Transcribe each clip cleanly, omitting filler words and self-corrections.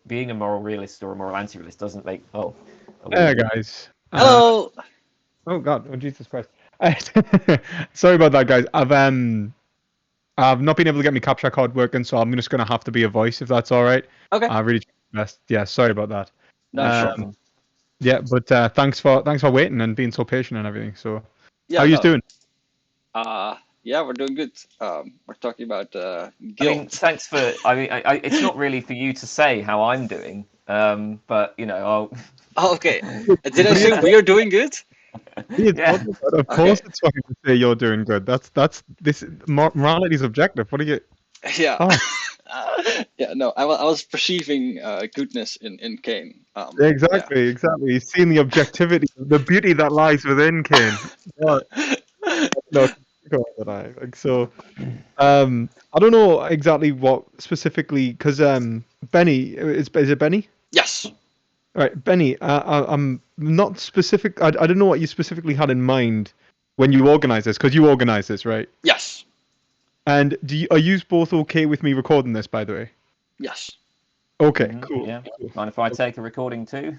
being a moral realist or a moral anti-realist doesn't make Hey guys. Hello. Oh God. Oh Jesus Christ. Sorry about that, guys. I've not been able to get my capture card working, so I'm just gonna have to be a voice if that's all right. Okay. I really best. Yeah. Sorry about that. No problem. Yeah, but thanks for waiting and being so patient and everything. So, Yeah. how you No. doing? Yeah, we're doing good. We're talking about I mean, guilt. thanks for. I mean, it's not really for you to say how I'm doing, but I'll. Oh, okay. Did I say we are doing good? Yeah. Of course, it's fine to say you're doing good. That's this morality is objective. What do you? Yeah. Oh, Yeah. No, I was perceiving goodness in Kane. exactly. You've seen the objectivity, the beauty that lies within Kane. What? No, go on, that I like so. I don't know exactly what specifically because Benny is it Benny? Yes. All right, Benny. I'm not specific. I don't know what you specifically had in mind when you organized this because you organized this, right? Yes. And are you both okay with me recording this? By the way. Yes. Okay. Cool. Yeah. Mind if I take a recording too?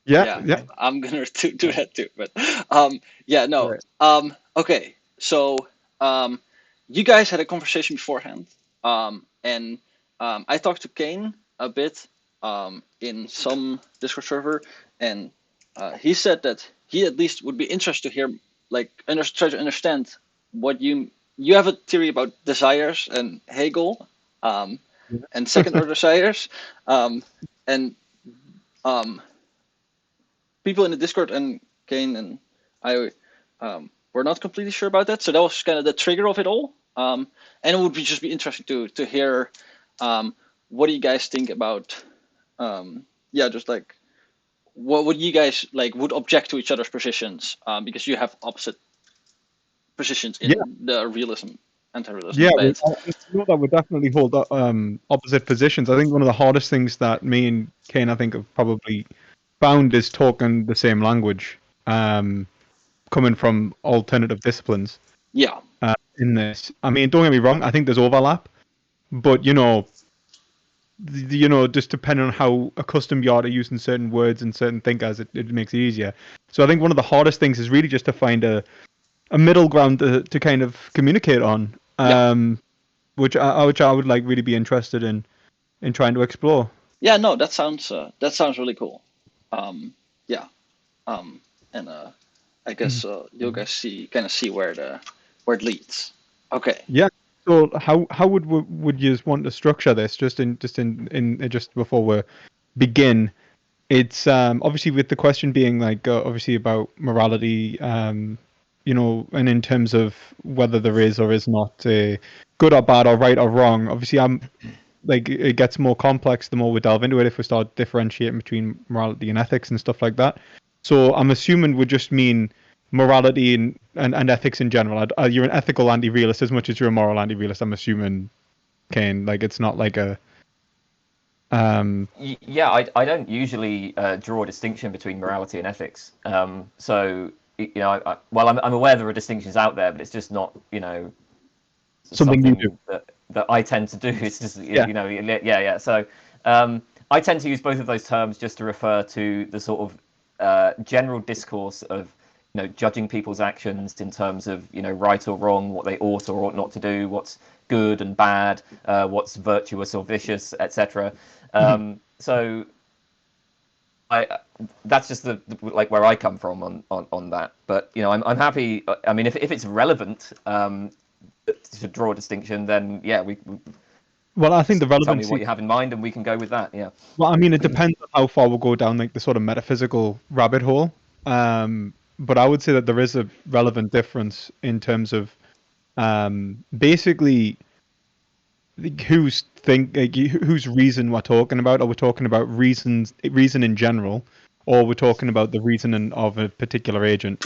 Yeah. I'm gonna do that too. But yeah. No. Right. Okay. So you guys had a conversation beforehand. And I talked to Kane a bit in some Discord server, and he said that he at least would be interested to hear, like, try to understand what you have a theory about desires and Hegel, and second order desires, and people in the Discord and Kane and I were not completely sure about that. So that was kind of the trigger of it all. And it would just be interesting to hear what do you guys think about just like what would you guys like would object to each other's positions because you have opposite positions in the realism anti-realism debate. That would definitely hold opposite positions. I think one of the hardest things that me and Kane, I think, have probably found is talking the same language, coming from alternative disciplines. Yeah. In this, I mean, don't get me wrong. I think there's overlap, but just depending on how accustomed you are to using certain words and certain thinkers, it makes it easier. So I think one of the hardest things is really just to find a middle ground to kind of communicate on, which I would like really be interested in trying to explore. Yeah, no, that sounds really cool. Yeah, and I guess you'll guys see where it leads. Okay. Yeah. So how would you want to structure this? Just before we begin, it's obviously with the question being like obviously about morality, and in terms of whether there is or is not a good or bad or right or wrong. Obviously, like it gets more complex the more we delve into it if we start differentiating between morality and ethics and stuff like that. So I'm assuming would just mean morality and ethics in general. You're an ethical anti-realist as much as you're a moral anti-realist. I'm assuming, Kane. Like it's not like a Yeah, I don't usually draw a distinction between morality and ethics. So I'm aware there are distinctions out there, but it's just not something you do. that I tend to do. It's just yeah. So I tend to use both of those terms just to refer to the sort of general discourse of judging people's actions in terms of right or wrong, what they ought or ought not to do, what's good and bad, what's virtuous or vicious, etc. So that's just the like where I come from on that. But I'm happy. I mean, if it's relevant to draw a distinction, then yeah, well, I think the relevancy. Tell me what you have in mind, and we can go with that. Yeah. Well, I mean, it depends on how far we'll go down like the sort of metaphysical rabbit hole. But I would say that there is a relevant difference in terms of basically whose reason we're talking about. Are we talking about reason in general, or we're talking about the reasoning of a particular agent?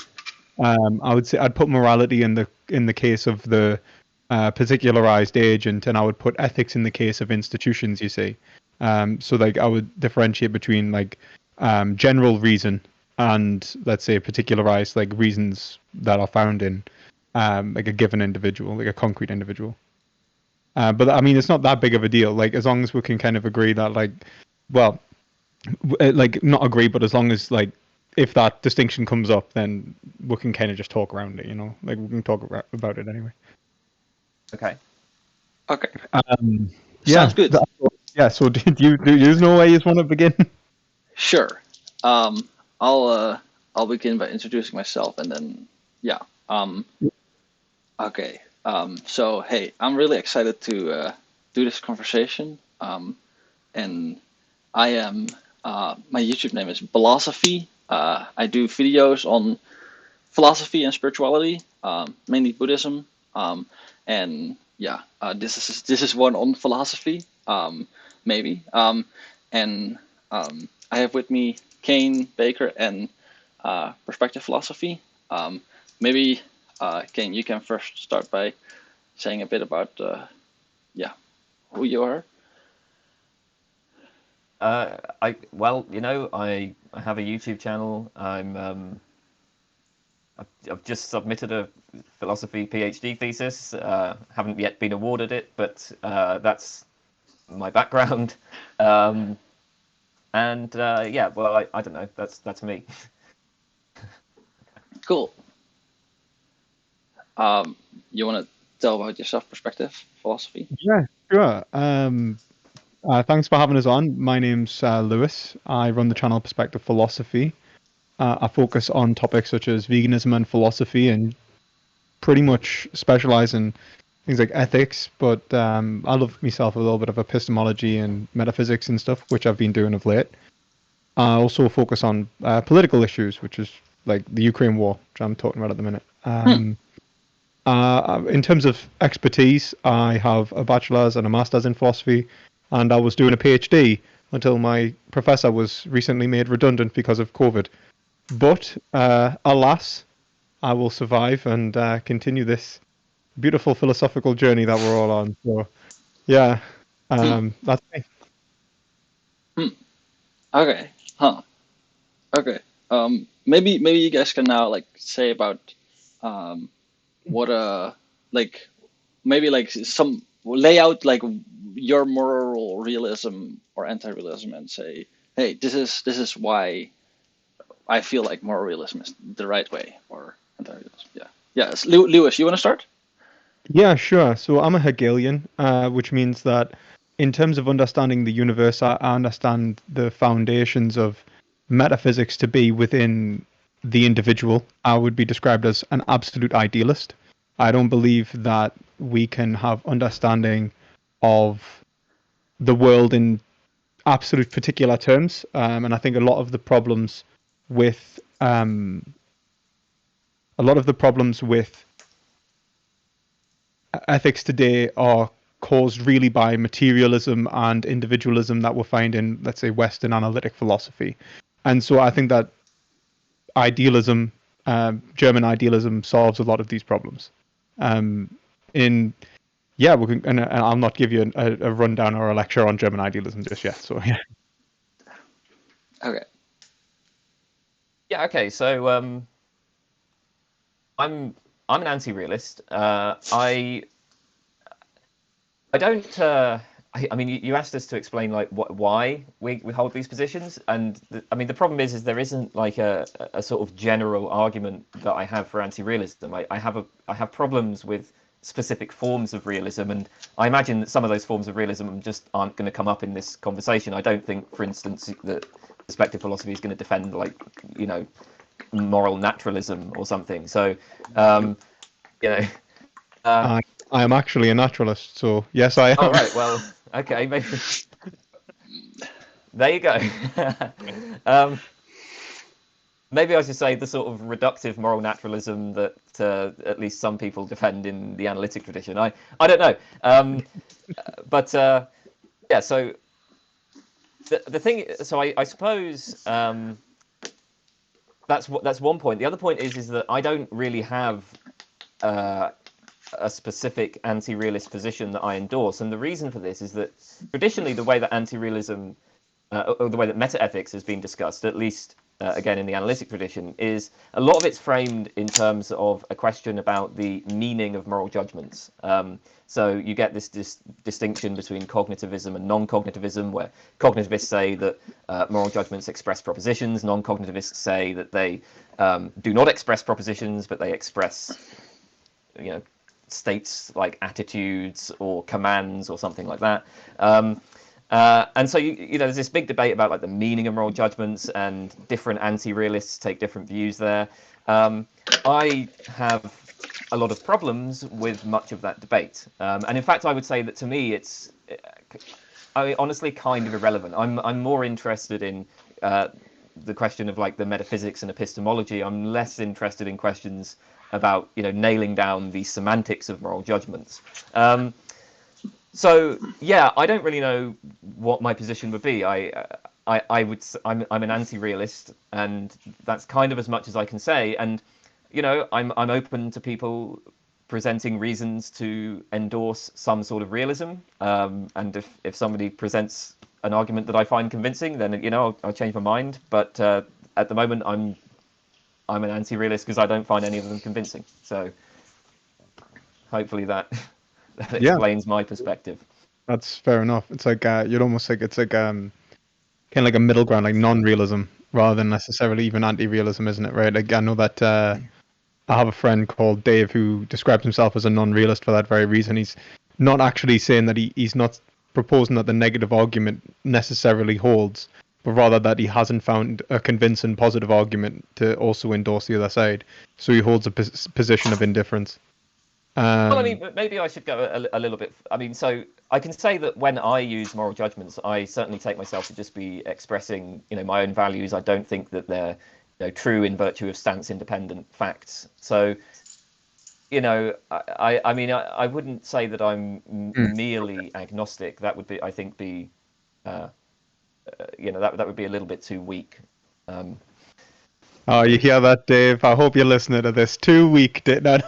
I would say I'd put morality in the case of the particularized agent, and I would put ethics in the case of institutions. You see, so like I would differentiate between like general reason and let's say particularized like reasons that are found in like a given individual, like a concrete individual. But I mean, it's not that big of a deal. Like as long as we can kind of agree that like, well, like not agree, but as long as like if that distinction comes up, then we can kind of just talk around it, you know, like we can talk about it anyway. Okay. Okay. Yeah. Sounds good. Yeah. So do you know where you want to begin? Sure. I'll begin by introducing myself, and then yeah. Okay. So hey, I'm really excited to do this conversation. And I am my YouTube name is Philosophy. I do videos on philosophy and spirituality, mainly Buddhism. And yeah, this is one on philosophy, maybe. And I have with me Kane Baker and Perspective Philosophy. Maybe Kane, you can first start by saying a bit about yeah, who you are. I have a YouTube channel. I've just submitted a philosophy PhD thesis. Haven't yet been awarded it, but that's my background. I don't know. That's me. Cool. You want to tell about yourself, Perspective Philosophy? Yeah, sure. Thanks for having us on. My name's Lewis. I run the channel Perspective Philosophy. I focus on topics such as veganism and philosophy, and pretty much specialize in things like ethics. But I love myself a little bit of epistemology and metaphysics and stuff, which I've been doing of late. I also focus on political issues, which is like the Ukraine war, which I'm talking about at the minute. In terms of expertise, I have a bachelor's and a master's in philosophy, and I was doing a PhD until my professor was recently made redundant because of COVID. But alas, I will survive and continue this beautiful philosophical journey that we're all on. So, yeah, that's me. Okay. Huh. Okay. Maybe you guys can now like say about what like maybe like some lay out like your moral realism or anti-realism and say, hey, this is why I feel like moral realism is the right way or anti-realism. Yeah. Yeah. Lewis, you want to start? Yeah, sure. So I'm a Hegelian, which means that in terms of understanding the universe, I understand the foundations of metaphysics to be within the individual. I would be described as an absolute idealist. I don't believe that we can have understanding of the world in absolute particular terms. And I think with a lot of the problems with ethics today are caused really by materialism and individualism that we find in, let's say, Western analytic philosophy. And so I think that idealism, German idealism, solves a lot of these problems. In yeah, we can, and I'll not give you a rundown or a lecture on German idealism just yet. So yeah. Okay. Yeah. Okay. So I'm an anti-realist. I don't. I mean, you asked us to explain like why we hold these positions, and I mean the problem is there isn't like a sort of general argument that I have for anti-realism. I have problems with specific forms of realism, and I imagine that some of those forms of realism just aren't going to come up in this conversation. I don't think, for instance, that perspective philosophy is going to defend like moral naturalism or something. So you know. I am actually a naturalist, so yes, I am. Oh right, well, okay, maybe. There you go. Maybe I should say the sort of reductive moral naturalism that at least some people defend in the analytic tradition. I don't know, but yeah. So the thing. So I suppose that's one point. The other point is that I don't really have a specific anti-realist position that I endorse, and the reason for this is that traditionally the way that anti-realism or the way that metaethics has been discussed, at least again in the analytic tradition, is a lot of it's framed in terms of a question about the meaning of moral judgments. So you get this distinction between cognitivism and non-cognitivism, where cognitivists say that moral judgments express propositions, non-cognitivists say that they do not express propositions, but they express, states like attitudes or commands or something like that. And so there's this big debate about like the meaning of moral judgments, and different anti-realists take different views there. I have a lot of problems with much of that debate, and in fact, I would say that to me, it's honestly kind of irrelevant. I'm more interested in the question of like the metaphysics and epistemology. I'm less interested in questions about nailing down the semantics of moral judgments. So yeah, I don't really know what my position would be. I'm an anti-realist, and that's kind of as much as I can say. And I'm open to people presenting reasons to endorse some sort of realism. And if somebody presents an argument that I find convincing, then I'll change my mind. But at the moment, I'm an anti-realist because I don't find any of them convincing. So hopefully that explains my perspective. That's fair enough. It's like you'd almost like it's like kind of like a middle ground, like non-realism rather than necessarily even anti-realism, isn't it? Right? Like I know that I have a friend called Dave who describes himself as a non-realist for that very reason. He's not actually saying that he's not proposing that the negative argument necessarily holds, but rather that he hasn't found a convincing positive argument to also endorse the other side. So he holds a position of indifference. Well, I mean, maybe I should go a little bit. I mean, so I can say that when I use moral judgments, I certainly take myself to just be expressing, my own values. I don't think that they're, true in virtue of stance-independent facts. So, I mean, I wouldn't say that I'm merely agnostic. That would be, I think, that would be a little bit too weak. Oh, you hear that, Dave? I hope you're listening to this. 2 week. No.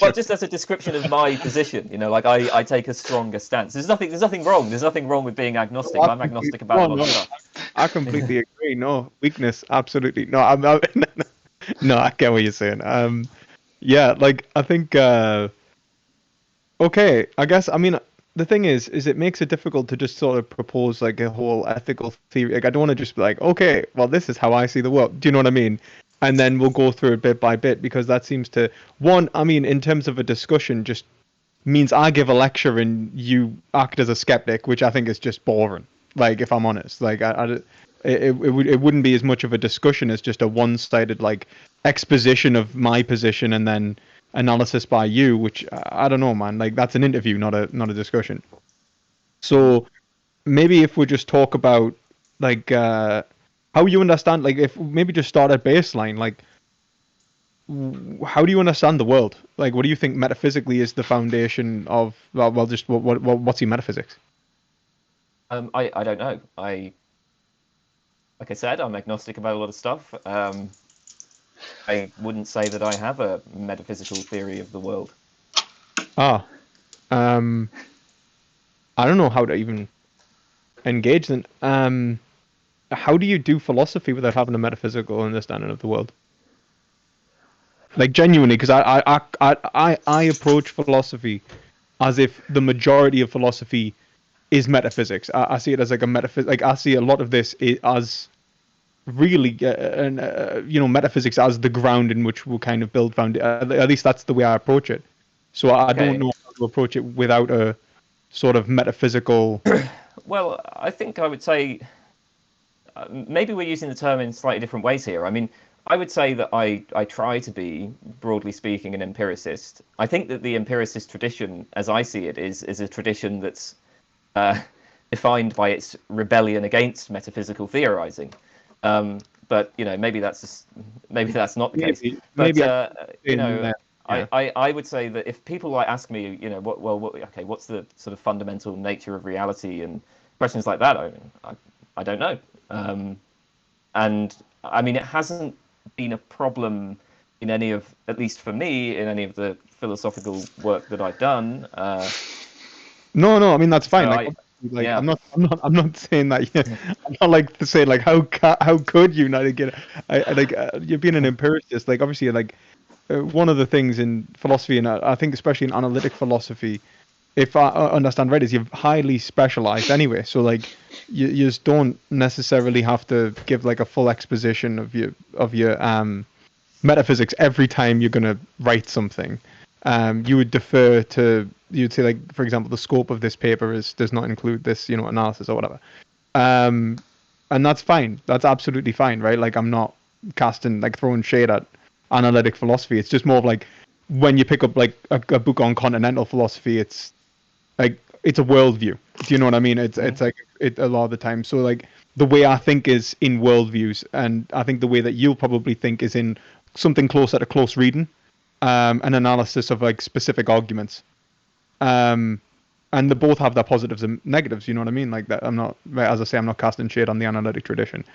Well, just as a description of my position, like I take a stronger stance. There's nothing wrong. There's nothing wrong with being agnostic. I'm agnostic about a lot of stuff. I completely agree. No weakness, absolutely. No, no, I get what you're saying. Yeah, like I think. Okay, I guess. I mean, the thing is it makes it difficult to just sort of propose like a whole ethical theory. Like I don't want to just be like, okay, well, this is how I see the world. Do you know what I mean? And then we'll go through it bit by bit, because that seems to in terms of a discussion, just means I give a lecture and you act as a skeptic, which I think is just boring. Like, if I'm honest, like it wouldn't be as much of a discussion as just a one-sided like exposition of my position and then analysis by you, which I don't know, man. Like, that's an interview, not a discussion. So maybe if we just talk about like how you understand, like if maybe just start at baseline, like how do you understand the world? Like, what do you think metaphysically is the foundation of just what's your metaphysics? I don't know. Like I said, I'm agnostic about a lot of stuff. I wouldn't say that I have a metaphysical theory of the world. I don't know how to even engage them. How do you do philosophy without having a metaphysical understanding of the world? Like, genuinely, because I approach philosophy as if the majority of philosophy is metaphysics. I see it as like a metaphysics. Like, I see a lot of this as really, metaphysics as the ground in which we'll kind of build at least that's the way I approach it. So I don't know how to approach it without a sort of metaphysical. Well, I think I would say maybe we're using the term in slightly different ways here. I mean, I would say that I try to be, broadly speaking, an empiricist. I think that the empiricist tradition, as I see it, is a tradition that's defined by its rebellion against metaphysical theorizing. But maybe that's not the case. But I would say that if people ask me, what's the sort of fundamental nature of reality and questions like that, I don't know. And I mean, it hasn't been a problem in any of, at least for me, in any of the philosophical work that I've done. No, I mean, that's fine. like Yeah. I'm not saying that. Yeah, I'm not like to say like how could you not get it? I like you're being an empiricist. Like obviously like one of the things in philosophy, and I think especially in analytic philosophy, if I understand right, is you're highly specialized anyway. So like you just don't necessarily have to give like a full exposition of your metaphysics every time you're gonna write something. You would defer to, you'd say like, for example, the scope of this paper does not include this, analysis or whatever. And that's fine. That's absolutely fine, right? Like I'm not throwing shade at analytic philosophy. It's just more of like when you pick up like a book on continental philosophy, it's like it's a worldview. Do you know what I mean? It's like it a lot of the time. So like the way I think is in worldviews, and I think the way that you'll probably think is in something closer to close reading, an analysis of like specific arguments. And they both have their positives and negatives. You know what I mean? Like that. I'm not, as I say, I'm not casting shade on the analytic tradition.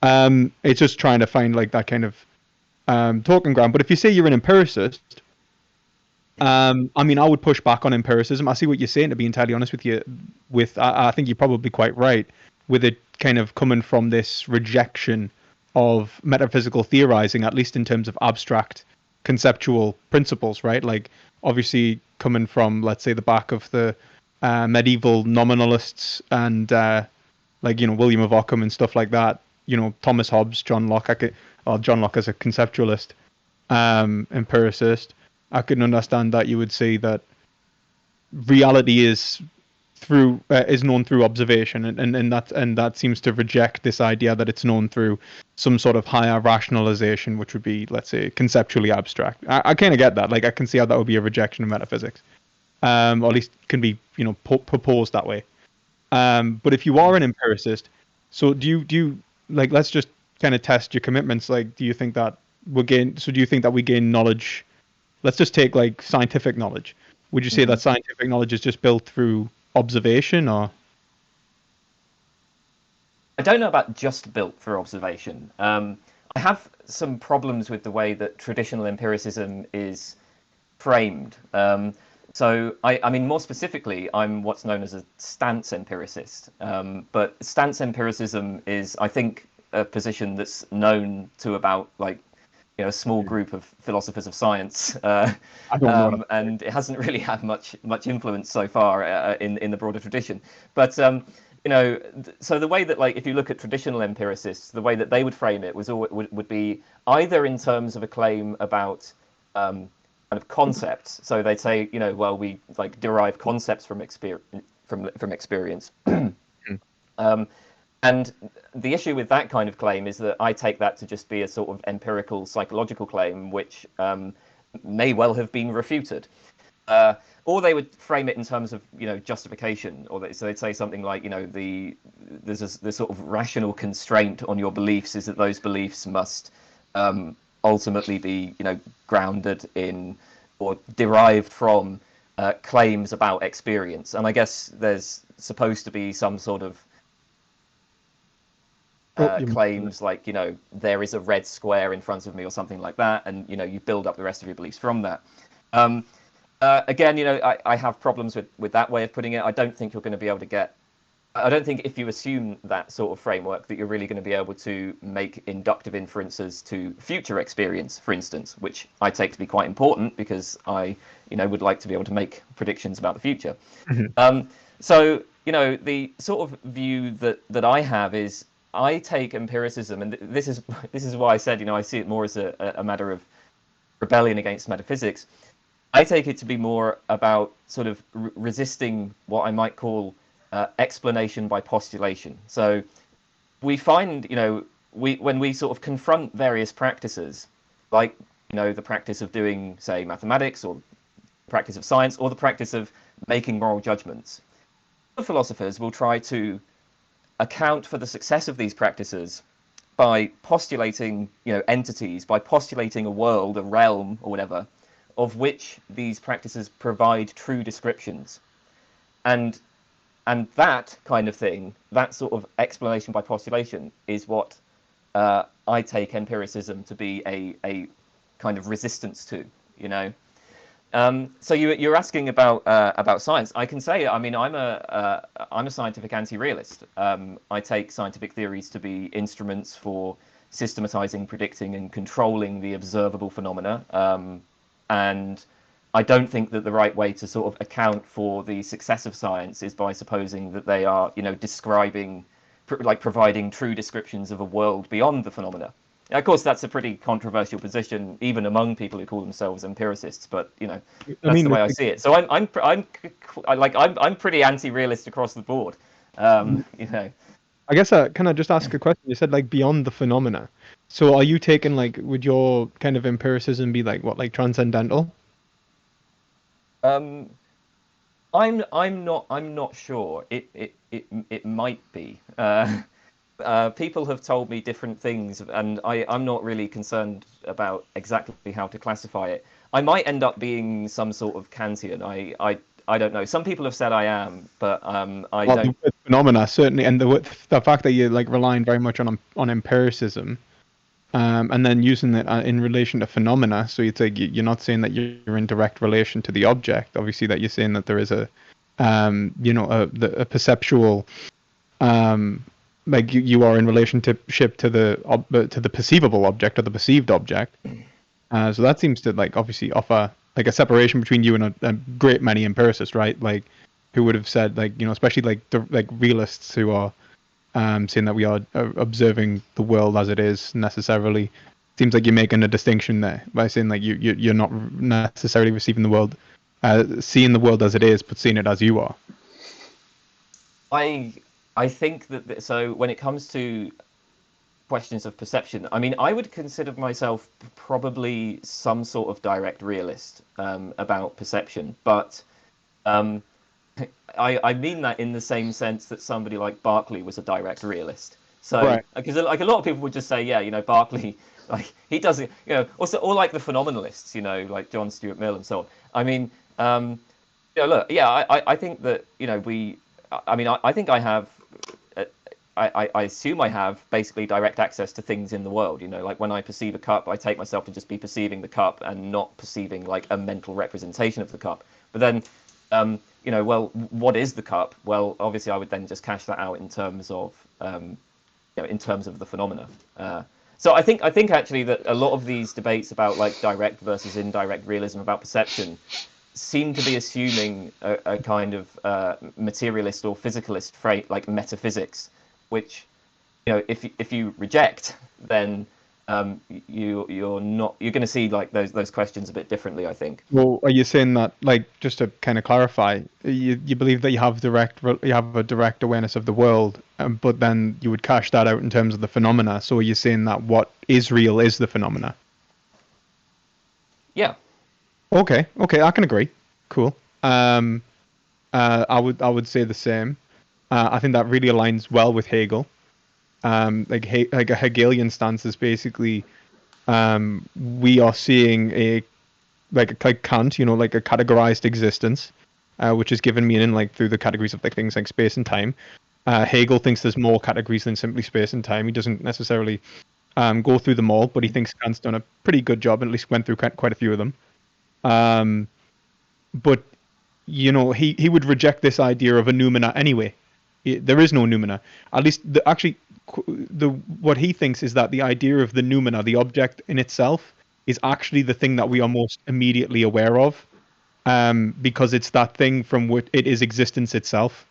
It's just trying to find like that kind of talking ground. But if you say you're an empiricist, I mean, I would push back on empiricism. I see what you're saying. To be entirely honest with you, I think you're probably quite right with it kind of coming from this rejection of metaphysical theorizing, at least in terms of abstract conceptual principles, right? Like obviously coming from, let's say, the back of the medieval nominalists and like William of Ockham and stuff like that. Thomas Hobbes, John Locke. John Locke as a conceptualist, empiricist. I can understand that you would say that reality is known through observation, and that seems to reject this idea that it's known through some sort of higher rationalization, which would be, let's say, conceptually abstract. I kind of get that. Like I can see how that would be a rejection of metaphysics, or at least can be proposed that way. But if you are an empiricist, so do you like, let's just kind of test your commitments. Like, do you think that do you think that we gain knowledge? Let's just take like scientific knowledge. Would you say that scientific knowledge is just built through observation, or? I don't know about just built for observation. I have some problems with the way that traditional empiricism is framed. So, I mean, more specifically, I'm what's known as a stance empiricist. But stance empiricism is, I think, a position that's known to about like a small group of philosophers of science, I don't know. and it hasn't really had much influence so far in the broader tradition. But so the way that, like, if you look at traditional empiricists, the way that they would frame it would be either in terms of a claim about kind of concepts. So they'd say, well, we like derive concepts from experience. And the issue with that kind of claim is that I take that to just be a sort of empirical psychological claim, which may well have been refuted. Or they would frame it in terms of justification, so they'd say something like there's the sort of rational constraint on your beliefs is that those beliefs must ultimately be grounded in or derived from claims about experience. And I guess there's supposed to be some sort of claims like there is a red square in front of me or something like that, and you build up the rest of your beliefs from that. Again, I have problems with that way of putting it. I don't think you're going to be able to get. I don't think if you assume that sort of framework that you're really going to be able to make inductive inferences to future experience, for instance, which I take to be quite important because I would like to be able to make predictions about the future. So the sort of view that I have is I take empiricism, and this is why I said I see it more as a matter of rebellion against metaphysics. I take it to be more about sort of resisting what I might call explanation by postulation. So we find when we sort of confront various practices, like the practice of doing, say, mathematics, or the practice of science, or the practice of making moral judgments, the philosophers will try to account for the success of these practices by postulating entities, by postulating a world, a realm, or whatever, of which these practices provide true descriptions. And that kind of thing, that sort of explanation by postulation, is what I take empiricism to be a kind of resistance to. So you're asking about science. I can say, I mean, I'm a scientific anti-realist. I take scientific theories to be instruments for systematizing, predicting, and controlling the observable phenomena. And I don't think that the right way to sort of account for the success of science is by supposing that they are, describing, like providing true descriptions of a world beyond the phenomena. Of course, that's a pretty controversial position, even among people who call themselves empiricists. But I that's the mean, way I see it. So I'm pretty anti-realist across the board. I guess can I just ask a question? You said like beyond the phenomena. So are you taking like would your kind of empiricism be like what, like transcendental? Um, I'm not sure. It might be. People have told me different things, and I'm not really concerned about exactly how to classify it. I might end up being some sort of Kantian. I don't know. Some people have said I am, but I Well, don't. the phenomena certainly, and the fact that you're like relying very much on empiricism, and then using it in relation to phenomena. So you'd say you're not saying that you're in direct relation to the object. Obviously, that you're saying that there is a perceptual, like you are in relationship to the perceivable object or the perceived object. So that seems to like obviously offer like a separation between you and a great many empiricists, right? Like who would have said like especially like the like realists who are saying that we are observing the world as it is necessarily. Seems like you're making a distinction there by saying like you're not necessarily receiving the world, seeing the world as it is, but seeing it as you are. I I think that so when it comes to questions of perception, I mean, I would consider myself probably some sort of direct realist about perception, but um, I mean that in the same sense that somebody like Berkeley was a direct realist. So, Right. because like a lot of people would just say, yeah, Berkeley, like he doesn't, also or like the phenomenalists, like John Stuart Mill and so on. I mean, look, yeah, I think that I mean, I think I have. uh, I assume I have basically direct access to things in the world. Like when I perceive a cup, I take myself to just be perceiving the cup and not perceiving like a mental representation of the cup. But then, well, what is the cup? Well, obviously, I would then just cash that out in terms of, in terms of the phenomena. So I think actually that a lot of these debates about like direct versus indirect realism about perception seem to be assuming a kind of materialist or physicalist trait like metaphysics, which if you reject, then you're going to see like those questions a bit differently, I think. Well, are you saying that, like, just to kind of clarify, you believe that you have a direct awareness of the world, but then you would cash that out in terms of the phenomena. So are you saying that what is real is the phenomena? Yeah. Okay, I can agree. Cool. I would say the same. I think that really aligns well with Hegel. Like a Hegelian stance is basically we are seeing a like Kant, like a categorized existence, which is given meaning like through the categories of like things like space and time. Hegel thinks there's more categories than simply space and time. He doesn't necessarily go through them all, but he thinks Kant's done a pretty good job, and at least went through quite a few of them. But he would reject this idea of a noumena anyway. There is no noumena. At least what he thinks is that the idea of the noumena, the object in itself, is actually the thing that we are most immediately aware of, because it's that thing from which it is existence itself.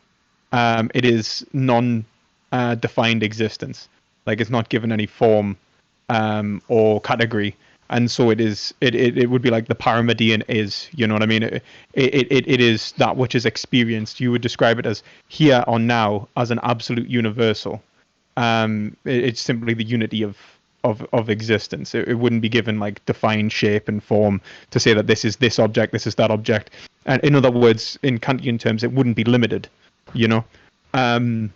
It is non-defined existence, like it's not given any form or category, and so it would be like the paramedian is, you know what I mean? It is that which is experienced. You would describe it as here or now as an absolute universal. It's simply the unity of existence. It wouldn't be given like defined shape and form to say that this is this object, this is that object. And in other words, in Kantian terms, it wouldn't be limited, you know. Um,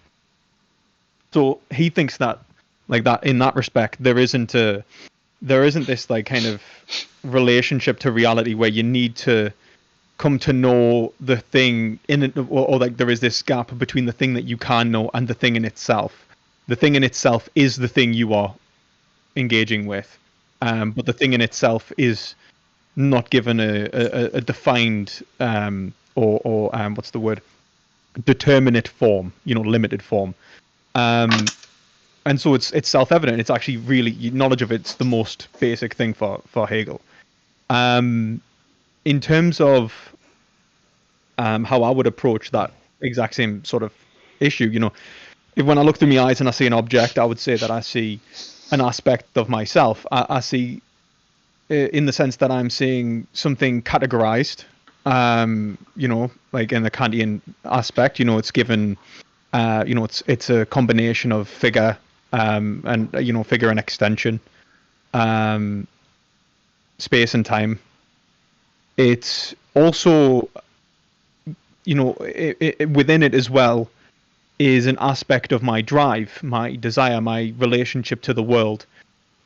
so he thinks that, like that, in that respect, there isn't this like kind of relationship to reality where you need to come to know the thing in it, or like there is this gap between the thing that you can know and the thing in itself. The thing in itself is the thing you are engaging with, but the thing in itself is not given a defined or what's the word, determinate form, limited form. And so it's self-evident. It's actually really, knowledge of it's the most basic thing for Hegel. In terms of how I would approach that exact same sort of issue, if when I look through my eyes and I see an object, I would say that I see an aspect of myself. I see, in the sense that I'm seeing something categorized, like in the Kantian aspect, it's given, it's a combination of figure, and figure and extension, space and time. It's also, within it as well is an aspect of my drive, my desire, my relationship to the world.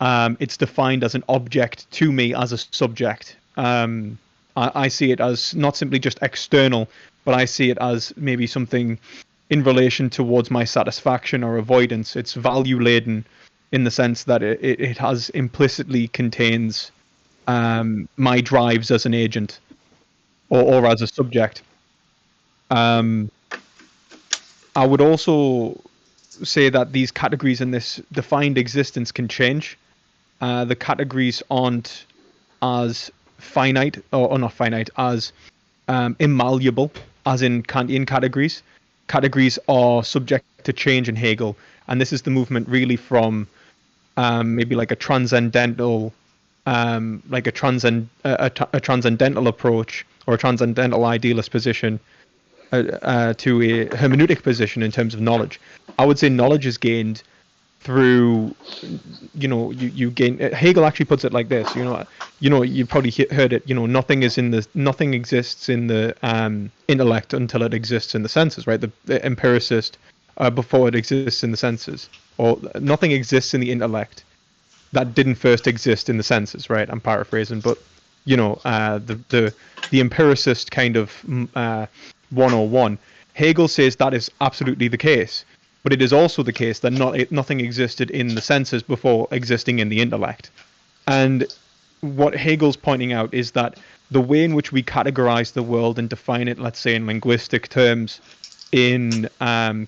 It's defined as an object to me as a subject. I see it as not simply just external, but I see it as maybe something in relation towards my satisfaction or avoidance. It's value laden in the sense that it has implicitly contains my drives as an agent or as a subject. I would also say that these categories in this defined existence can change. The categories aren't as finite, or not finite, as immalleable as in Kantian categories. Categories are subject to change in Hegel, and this is the movement really from maybe like a transcendental, a transcendental approach or a transcendental idealist position to a hermeneutic position in terms of knowledge. I would say knowledge is gained through, you gain. Hegel actually puts it like this. You probably heard it. Nothing exists in the intellect until it exists in the senses, right? The empiricist, before it exists in the senses, or nothing exists in the intellect that didn't first exist in the senses, right? I'm paraphrasing, but the empiricist kind of 101. Hegel says that is absolutely the case, but it is also the case that nothing existed in the senses before existing in the intellect. And what Hegel's pointing out is that the way in which we categorize the world and define it, let's say in linguistic terms, in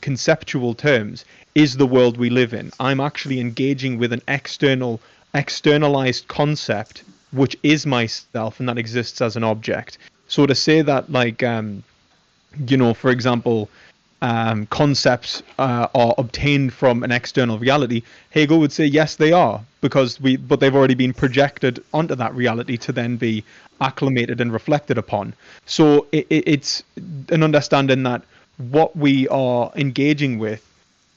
conceptual terms, is the world we live in. I'm actually engaging with an externalized concept, which is myself, and that exists as an object. So to say that, like, for example, concepts are obtained from an external reality, Hegel would say yes, they are, but they've already been projected onto that reality to then be acclimated and reflected upon. So it's an understanding that what we are engaging with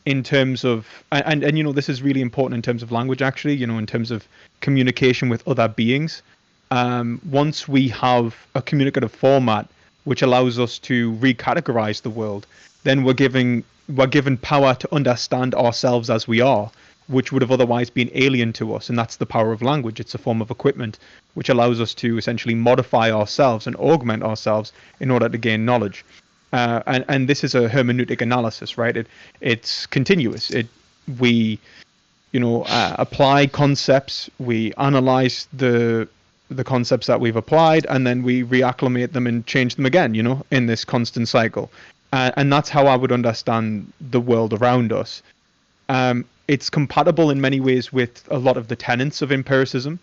in terms of, and this is really important in terms of language, actually, in terms of communication with other beings. Once we have a communicative format which allows us to recategorize the world, then we're given power to understand ourselves as we are, which would have otherwise been alien to us. And that's the power of language. It's a form of equipment which allows us to essentially modify ourselves and augment ourselves in order to gain knowledge. And this is a hermeneutic analysis, right? It's continuous. We apply concepts, we analyze the concepts that we've applied, and then we reacclimate them and change them again, in this constant cycle. And that's how I would understand the world around us. It's compatible in many ways with a lot of the tenets of empiricism,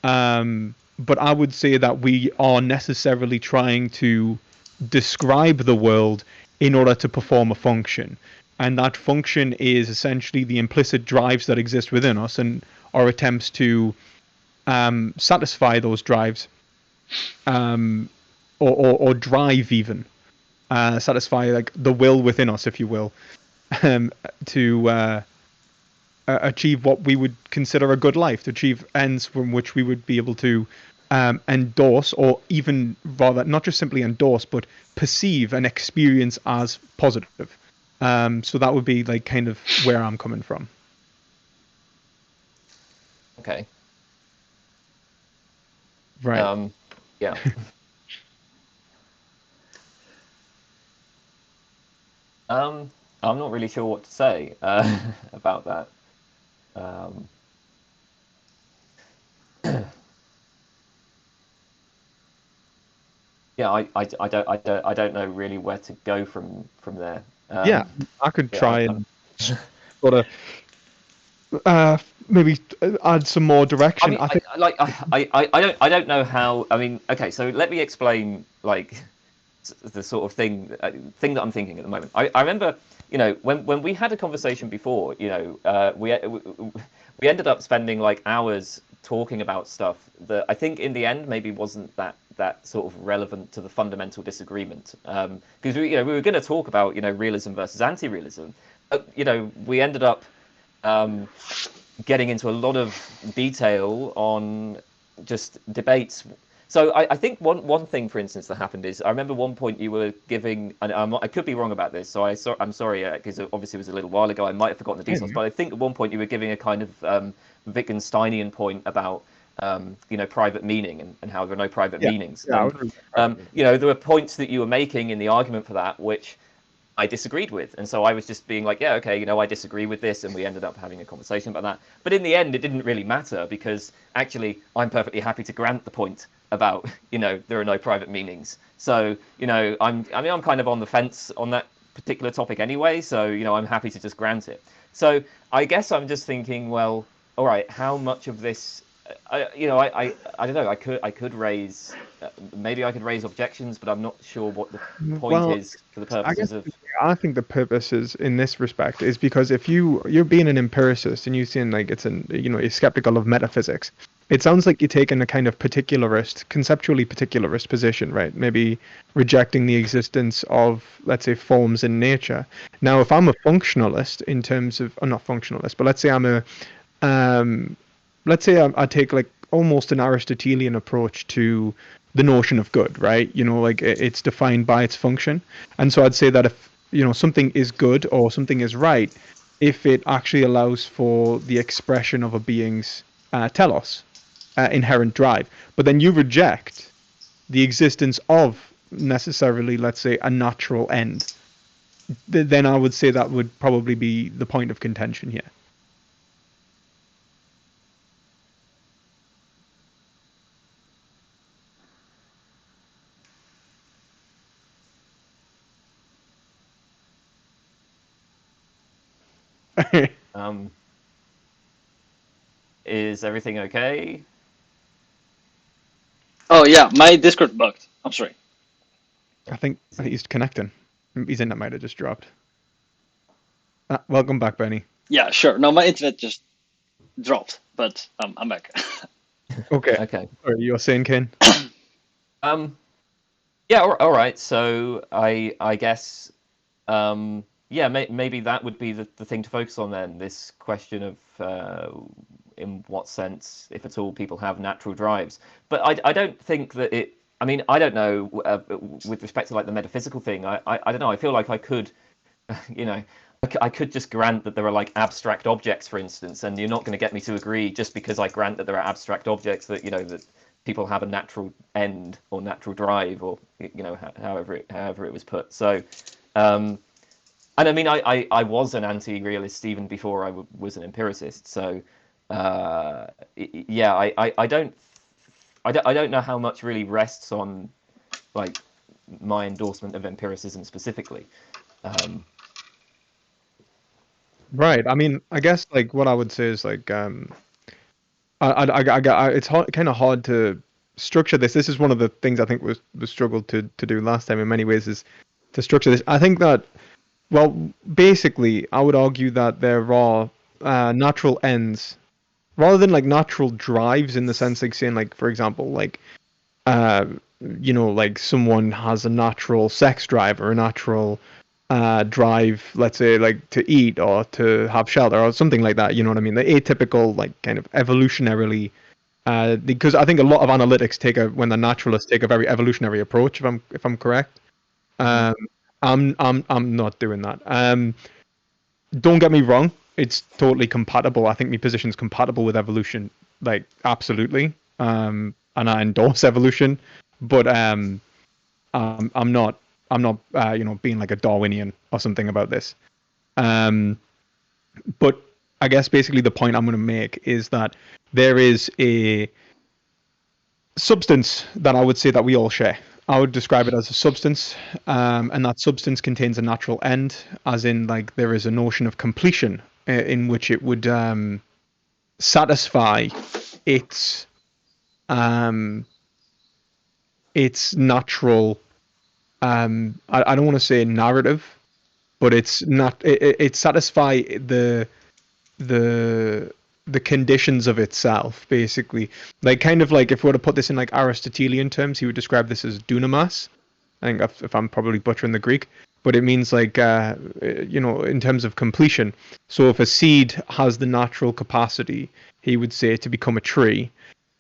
but I would say that we are necessarily trying to describe the world in order to perform a function. And that function is essentially the implicit drives that exist within us and our attempts to satisfy those drives, or drive even, satisfy like the will within us, if you will, to achieve what we would consider a good life, to achieve ends from which we would be able to endorse, or even rather not just simply endorse, but perceive and experience as positive. So that would be like kind of where I'm coming from. Okay. Right. Yeah. I'm not really sure what to say about that. yeah, I don't know really where to go from there. Yeah, I could Yeah, try and sort of maybe add some more I direction. mean, I think. I don't know how. I mean, okay, so let me explain like the sort of thing that I'm thinking at the moment. I remember, when we had a conversation before, we ended up spending like hours talking about stuff that I think in the end maybe wasn't that sort of relevant to the fundamental disagreement. Because we were going to talk about realism versus anti-realism, but we ended up um, getting into a lot of detail on just debates. So I think one thing, for instance, that happened is I remember one point you were giving, and I could be wrong about this, so I'm sorry, because obviously it was a little while ago. I might have forgotten the details, but I think at one point you were giving a kind of Wittgensteinian point about private meaning and how there are no private Yeah, meanings. yeah, And there were points that you were making in the argument for that which I disagreed with. And so I was just being like, yeah, okay, I disagree with this. And we ended up having a conversation about that. But in the end, it didn't really matter because actually I'm perfectly happy to grant the point about, there are no private meanings. So, I'm kind of on the fence on that particular topic anyway. So, I'm happy to just grant it. So I guess I'm just thinking, well, all right, how much of this, I don't know. I could raise, maybe I could raise objections, but I'm not sure what the point well, is for the I guess purposes of. I think the purpose is in this respect is because if you're being an empiricist and you seem like it's you're skeptical of metaphysics, it sounds like you're taking a kind of conceptually particularist position, right? Maybe rejecting the existence of, let's say, forms in nature. Now, if I'm a functionalist in terms of, or not functionalist, but let's say um, I take like almost an Aristotelian approach to the notion of good, right? Like it's defined by its function. And so I'd say that if, something is good or something is right, if it actually allows for the expression of a being's telos, inherent drive. But then you reject the existence of necessarily, let's say, a natural end. Then I would say that would probably be the point of contention here. Um, is everything okay? Oh yeah, my Discord bugged. I'm sorry. I think he's connecting. His internet might have just dropped. Welcome back, Benny. Yeah, sure. No, my internet just dropped, but I'm back. Okay. Okay. Sorry, you were saying, Kane? Um, yeah, all right. So I guess yeah, maybe that would be the thing to focus on then. This question of in what sense, if at all, people have natural drives. But I don't think that it. I mean, I don't know with respect to like the metaphysical thing. I don't know. I feel like I could, you know, I could just grant that there are like abstract objects, for instance, and you're not going to get me to agree just because I grant that there are abstract objects that that people have a natural end or natural drive or however it was put. So. And I mean, I was an anti-realist even before was an empiricist. So, yeah, I don't know how much really rests on like my endorsement of empiricism specifically. Right. I mean, I guess like what I would say is like it's kind of hard to structure this. This is one of the things I think was struggled to do last time in many ways is to structure this. I think that well, basically, I would argue that there are natural ends rather than like natural drives in the sense like saying like for example like uh like someone has a natural sex drive or a natural drive, let's say like to eat or to have shelter or something like that, you know what I mean, the atypical like kind of evolutionarily because I think a lot of analytics when the naturalists take a very evolutionary approach, if I'm correct. Mhm. um I'm not doing that. Don't get me wrong, it's totally compatible. I think my position's compatible with evolution, like absolutely. And I endorse evolution, but I'm not being like a Darwinian or something about this. Um, but I guess basically the point I'm going to make is that there is a substance that I would say that we all share. I would describe it as a substance, and that substance contains a natural end, as in like there is a notion of completion in which it would satisfy its um, its natural. I don't want to say narrative, but it's not. It satisfy the the conditions of itself, basically. Like kind of like if we were to put this in like Aristotelian terms, he would describe this as dunamis. I think if I'm probably butchering the Greek, but it means like in terms of completion. So if a seed has the natural capacity, he would say, to become a tree,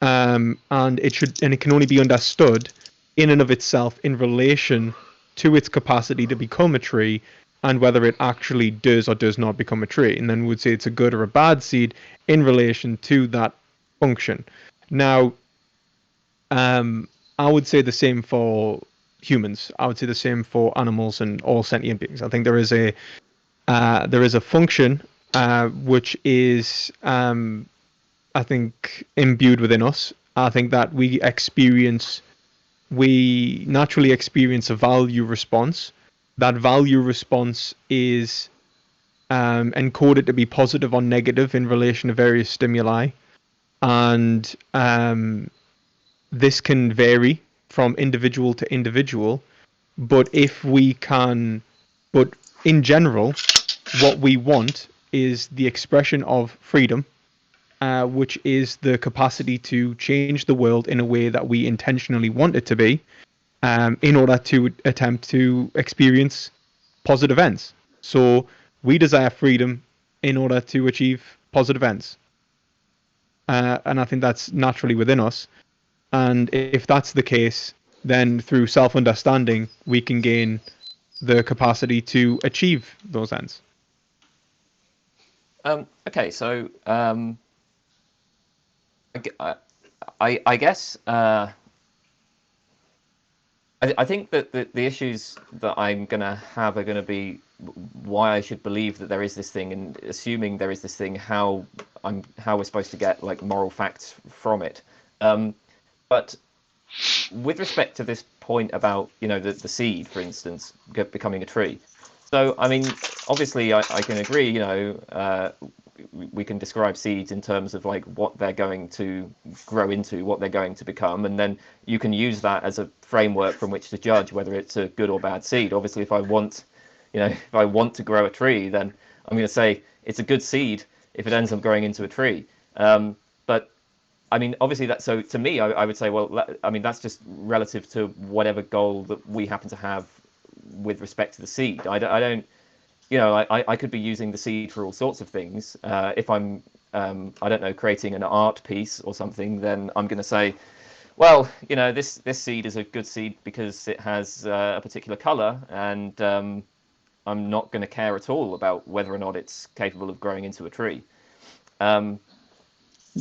and it can only be understood in and of itself in relation to its capacity to become a tree, and whether it actually does or does not become a tree. And then we would say it's a good or a bad seed in relation to that function. Now, I would say the same for humans. I would say the same for animals and all sentient beings. I think there is a function which is I think imbued within us. I think that we naturally experience a value response. That value response is encoded to be positive or negative in relation to various stimuli, and this can vary from individual to individual. But if we can, but in general, what we want is the expression of freedom, which is the capacity to change the world in a way that we intentionally want it to be, in order to attempt to experience positive ends. So we desire freedom in order to achieve positive ends. And I think that's naturally within us. And if that's the case, then through self-understanding, we can gain the capacity to achieve those ends. Okay, so I guess I think that the issues that I'm going to have are going to be why I should believe that there is this thing, and assuming there is this thing, how we're supposed to get like moral facts from it. But with respect to this point about the seed, for instance, becoming a tree. So I mean, obviously, I can agree. We can describe seeds in terms of like what they're going to grow into, what they're going to become, and then you can use that as a framework from which to judge whether it's a good or bad seed. Obviously, if I want to grow a tree, then I'm going to say it's a good seed if it ends up growing into a tree. But I mean, obviously, so to me, I would say, well, I mean, that's just relative to whatever goal that we happen to have with respect to the seed. I don't I could be using the seed for all sorts of things. If I'm, I don't know, creating an art piece or something, then I'm going to say, well, this seed is a good seed because it has a particular color, and I'm not going to care at all about whether or not it's capable of growing into a tree.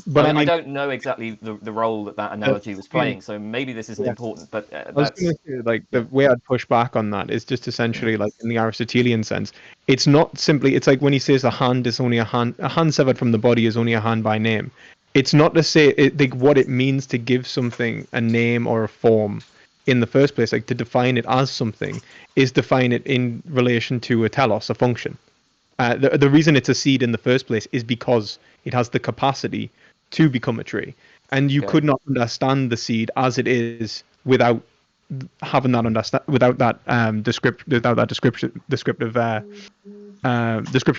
But I mean, I don't know exactly the role that analogy was playing, so maybe this isn't important. But I was going to say, like, the way I'd push back on that is just essentially, like, in the Aristotelian sense, it's not simply, it's like when he says a hand is only a hand severed from the body is only a hand by name. It's not to say like what it means to give something a name or a form in the first place, like to define it as something, is define it in relation to a telos, a function. The reason it's a seed in the first place is because it has the capacity to become a tree, and you could not understand the seed as it is without having that without that descriptive description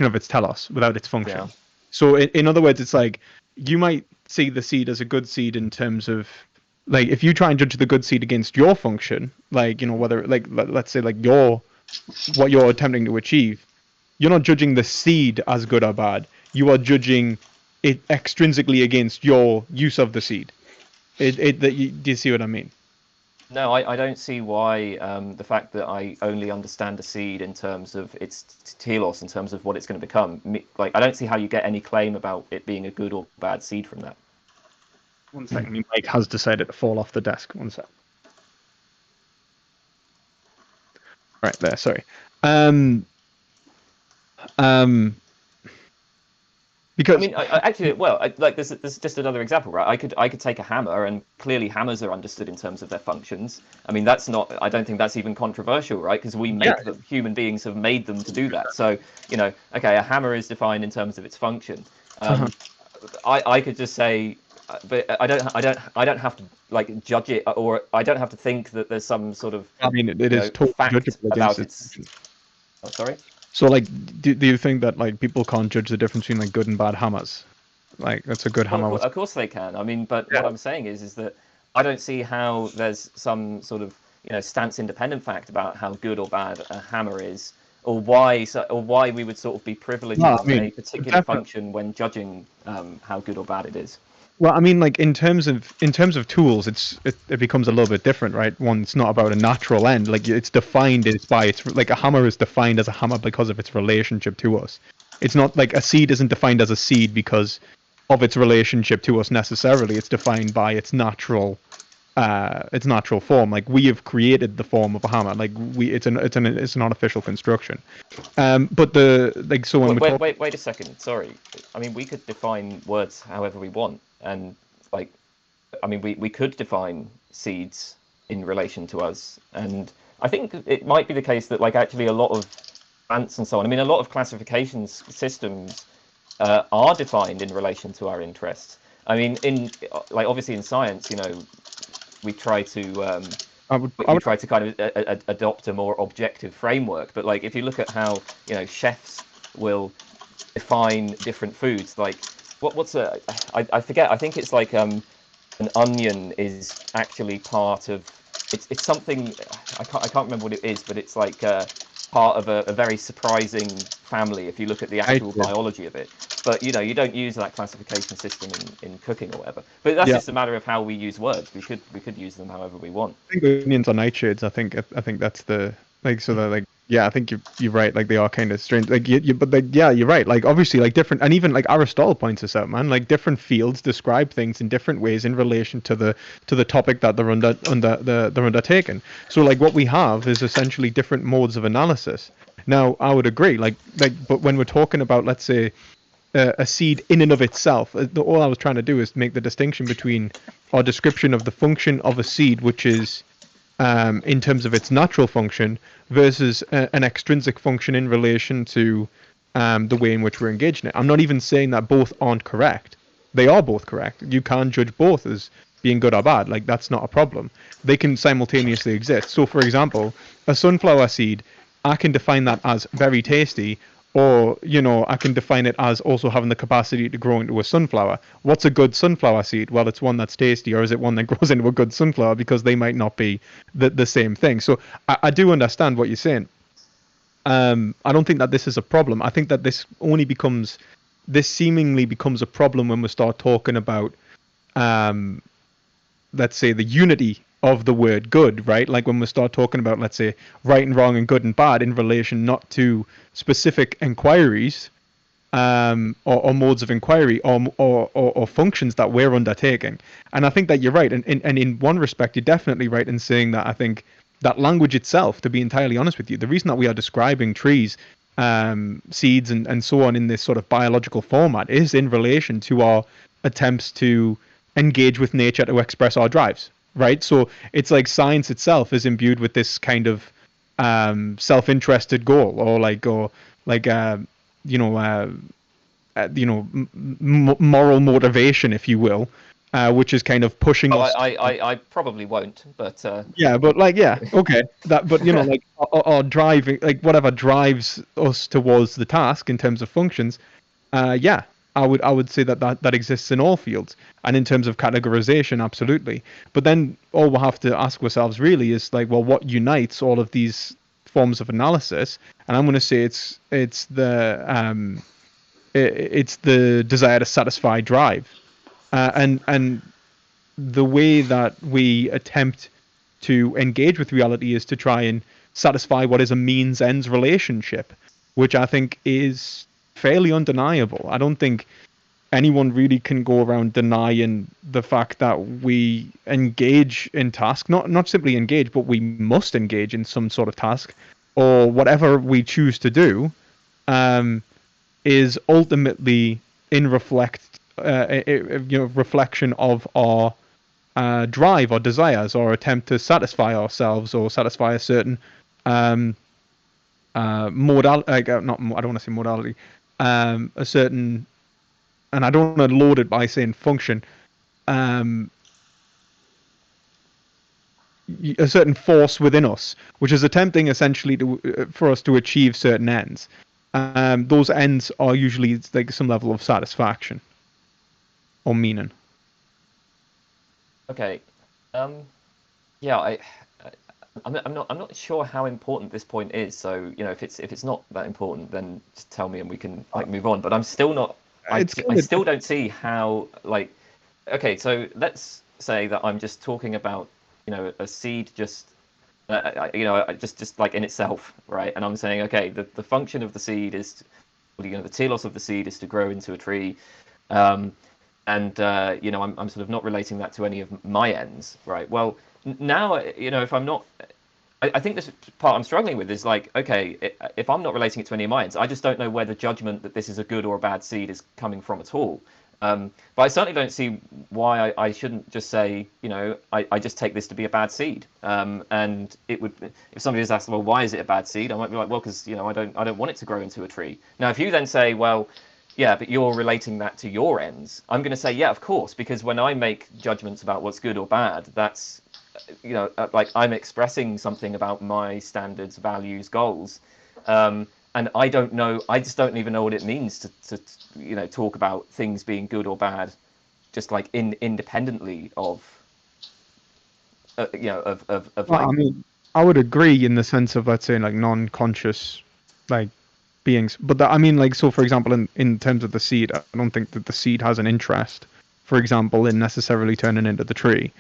of its telos, without its function. Yeah. So in other words, it's like you might see the seed as a good seed in terms of, like, if you try and judge the good seed against your function, like, whether, like, let's say, like, what you're attempting to achieve, you're not judging the seed as good or bad. You are judging it extrinsically against your use of the seed. Do you see what I mean? No, I don't see why the fact that I only understand a seed in terms of its telos, in terms of what it's going to become, like, I don't see how you get any claim about it being a good or bad seed from that. 1 second, my mic has decided to fall off the desk. 1 sec. Right there, sorry. Um, Because I mean, actually, well, like this is just another example, right? I could take a hammer, and clearly hammers are understood in terms of their functions. I mean, that's not. I don't think that's even controversial, right? Because we yeah, make them. Human beings have made them to do that. So okay, a hammer is defined in terms of its function. uh-huh. I could just say, but I don't have to like judge it, or I don't have to think that there's some sort of I mean, it is totally fact judgeable against about its its. functions. Oh, sorry. So, like, do you think that like people can't judge the difference between like good and bad hammers? Like, that's a good Well, hammer. of course they can. I mean, but what Yeah. I'm saying is that I don't see how there's some sort of stance independent fact about how good or bad a hammer is, or why we would sort of be No, I privileging a mean, particular definitely. function when judging how good or bad it is. Well, I mean, like in terms of tools, it becomes a little bit different, right? One, it's not about a natural end. Like it's defined as by its like a hammer is defined as a hammer because of its relationship to us. It's not like a seed isn't defined as a seed because of its relationship to us necessarily. It's defined by its natural form. Like we have created the form of a hammer. Like it's an artificial construction. But the like so when we talk. Wait a second. Sorry. I mean, we could define words however we want, and like, I mean, we could define seeds in relation to us, and I think it might be the case that like actually a lot of ants and so on. I mean, a lot of classifications systems are defined in relation to our interests. I mean, in like obviously in science, we try to I we would try to kind of adopt a more objective framework. But like if you look at how chefs will define different foods, like what's I forget. I think it's like an onion is actually part of it's something I can't remember what it is, but it's like part of a very surprising family if you look at the I actual biology of it. But you don't use that classification system in cooking or whatever. But that's yeah. just a matter of how we use words. We could use them however we want. I think onions are nightshades. I think that's the like so that like yeah. I think you're right. Like they are kind of strange. Like but like yeah, you're right. Like obviously like different and even like Aristotle points this out, man. Like different fields describe things in different ways in relation to the topic that they're undertaken. So like what we have is essentially different modes of analysis. Now I would agree. But when we're talking about let's say a seed in and of itself. All I was trying to do is make the distinction between our description of the function of a seed, which is in terms of its natural function, versus an extrinsic function in relation to the way in which we're engaged in it. I'm not even saying that both aren't correct. They are both correct. You can judge both as being good or bad. Like that's not a problem. They can simultaneously exist. So, for example, a sunflower seed, I can define that as very tasty, or I can define it as also having the capacity to grow into a sunflower. What's a good sunflower seed? Well, it's one that's tasty, or is it one that grows into a good sunflower? Because they might not be the same thing. So I do understand what you're saying. I don't think that this is a problem. I think that this seemingly becomes a problem when we start talking about um, let's say the unity of the word good, right? Like when we start talking about, let's say, right and wrong and good and bad in relation not to specific inquiries or modes of inquiry or functions that we're undertaking. And I think that you're right. And in one respect, you're definitely right in saying that I think that language itself, to be entirely honest with you, the reason that we are describing trees, seeds, and so on in this sort of biological format is in relation to our attempts to engage with nature to express our drives, right? So it's like science itself is imbued with this kind of self-interested goal, or like you know, moral motivation, if you will, which is kind of pushing Oh, us. I probably won't, but Yeah, but like, yeah, okay, but like our driving, like whatever drives us towards the task in terms of functions, yeah, I would say that exists in all fields, and in terms of categorization, absolutely. But then all we'll have to ask ourselves really is like, well, what unites all of these forms of analysis? And I'm going to say it's the desire to satisfy drive, and the way that we attempt to engage with reality is to try and satisfy what is a means ends relationship, which I think is fairly undeniable. I don't think anyone really can go around denying the fact that we engage in task, not simply engage, but we must engage in some sort of task, or whatever we choose to do, um, is ultimately in reflection of our drive or desires, or attempt to satisfy ourselves or satisfy a certain modality. I don't want to say modality. A certain, and I don't want to load it by saying function. A certain force within us, which is attempting essentially for us to achieve certain ends. Those ends are usually like some level of satisfaction or meaning. Okay. Yeah, I'm not sure how important this point is. So if it's not that important, then just tell me and we can move on. But I'm still not. I still don't see how Okay, so let's say that I'm just talking about a seed just just like in itself, right? And I'm saying, okay, the function of the seed is, the telos of the seed is to grow into a tree. And I'm sort of not relating that to any of my ends, right? Well, now if I'm not, I think this part I'm struggling with is okay, if I'm not relating it to any of my ends, I just don't know where the judgment that this is a good or a bad seed is coming from at all. But I certainly don't see why I shouldn't just say, I just take this to be a bad seed. And it would, if somebody was asked, well, why is it a bad seed? I might be like, well, because I don't want it to grow into a tree. Now, if you then say, well, yeah, but you're relating that to your ends, I'm going to say, yeah, of course, because when I make judgments about what's good or bad, that's, I'm expressing something about my standards, values, goals. And I don't know, I just don't even know what it means to talk about things being good or bad, just independently of, I mean, I would agree in the sense of, let's say, non-conscious, beings. But so for example, in terms of the seed, I don't think that the seed has an interest, for example, in necessarily turning into the tree.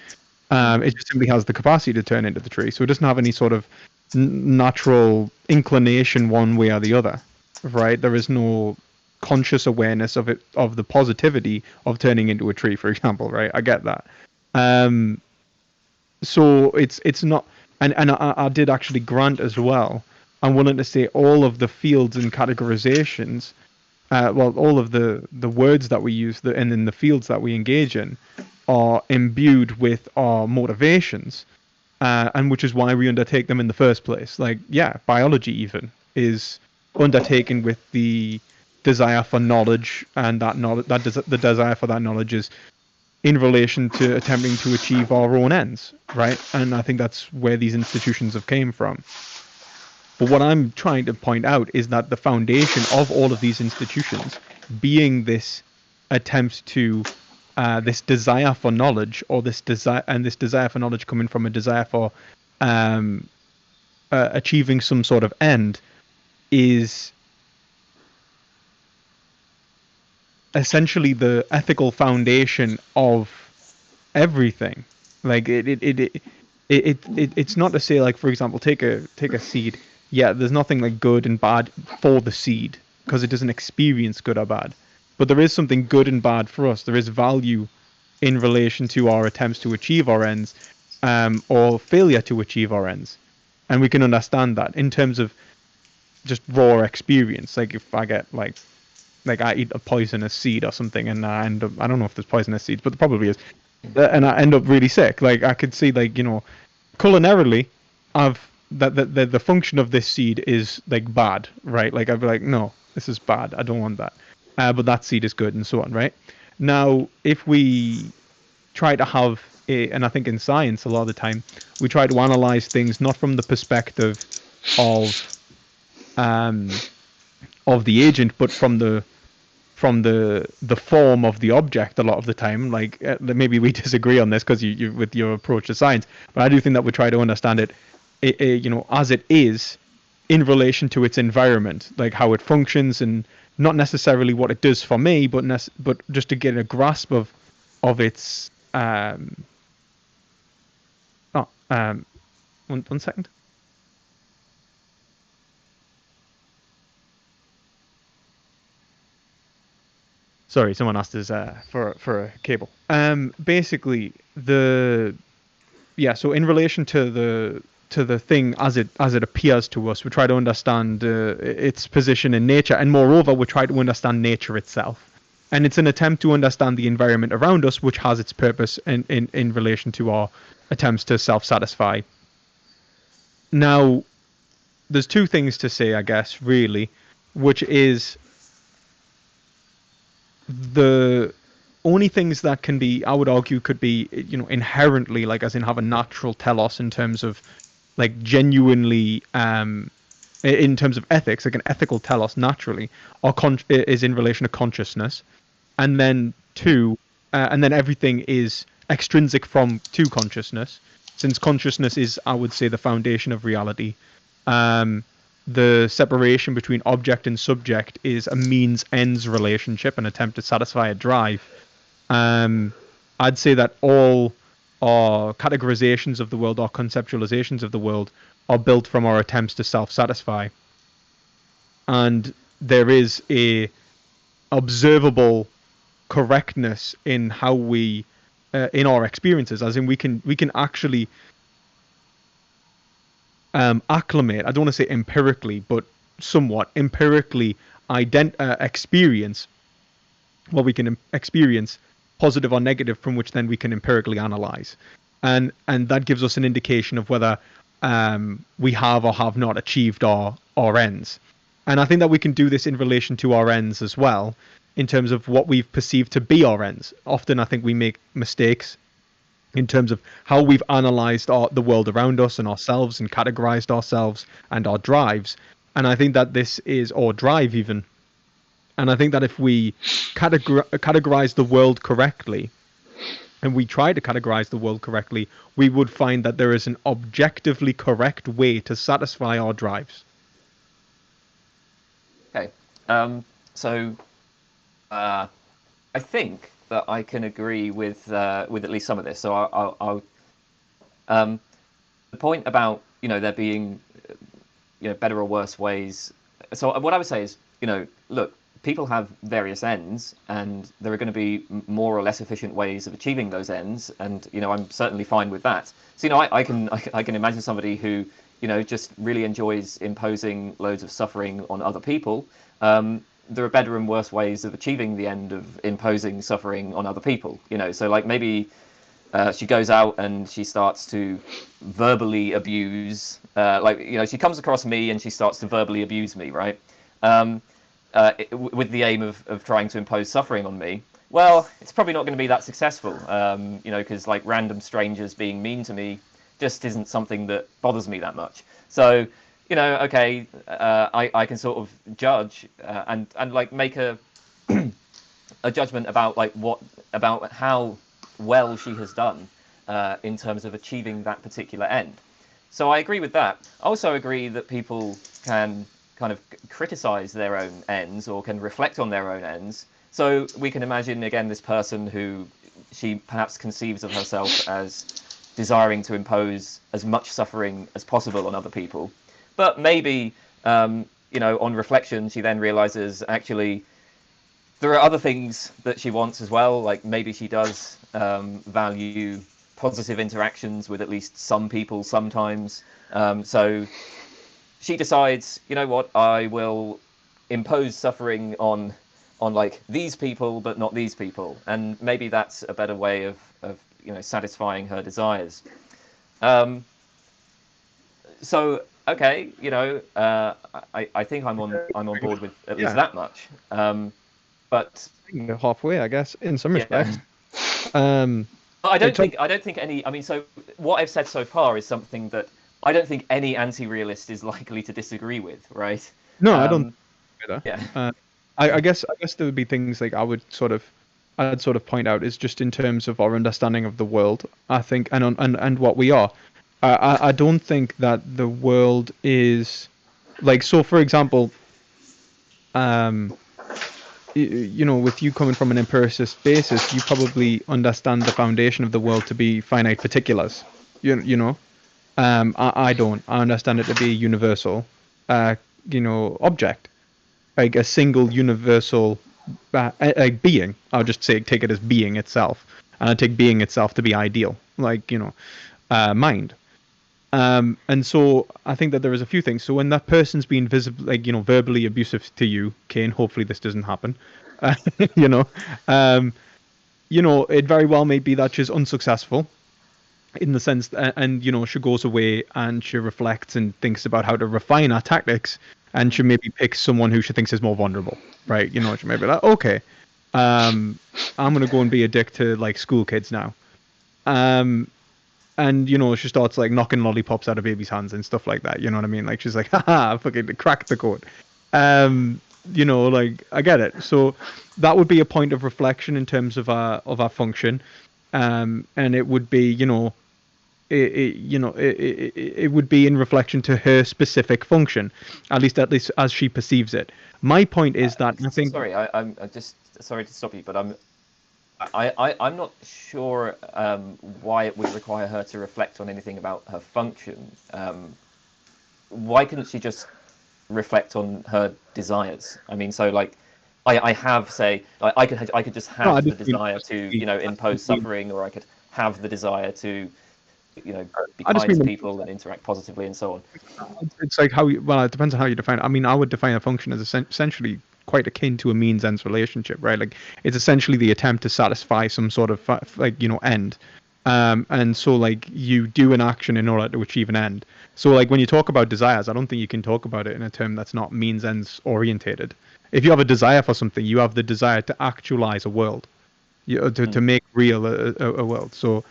It just simply has the capacity to turn into the tree. So it doesn't have any sort of natural inclination one way or the other, right? There is no conscious awareness of it, of the positivity of turning into a tree, for example, right? I get that. So it's not, and I did actually grant as well. I'm willing to say all of the fields and categorizations, all of the words that we use, and then the fields that we engage in, are imbued with our motivations, and which is why we undertake them in the first place. Biology even is undertaken with the desire for knowledge, and that knowledge, the desire for that knowledge is in relation to attempting to achieve our own ends, right? And I think that's where these institutions have came from. But what I'm trying to point out is that the foundation of all of these institutions being this attempt to this desire for knowledge, or this desire for knowledge coming from a desire for achieving some sort of end, is essentially the ethical foundation of everything. It's not to say, for example, take a seed. Yeah, there's nothing good and bad for the seed because it doesn't experience good or bad. But there is something good and bad for us. There is value in relation to our attempts to achieve our ends, or failure to achieve our ends, and we can understand that in terms of just raw experience. If I get I eat a poisonous seed or something, and I end up, I don't know if there's poisonous seeds, but there probably is, and I end up really sick. I could see culinarily, the function of this seed is bad, right? I'd be like, no, this is bad. I don't want that. But that seed is good, and so on, right? Now, if we try to have and I think in science a lot of the time we try to analyze things not from the perspective of the agent, but from the form of the object a lot of the time. Maybe we disagree on this because you with your approach to science, but I do think that we try to understand it as it is in relation to its environment, how it functions, and not necessarily what it does for me, but just to get a grasp of its one second. Sorry, someone asked us for a cable. Basically, so in relation to the thing as it appears to us, we try to understand its position in nature, and moreover, we try to understand nature itself. And it's an attempt to understand the environment around us, which has its purpose in relation to our attempts to self-satisfy. Now, there's two things to say, I guess, really, which is the only things that can be, I would argue, could be, inherently, like, as in have a natural telos in terms of, like, genuinely, in terms of ethics, like an ethical telos naturally, is in relation to consciousness. And then and then everything is extrinsic to consciousness, since consciousness is, I would say, the foundation of reality. The separation between object and subject is a means-ends relationship, an attempt to satisfy a drive. I'd say that all our categorizations of the world, our conceptualizations of the world, are built from our attempts to self-satisfy. And there is a observable correctness in how we in our experiences, as in we can actually acclimate, I don't want to say empirically, but somewhat empirically experience what we can experience, positive or negative, from which then we can empirically analyze, and that gives us an indication of whether we have or have not achieved our ends. And I think that we can do this in relation to our ends as well, in terms of what we've perceived to be our ends. Often I think we make mistakes in terms of how we've analyzed the world around us and ourselves, and categorized ourselves and our drives. And I think that this is, or drive even, and I think that if we categorize the world correctly, and we try to categorize the world correctly, we would find that there is an objectively correct way to satisfy our drives. Okay. So I think that I can agree with at least some of this. So I'll the point about there being better or worse ways. So what I would say is look, people have various ends, and there are going to be more or less efficient ways of achieving those ends, and I'm certainly fine with that. So I can imagine somebody who just really enjoys imposing loads of suffering on other people. There are better and worse ways of achieving the end of imposing suffering on other people. So like maybe she goes out and she starts to verbally abuse, she comes across me and she starts to verbally abuse me, right? With the aim of trying to impose suffering on me. Well, it's probably not going to be that successful, because like random strangers being mean to me just isn't something that bothers me that much. So okay, I can sort of judge and like make a a judgment about about how well she has done in terms of achieving that particular end. So I agree with that. I also agree that people can kind of criticize their own ends, or can reflect on their own ends. So we can imagine again this person who she perhaps conceives of herself as desiring to impose as much suffering as possible on other people. But maybe, on reflection, she then realizes actually there are other things that she wants as well. Like maybe she does value positive interactions with at least some people sometimes. So she decides, what, I will impose suffering on like these people, but not these people. And maybe that's a better way of satisfying her desires. So okay, I think I'm on board with at least that much. But halfway, I guess, in some respects. But I don't think any. I mean, so what I've said so far is something that I don't think any anti-realist is likely to disagree with, right? No, I don't. Yeah. I guess there would be things like I'd sort of point out is just in terms of our understanding of the world. I think and what we are. I don't think that the world is like, so for example, with you coming from an empiricist basis, you probably understand the foundation of the world to be finite particulars. I don't. I understand it to be a universal, object, like a single universal, being. I'll just take it as being itself, and I take being itself to be ideal, like mind. And so I think that there is a few things. So when that person's been verbally abusive to you, Kane, hopefully this doesn't happen. you know, um, it very well may be that she's unsuccessful in the sense that, and she goes away and she reflects and thinks about how to refine her tactics, and she maybe picks someone who she thinks is more vulnerable, right? She may be like, okay, I'm gonna go and be a dick to like school kids now. And she starts like knocking lollipops out of babies' hands and stuff like that. You know what I mean? Like she's like, haha, fucking cracked the code. Like I get it. So that would be a point of reflection in terms of our function. And it would be, it would be in reflection to her specific function, at least as she perceives it. My point is that I think. Sorry, I'm just sorry to stop you, but I'm not sure why it would require her to reflect on anything about her function. Why couldn't she just reflect on her desires? I mean, so like, I have, say, like, I could just have the desire to, impose suffering, or I could have the desire to, be kind to people and interact positively and so on. It's like it depends on how you define it. I mean, I would define a function as essentially quite akin to a means-ends relationship, right? Like it's essentially the attempt to satisfy some sort of end. And so like you do an action in order to achieve an end. So like when you talk about desires, I don't think you can talk about it in a term that's not means-ends orientated. If you have a desire for something, you have the desire to actualize a world, to make real a world. So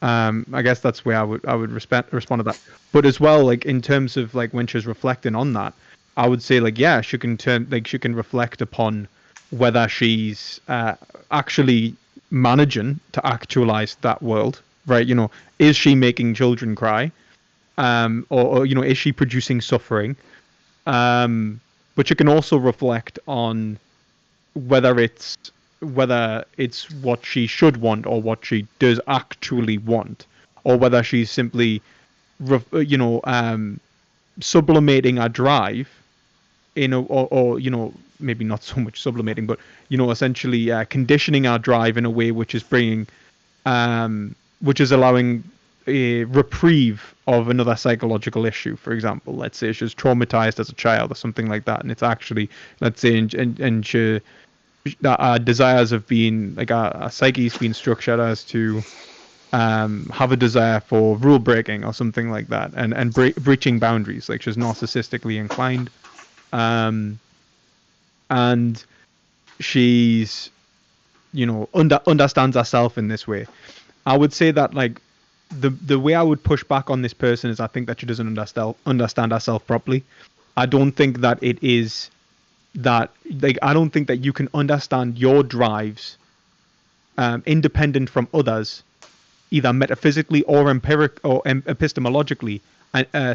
I guess that's where I would respond to that. But as well, like in terms of like when she's reflecting on that, I would say like she can reflect upon whether she's actually managing to actualize that world, right? Is she making children cry, or is she producing suffering? But you can also reflect on whether it's what she should want or what she does actually want, or whether she's simply sublimating a drive or maybe not so much sublimating, but essentially conditioning our drive in a way which is allowing a reprieve of another psychological issue. For example, let's say she's traumatized as a child or something like that, and it's actually, let's say, and she that our desires have been like our psyche's been structured as to have a desire for rule breaking or something like that, and breaching boundaries. Like she's narcissistically inclined, and she's understands herself in this way. I would say that like the way I would push back on this person is I think that she doesn't understand herself properly. I don't think that it is that like I don't think that you can understand your drives independent from others, either metaphysically or epistemologically,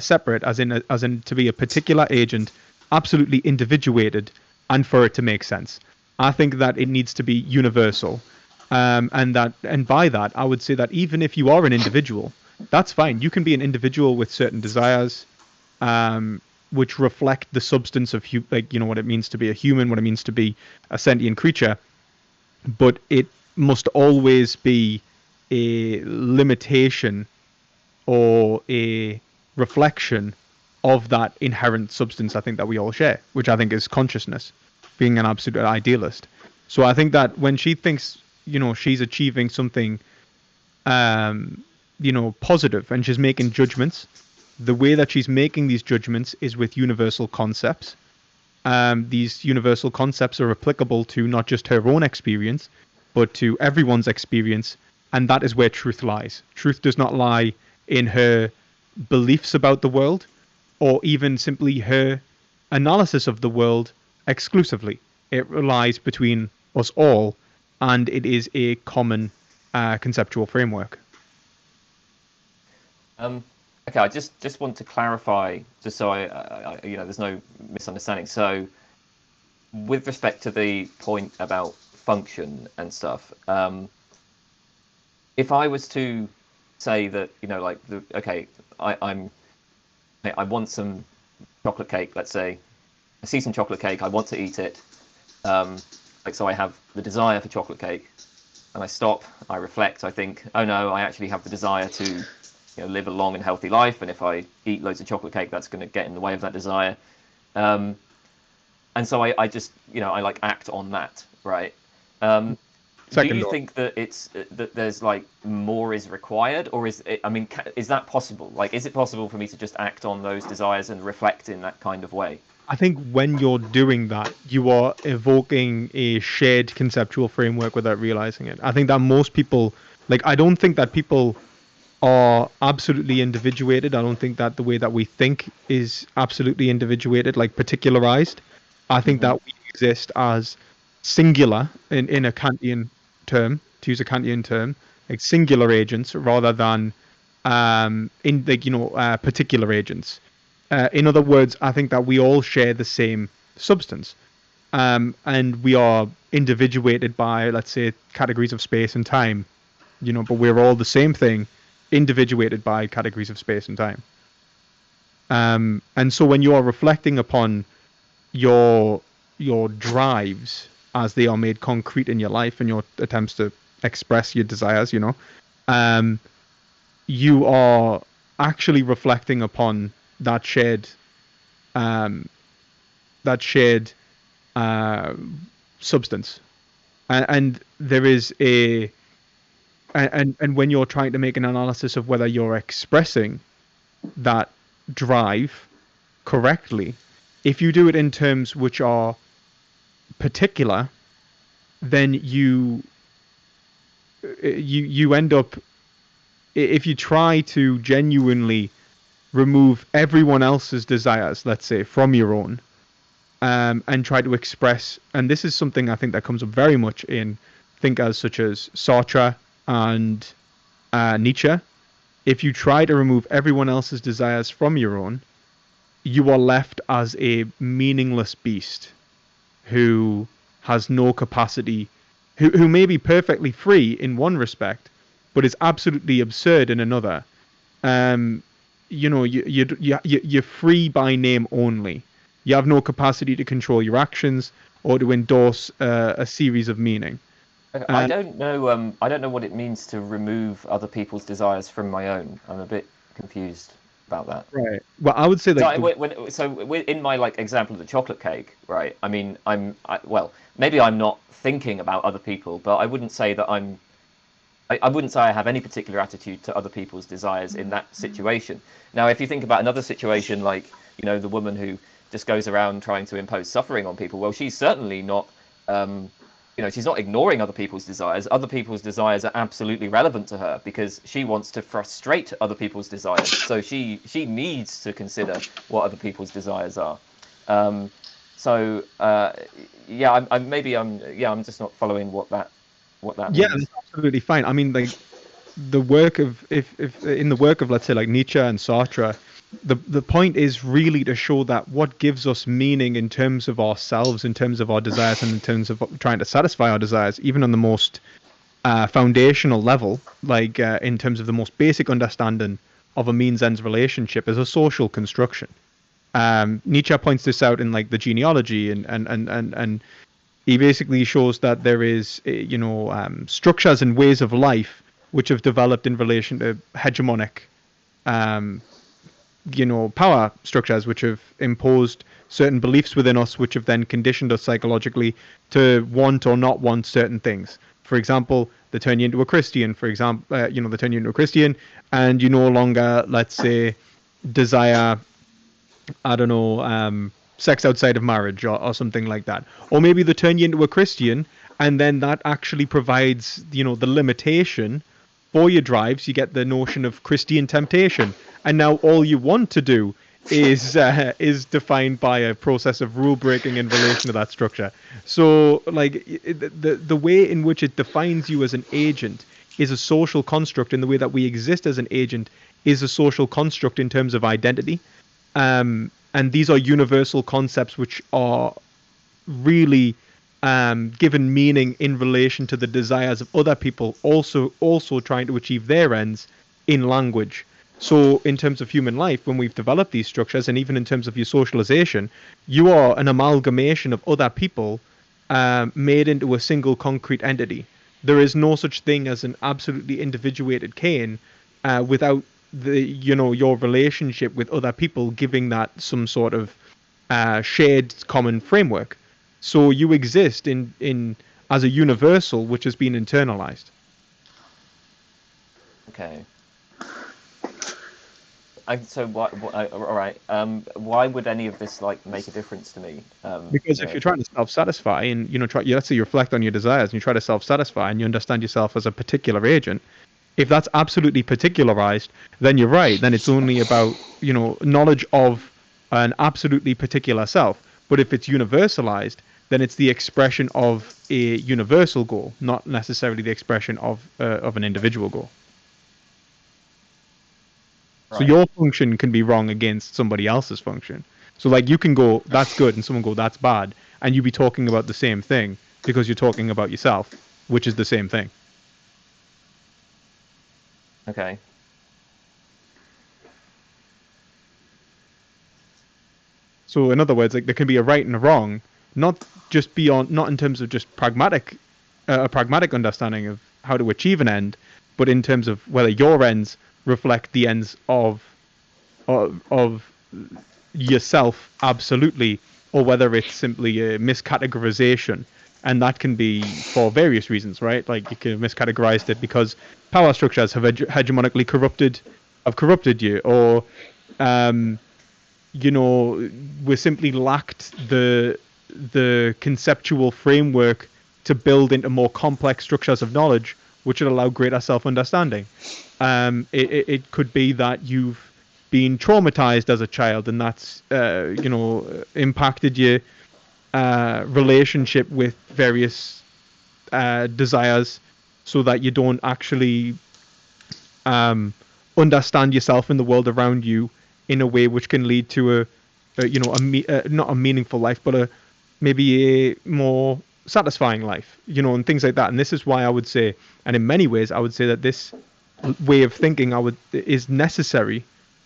separate, as in to be a particular agent, absolutely individuated, and for it to make sense. I think that it needs to be universal, and by that I would say that even if you are an individual, that's fine. You can be an individual with certain desires, which reflect the substance of what it means to be a human, what it means to be a sentient creature, but it must always be a limitation or a reflection of that inherent substance I think that we all share, which I think is consciousness, being an absolute idealist. So I think that when she thinks she's achieving something positive, and she's making judgments, the way that she's making these judgments is with universal concepts. These universal concepts are applicable to not just her own experience, but to everyone's experience, and that is where truth lies. Truth does not lie in her beliefs about the world, or even simply her analysis of the world exclusively. It lies between us all, and it is a common conceptual framework. Okay, I just want to clarify, just so I there's no misunderstanding. So, with respect to the point about function and stuff, if I was to say that I want some chocolate cake, let's say, I see some chocolate cake, I want to eat it, so I have the desire for chocolate cake, and I stop, I reflect, I think, oh no, I actually have the desire to live a long and healthy life, and if I eat loads of chocolate cake, that's going to get in the way of that desire. And so I just, I act on that. right? Do Second you order. think that that there's like more is required, or is it, I mean, is that possible? Like, is it possible for me to just act on those desires and reflect in that kind of way? I think when you're doing that, you are evoking a shared conceptual framework without realizing it. I think that most people, like, I don't think that people are absolutely individuated. I don't think that the way that we think is absolutely individuated, like particularized. I think Hmm. that we exist as singular in a Kantian term, to use a Kantian term, like singular agents rather than in like particular agents. In other words, I think that we all share the same substance, and we are individuated by, let's say, categories of space and time. But we're all the same thing, individuated by categories of space and time. And so when you are reflecting upon your your drives as they are made concrete in your life and your attempts to express your desires, um, you are actually reflecting upon that shared um, that shared uh, substance, and there is a and when you're trying to make an analysis of whether you're expressing that drive correctly, if you do it in terms which are particular, then you end up, if you try to genuinely remove everyone else's desires, let's say, from your own, and try to express, and this is something I think that comes up very much in thinkers such as Sartre and Nietzsche. If you try to remove everyone else's desires from your own, you are left as a meaningless beast who has no capacity, who may be perfectly free in one respect, but is absolutely absurd in another. Um, you're free by name only. You have no capacity to control your actions or to endorse a series of meaning. I Uh, don't know. I don't know what it means to remove other people's desires from my own. I'm a bit confused about that. right. Well, I would say So like the in my like example of the chocolate cake, right? I mean, well, maybe I'm not thinking about other people, but I wouldn't say that I wouldn't say I have any particular attitude to other people's desires in that situation. Now, if you think about another situation, like the woman who just goes around trying to impose suffering on people, well, she's certainly not. Um, she's not ignoring other people's desires. Other people's desires are absolutely relevant to her because she wants to frustrate other people's desires. So she needs to consider what other people's desires are. Um, so yeah, I'm just not following what that yeah, means. that's absolutely fine. I mean, like the work of if in the work of, let's say, like Nietzsche and Sartre, the point is really to show that what gives us meaning in terms of ourselves, in terms of our desires, and in terms of trying to satisfy our desires, even on the most foundational level, like in terms of the most basic understanding of a means ends relationship, is a social construction. Nietzsche points this out in like the genealogy, and he basically shows that there is structures and ways of life which have developed in relation to hegemonic um, power structures, which have imposed certain beliefs within us, which have then conditioned us psychologically to want or not want certain things. For example, they turn you into a Christian. For example, they turn you into a Christian, and you no longer, let's say, desire, I don't know, sex outside of marriage, or something like that. Or maybe they turn you into a Christian, and then that actually provides, the limitation for your drives. You get the notion of Christian temptation, and now all you want to do is defined by a process of rule breaking in relation to that structure. So, like, the way in which it defines you as an agent is a social construct, in the way that we exist as an agent is a social construct in terms of identity. And these are universal concepts which are really given meaning in relation to the desires of other people, also trying to achieve their ends in language. So, in terms of human life, when we've developed these structures, and even in terms of your socialization, you are an amalgamation of other people made into a single concrete entity. There is no such thing as an absolutely individuated Kane without your relationship with other people giving that some sort of shared common framework. So you exist in as a universal which has been internalized. Okay. So all right. Why would any of this like make a difference to me? Because if you're trying to self-satisfy and let's say you reflect on your desires and you try to self-satisfy and you understand yourself as a particular agent, if that's absolutely particularized, then you're right. Then it's only about knowledge of an absolutely particular self. But if it's universalized, then it's the expression of a universal goal, not necessarily the expression of an individual goal. So your function can be wrong against somebody else's function. So like you can go, that's good, and someone go, that's bad, and you be talking about the same thing because you're talking about yourself, which is the same thing. Okay. So in other words, like there can be a right and a wrong, not in terms of just a pragmatic understanding of how to achieve an end, but in terms of whether your ends reflect the ends of yourself absolutely, or whether it's simply a miscategorization. And that can be for various reasons, right? Like you can have miscategorized it because power structures have hegemonically corrupted you, or we simply lacked the conceptual framework to build into more complex structures of knowledge, which would allow greater self-understanding. It could be that you've been traumatized as a child, and that's impacted your relationship with various desires, so that you don't actually understand yourself in the world around you in a way which can lead to not a meaningful life, but maybe a more satisfying life, and things like that. And this is why I would say, and in many ways, I would say that this way of thinking is necessary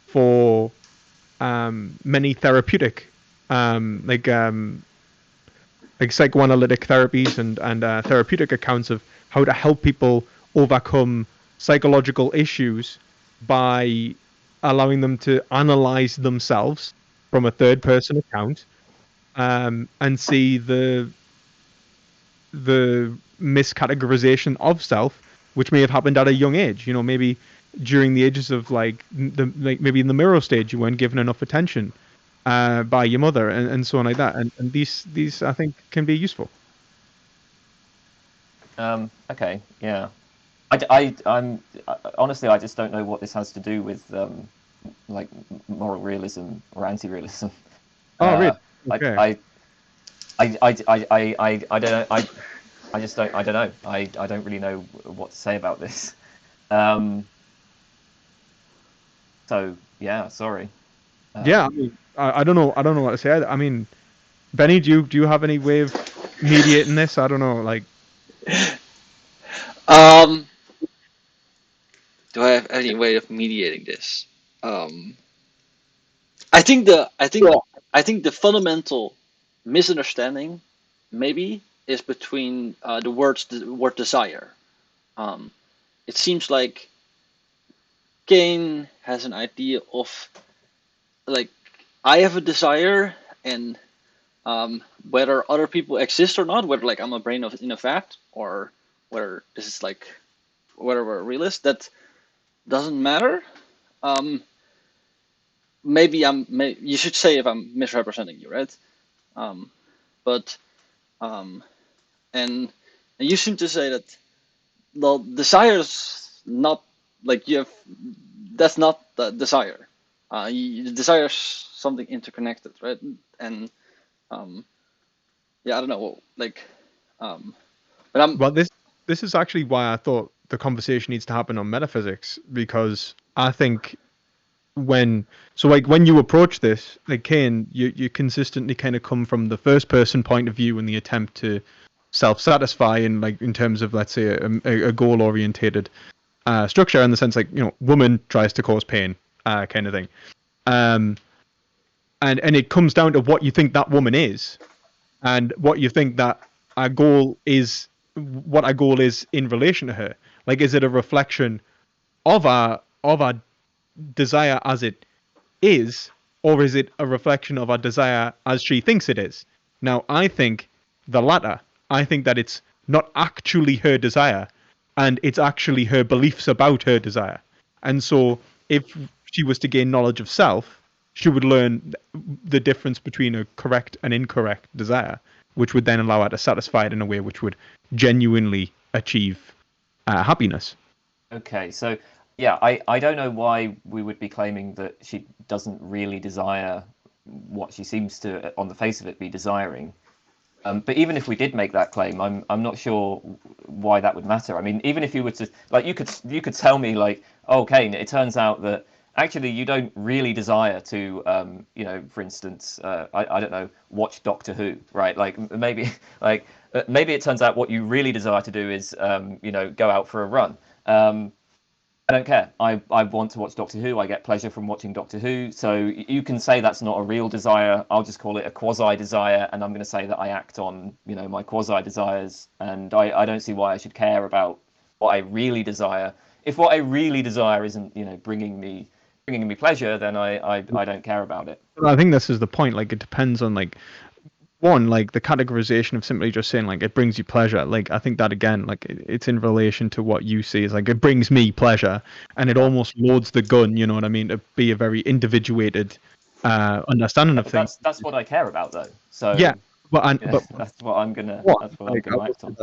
for many therapeutic, like psychoanalytic therapies and therapeutic accounts of how to help people overcome psychological issues by allowing them to analyze themselves from a third person account, and see the miscategorization of self, which may have happened at a young age. Maybe during the ages of maybe in the mirror stage, you weren't given enough attention by your mother, and so on like that. And these I think can be useful. Okay. Yeah. I'm honestly, I just don't know what this has to do with like moral realism or anti-realism. Oh, really? Okay. Okay. I don't I just don't know. I don't really know what to say about this. So yeah, sorry. Yeah, I mean, I don't know. I don't know what to say. I mean, Benny, do you have any way of mediating this? I don't know. Like, Um, do I have any way of mediating this? Um, I think the I think I think the fundamental misunderstanding maybe is between the word desire. Um, it seems like Kane has an idea of like I have a desire, and whether other people exist or not, whether like I'm a brain of in a vat, or whether this is like whether we're a realist, that doesn't matter. Um, you should say if I'm misrepresenting you, right? Um, but and you seem to say that well, desire is not like you have. That's not the desire. Desire is something interconnected, right? And um, yeah, I don't know, like, but well, this is actually why I thought the conversation needs to happen on metaphysics, because I think when you approach this, like Kane, you consistently kind of come from the first person point of view in the attempt to self-satisfy, and like in terms of, let's say, a goal orientated structure, in the sense like woman tries to cause pain, kind of thing. um and it comes down to what you think that woman is, and what you think that our goal is, what our goal is in relation to her. Like, is it a reflection of our desire as it is, or is it a reflection of our desire as she thinks it is? Now, I think the latter. I think that it's not actually her desire, and it's actually her beliefs about her desire. And so if she was to gain knowledge of self, she would learn the difference between a correct and incorrect desire, which would then allow her to satisfy it in a way which would genuinely achieve happiness. Okay, so yeah, I don't know why we would be claiming that she doesn't really desire what she seems to, on the face of it, be desiring. But even if we did make that claim, I'm not sure why that would matter. I mean, even if you were to, like, you could tell me, like, oh, Kane, it turns out that actually you don't really desire to, for instance, I don't know, watch Doctor Who, right? Like maybe maybe it turns out what you really desire to do is go out for a run. I don't care. I want to watch Doctor Who. I get pleasure from watching Doctor Who. So you can say that's not a real desire. I'll just call it a quasi desire, and I'm going to say that I act on my quasi desires, and I don't see why I should care about what I really desire. If what I really desire isn't bringing me pleasure, then I don't care about it. I think this is the point. Like, it depends on one, like the categorization of simply just saying like it brings you pleasure. Like, I think that again, like it's in relation to what you see as like it brings me pleasure, and it almost loads the gun. You know what I mean? To be a very individuated understanding of things. That's what I care about, though. So yeah, but that's what I'm gonna act on.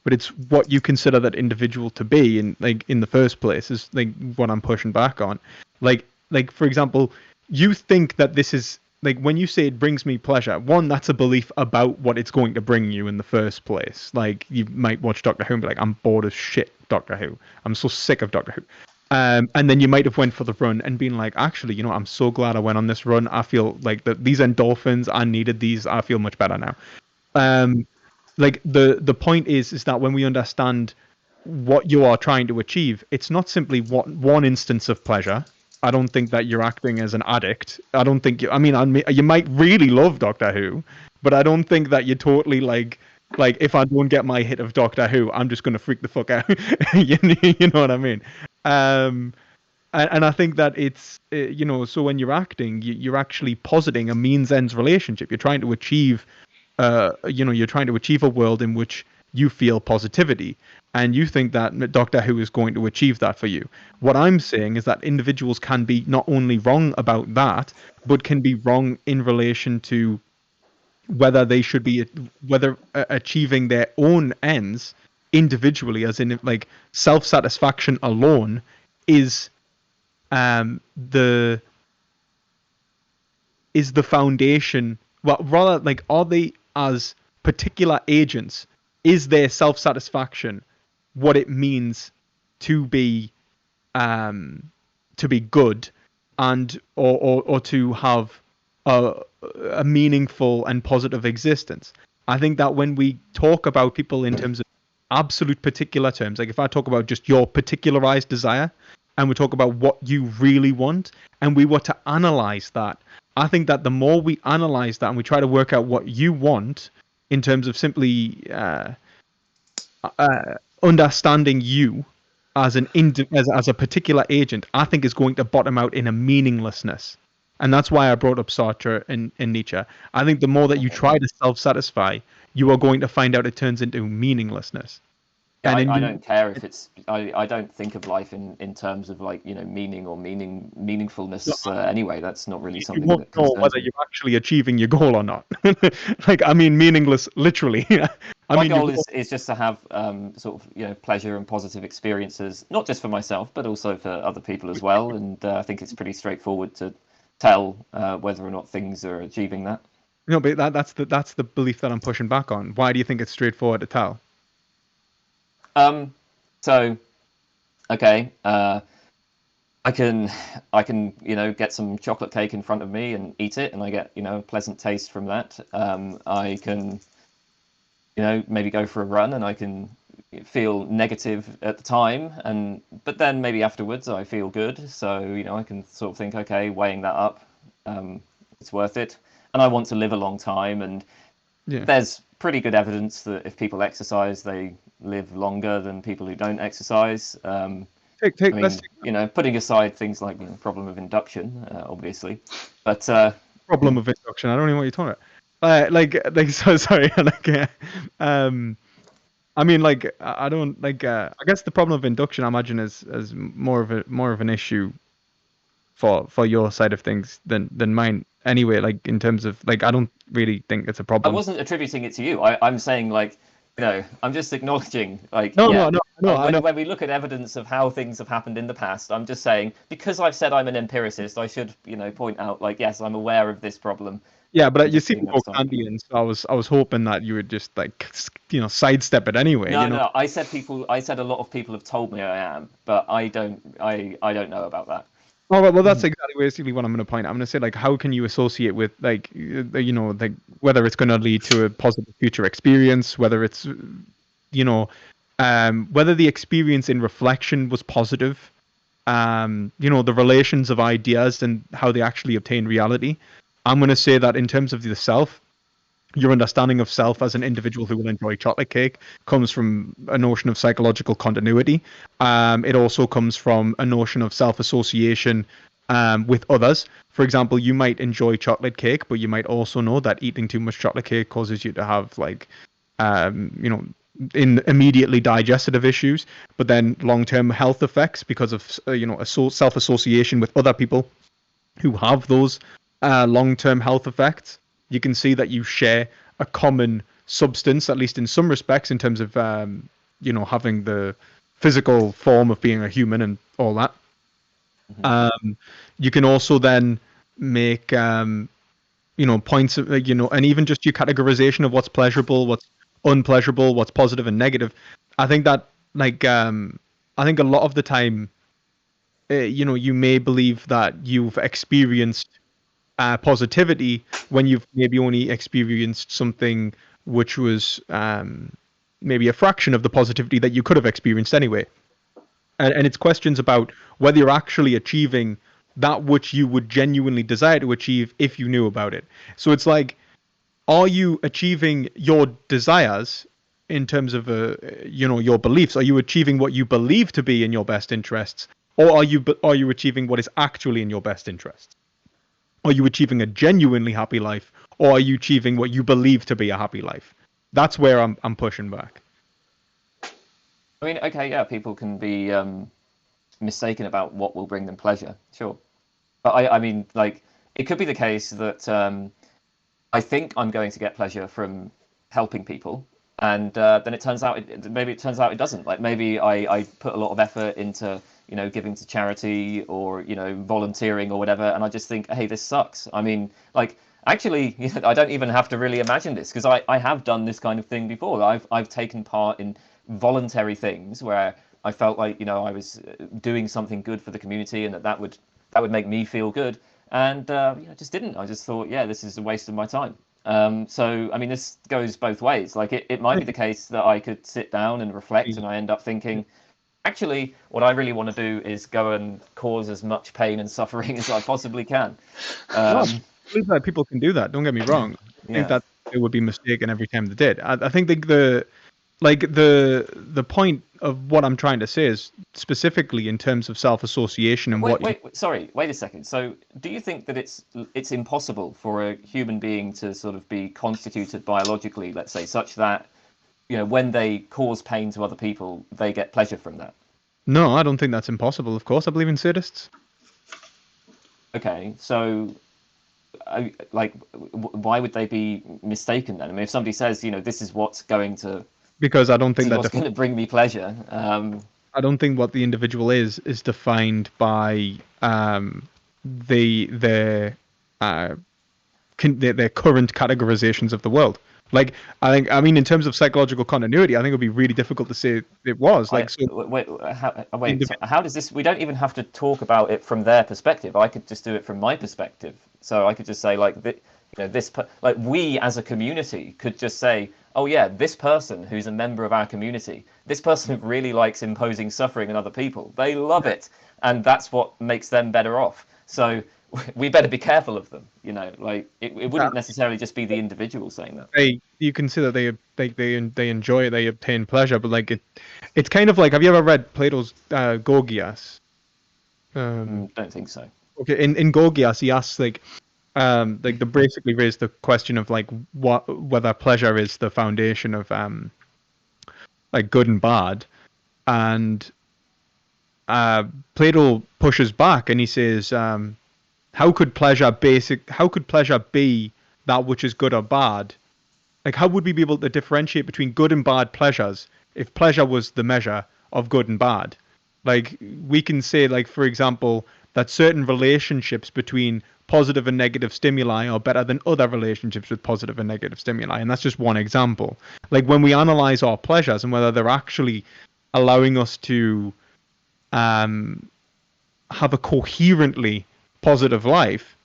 But it's what you consider that individual to be, and like in the first place is like what I'm pushing back on. Like for example, you think that this is. Like, when you say it brings me pleasure, one, that's a belief about what it's going to bring you in the first place. Like, you might watch Doctor Who and be like, I'm bored as shit, Doctor Who. I'm so sick of Doctor Who. And then you might have went for the run and been like, actually, I'm so glad I went on this run. I feel like these endorphins, I needed these. I feel much better now. Like, the point is that when we understand what you are trying to achieve, it's not simply one instance of pleasure. I don't think that you're acting as an addict. I don't think you might really love Doctor Who, but I don't think that you're totally like if I don't get my hit of Doctor Who, I'm just gonna freak the fuck out. you know what I mean? And I think that it's so when you're acting, you're actually positing a means ends relationship. You're trying to achieve you're trying to achieve a world in which you feel positivity, and you think that Doctor Who is going to achieve that for you. What I'm saying is that individuals can be not only wrong about that, but can be wrong in relation to whether they should be achieving their own ends individually, as in like self-satisfaction alone is the foundation. Well, rather, like, are they as particular agents? Is their self-satisfaction what it means to be good, and or to have a meaningful and positive existence? I think that when we talk about people in terms of absolute particular terms, like if I talk about just your particularized desire, and we talk about what you really want, and we were to analyze that, I think that the more we analyze that and we try to work out what you want in terms of simply understanding you as as a particular agent, I think is going to bottom out in a meaninglessness. And that's why I brought up Sartre and Nietzsche. I think the more that you try to self-satisfy, you are going to find out it turns into meaninglessness. Yeah, I don't care if it's. I don't think of life in terms of like meaning or meaningfulness. Anyway, that's not really something. You won't know whether you're actually achieving your goal or not. Like, I mean, meaningless, literally. My goal is just to have sort of pleasure and positive experiences, not just for myself but also for other people as well. And I think it's pretty straightforward to tell whether or not things are achieving that. No, but that's the belief that I'm pushing back on. Why do you think it's straightforward to tell? So, okay, I can get some chocolate cake in front of me and eat it, and I get a pleasant taste from that. I can maybe go for a run, and I can feel negative at the time, but then maybe afterwards I feel good. So I can sort of think, okay, weighing that up, it's worth it. And I want to live a long time, and there's pretty good evidence that if people exercise, they live longer than people who don't exercise. Putting aside things like problem of induction, obviously, but problem of induction. I don't know what you're talking about. So sorry. I mean, like, I don't like. I guess the problem of induction, I imagine, is more of an issue for your side of things than mine. Anyway, like in terms of like, I don't really think it's a I problem. wasn't attributing it to you. I'm saying like, I'm just acknowledging like, No, yeah. no, no, no. I know. When we look at evidence of how things have happened in the past, I'm just saying because I've said I'm an empiricist, I should point out like, yes, I'm aware of this problem. Yeah, but I'm you just seem saying more that's fine. Kantian, so I was hoping that you would just like sidestep it anyway. No, no, I said a lot of people have told me I am, but I don't know about that. Oh well, that's exactly basically what I'm going to point out. I'm going to say like, how can you associate with like like whether it's going to lead to a positive future experience, whether it's whether the experience in reflection was positive, the relations of ideas and how they actually obtain reality. I'm going to say that in terms of the self, your understanding of self as an individual who will enjoy chocolate cake comes from a notion of psychological continuity. It also comes from a notion of self-association with others. For example, you might enjoy chocolate cake, but you might also know that eating too much chocolate cake causes you to have like, in immediately digestive issues, but then long-term health effects because of self-association with other people who have those long-term health effects. You can see that you share a common substance, at least in some respects, in terms of having the physical form of being a human and all that. You can also then make points of and even just your categorization of what's pleasurable, what's unpleasurable, what's positive and negative. I think that I think a lot of the time, you may believe that you've experienced positivity when you've maybe only experienced something which was maybe a fraction of the positivity that you could have experienced anyway. And it's questions about whether you're actually achieving that which you would genuinely desire to achieve if you knew about it. So it's like, are you achieving your desires in terms of your beliefs? Are you achieving what you believe to be in your best interests, or are you achieving what is actually in your best interests? Are you achieving a genuinely happy life, or are you achieving what you believe to be a happy life? That's where I'm pushing back. I mean, okay, yeah, people can be mistaken about what will bring them pleasure, sure. But I mean, like, it could be the case that I think I'm going to get pleasure from helping people, and then it turns out maybe it turns out it doesn't. Like maybe I put a lot of effort into giving to charity or volunteering or whatever, and I just think, hey, this sucks. I mean, like actually, I don't even have to really imagine this because I have done this kind of thing before. I've taken part in voluntary things where I felt like I was doing something good for the community and that would make me feel good. And I just didn't. I just thought, yeah, this is a waste of my time. So, I mean, this goes both ways. Like, it might be the case that I could sit down and reflect, and I end up thinking, actually, what I really want to do is go and cause as much pain and suffering as I possibly can. I believe that people can do that. Don't get me wrong. I think that it would be mistaken every time they did. I think the point of what I'm trying to say is specifically in terms of self-association and wait a second. So, do you think that it's impossible for a human being to sort of be constituted biologically, let's say, such that when they cause pain to other people, they get pleasure from that? No, I don't think that's impossible. Of course, I believe in sadists. Okay, so why would they be mistaken then? I mean, if somebody says, this is what's going to because I don't think what's going to bring me pleasure. I don't think what the individual is defined by their current categorizations of the world. Like I mean, in terms of psychological continuity, I think it would be really difficult to say it was like. How does this? We don't even have to talk about it from their perspective. I could just do it from my perspective. So I could just say like we as a community could just say, oh yeah, this person who's a member of our community, this person really likes imposing suffering on other people. They love it, and that's what makes them better off. So we better be careful of them. Like it wouldn't necessarily just be the individual saying that. You can see that they enjoy it, they obtain pleasure, but like it's kind of like, have you ever read Plato's Gorgias? Don't think so. Okay, in Gorgias he asks like they basically raise the question of like whether pleasure is the foundation of like good and bad, and Plato pushes back and he says, how could pleasure be that which is good or bad? Like, how would we be able to differentiate between good and bad pleasures if pleasure was the measure of good and bad? Like, we can say, like, for example, that certain relationships between positive and negative stimuli are better than other relationships with positive and negative stimuli. And that's just one example. Like, when we analyze our pleasures and whether they're actually allowing us to have a coherently positive life,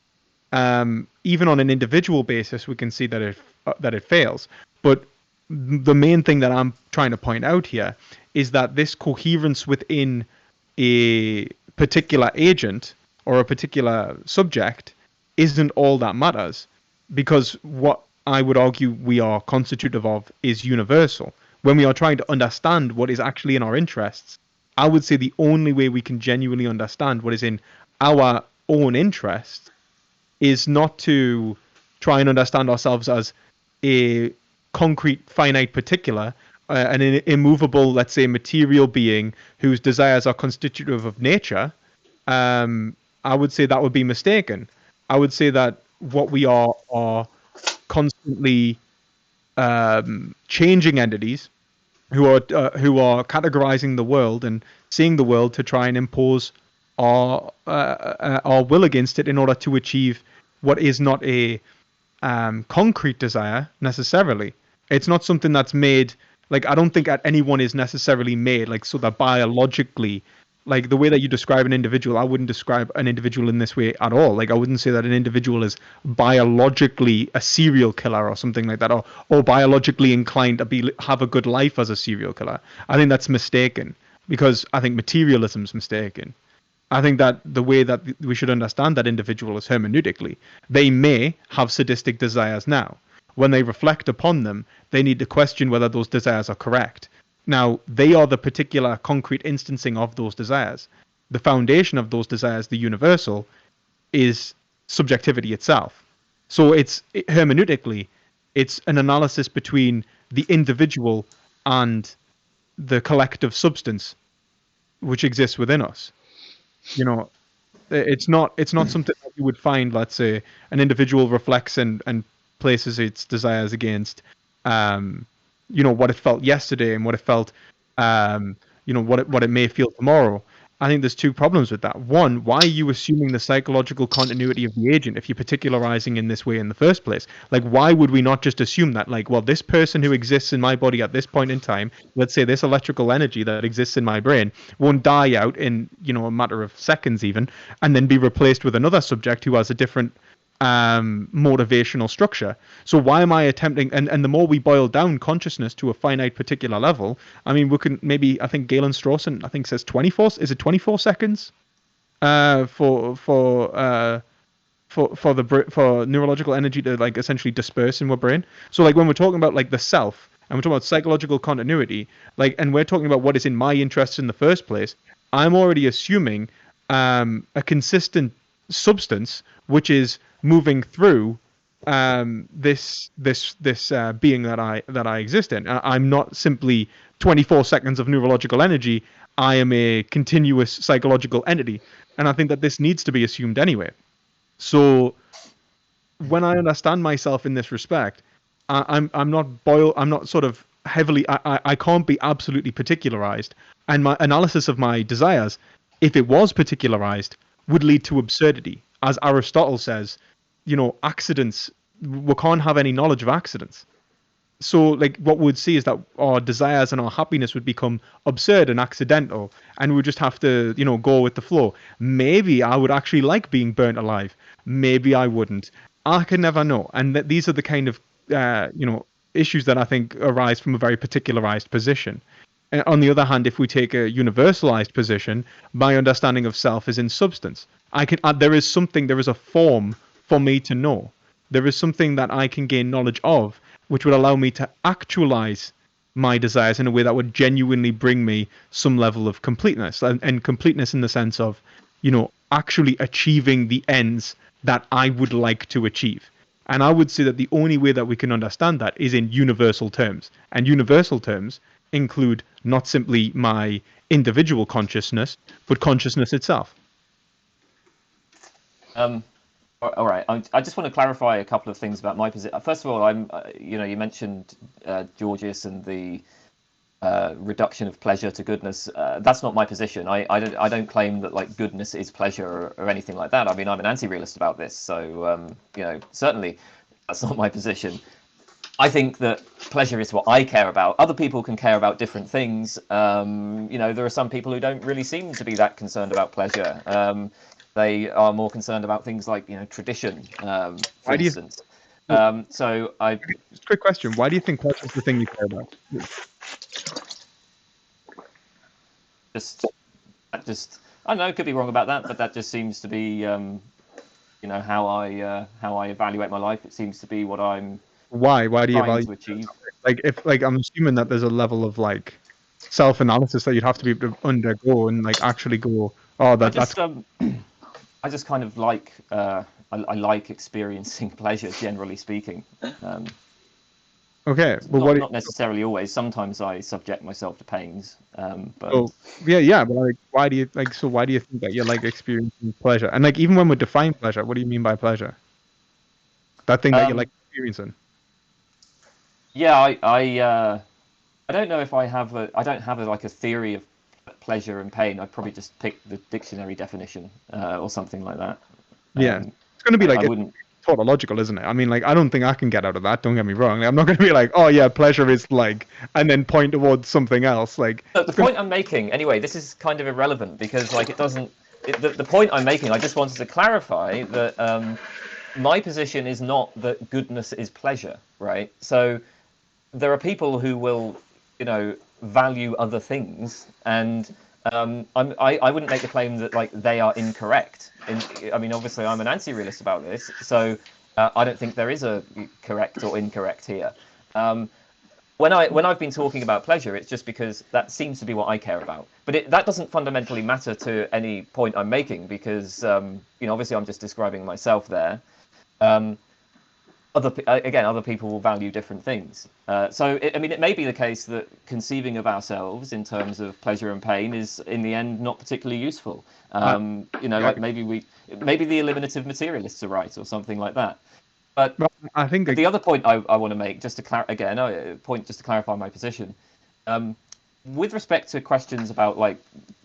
even on an individual basis, we can see that it fails. But the main thing that I'm trying to point out here is that this coherence within a particular agent or a particular subject isn't all that matters, because what I would argue we are constitutive of is universal. When we are trying to understand what is actually in our interests, I would say the only way we can genuinely understand what is in our own interests is not to try and understand ourselves as a concrete, finite particular, an immovable, let's say, material being whose desires are constitutive of nature. I would say that would be mistaken. I would say that what we are constantly changing entities who are categorizing the world and seeing the world to try and impose our will against it in order to achieve what is not a concrete desire necessarily. It's not something that's made, like, I don't think that anyone is necessarily made like so that biologically, like the way that you describe an individual, I wouldn't describe an individual in this way at all. Like, I wouldn't say that an individual is biologically a serial killer or something like that, or biologically inclined to have a good life as a serial killer. I think that's mistaken, because I think materialism's mistaken. I think that the way that we should understand that individual is hermeneutically. They may have sadistic desires now. When they reflect upon them, they need to question whether those desires are correct. Now, they are the particular concrete instancing of those desires. The foundation of those desires, the universal, is subjectivity itself. So hermeneutically, it's an analysis between the individual and the collective substance which exists within us. You know, it's not something that you would find, let's say, an individual reflects and places its desires against what it felt yesterday and what it felt what it may feel tomorrow. I think there's two problems with that. One, why are you assuming the psychological continuity of the agent if you're particularizing in this way in the first place? Like, why would we not just assume that, like, well, this person who exists in my body at this point in time, let's say this electrical energy that exists in my brain, won't die out in, a matter of seconds even, and then be replaced with another subject who has a different motivational structure. So why am I attempting, and the more we boil down consciousness to a finite particular level, I mean, we can maybe, I think Galen Strawson, I think says 24 seconds for neurological energy to, like, essentially disperse in our brain. So, like, when we're talking about, like, the self, and we're talking about psychological continuity, like, and we're talking about what is in my interests in the first place, I'm already assuming a consistent substance which is moving through this being that I exist in. I'm not simply 24 seconds of neurological energy. I am a continuous psychological entity, and I think that this needs to be assumed anyway. So when I understand myself in this respect, I'm not sort of heavily. I can't be absolutely particularized, and my analysis of my desires, if it was particularized, would lead to absurdity. As Aristotle says, accidents, we can't have any knowledge of accidents. So, like, what we'd see is that our desires and our happiness would become absurd and accidental, and we'd just have to, go with the flow. Maybe I would actually like being burnt alive. Maybe I wouldn't. I can never know. And these are the kind of, issues that I think arise from a very particularized position. And on the other hand, if we take a universalized position, my understanding of self is in substance. There is a form for me to know. There is something that I can gain knowledge of, which would allow me to actualize my desires in a way that would genuinely bring me some level of completeness, and completeness in the sense of, actually achieving the ends that I would like to achieve. And I would say that the only way that we can understand that is in universal terms. And universal terms include not simply my individual consciousness, but consciousness itself? All right. I just want to clarify a couple of things about my position. First of all, you mentioned Georgius and the reduction of pleasure to goodness. That's not my position. I don't claim that like goodness is pleasure or anything like that. I mean, I'm an anti-realist about this, so certainly that's not my position. I think that pleasure is what I care about. Other people can care about different things. There are some people who don't really seem to be that concerned about pleasure. They are more concerned about things like tradition, for instance. So just a quick question: why do you think pleasure is the thing you care about? I don't know. Could be wrong about that, but that just seems to be how I evaluate my life. It seems to be what I'm. Why do you trying to achieve? Like I'm assuming that there's a level of like self-analysis that you'd have to be able to undergo and like actually go, oh, that's. I just kind of like I like experiencing pleasure, generally speaking. Okay, but not necessarily always. Sometimes I subject myself to pains. But but like, why do you think that you like experiencing pleasure? And like, even when we define pleasure, what do you mean by pleasure? That thing that you like experiencing. Yeah, I don't know if I don't have like a theory of pleasure and pain. I'd probably just pick the dictionary definition or something like that. Yeah, it's going to be like tautological, isn't it? I mean, like, I don't think I can get out of that. Don't get me wrong. Like, I'm not going to be like, oh yeah, pleasure is like, and then point towards something else. Like, the point I'm making, anyway, this is kind of irrelevant because like it doesn't. The point I'm making, I just wanted to clarify that my position is not that goodness is pleasure, right? So there are people who will, value other things, and I wouldn't make the claim that like they are incorrect. I mean, obviously, I'm an anti-realist about this, so I don't think there is a correct or incorrect here. When I've been talking about pleasure, it's just because that seems to be what I care about. But that doesn't fundamentally matter to any point I'm making because obviously I'm just describing myself there. Other people will value different things. It may be the case that conceiving of ourselves in terms of pleasure and pain is, in the end, not particularly useful. Like maybe the eliminative materialists are right or something like that. But I think the other point I want to make, just to clarify my position, with respect to questions about like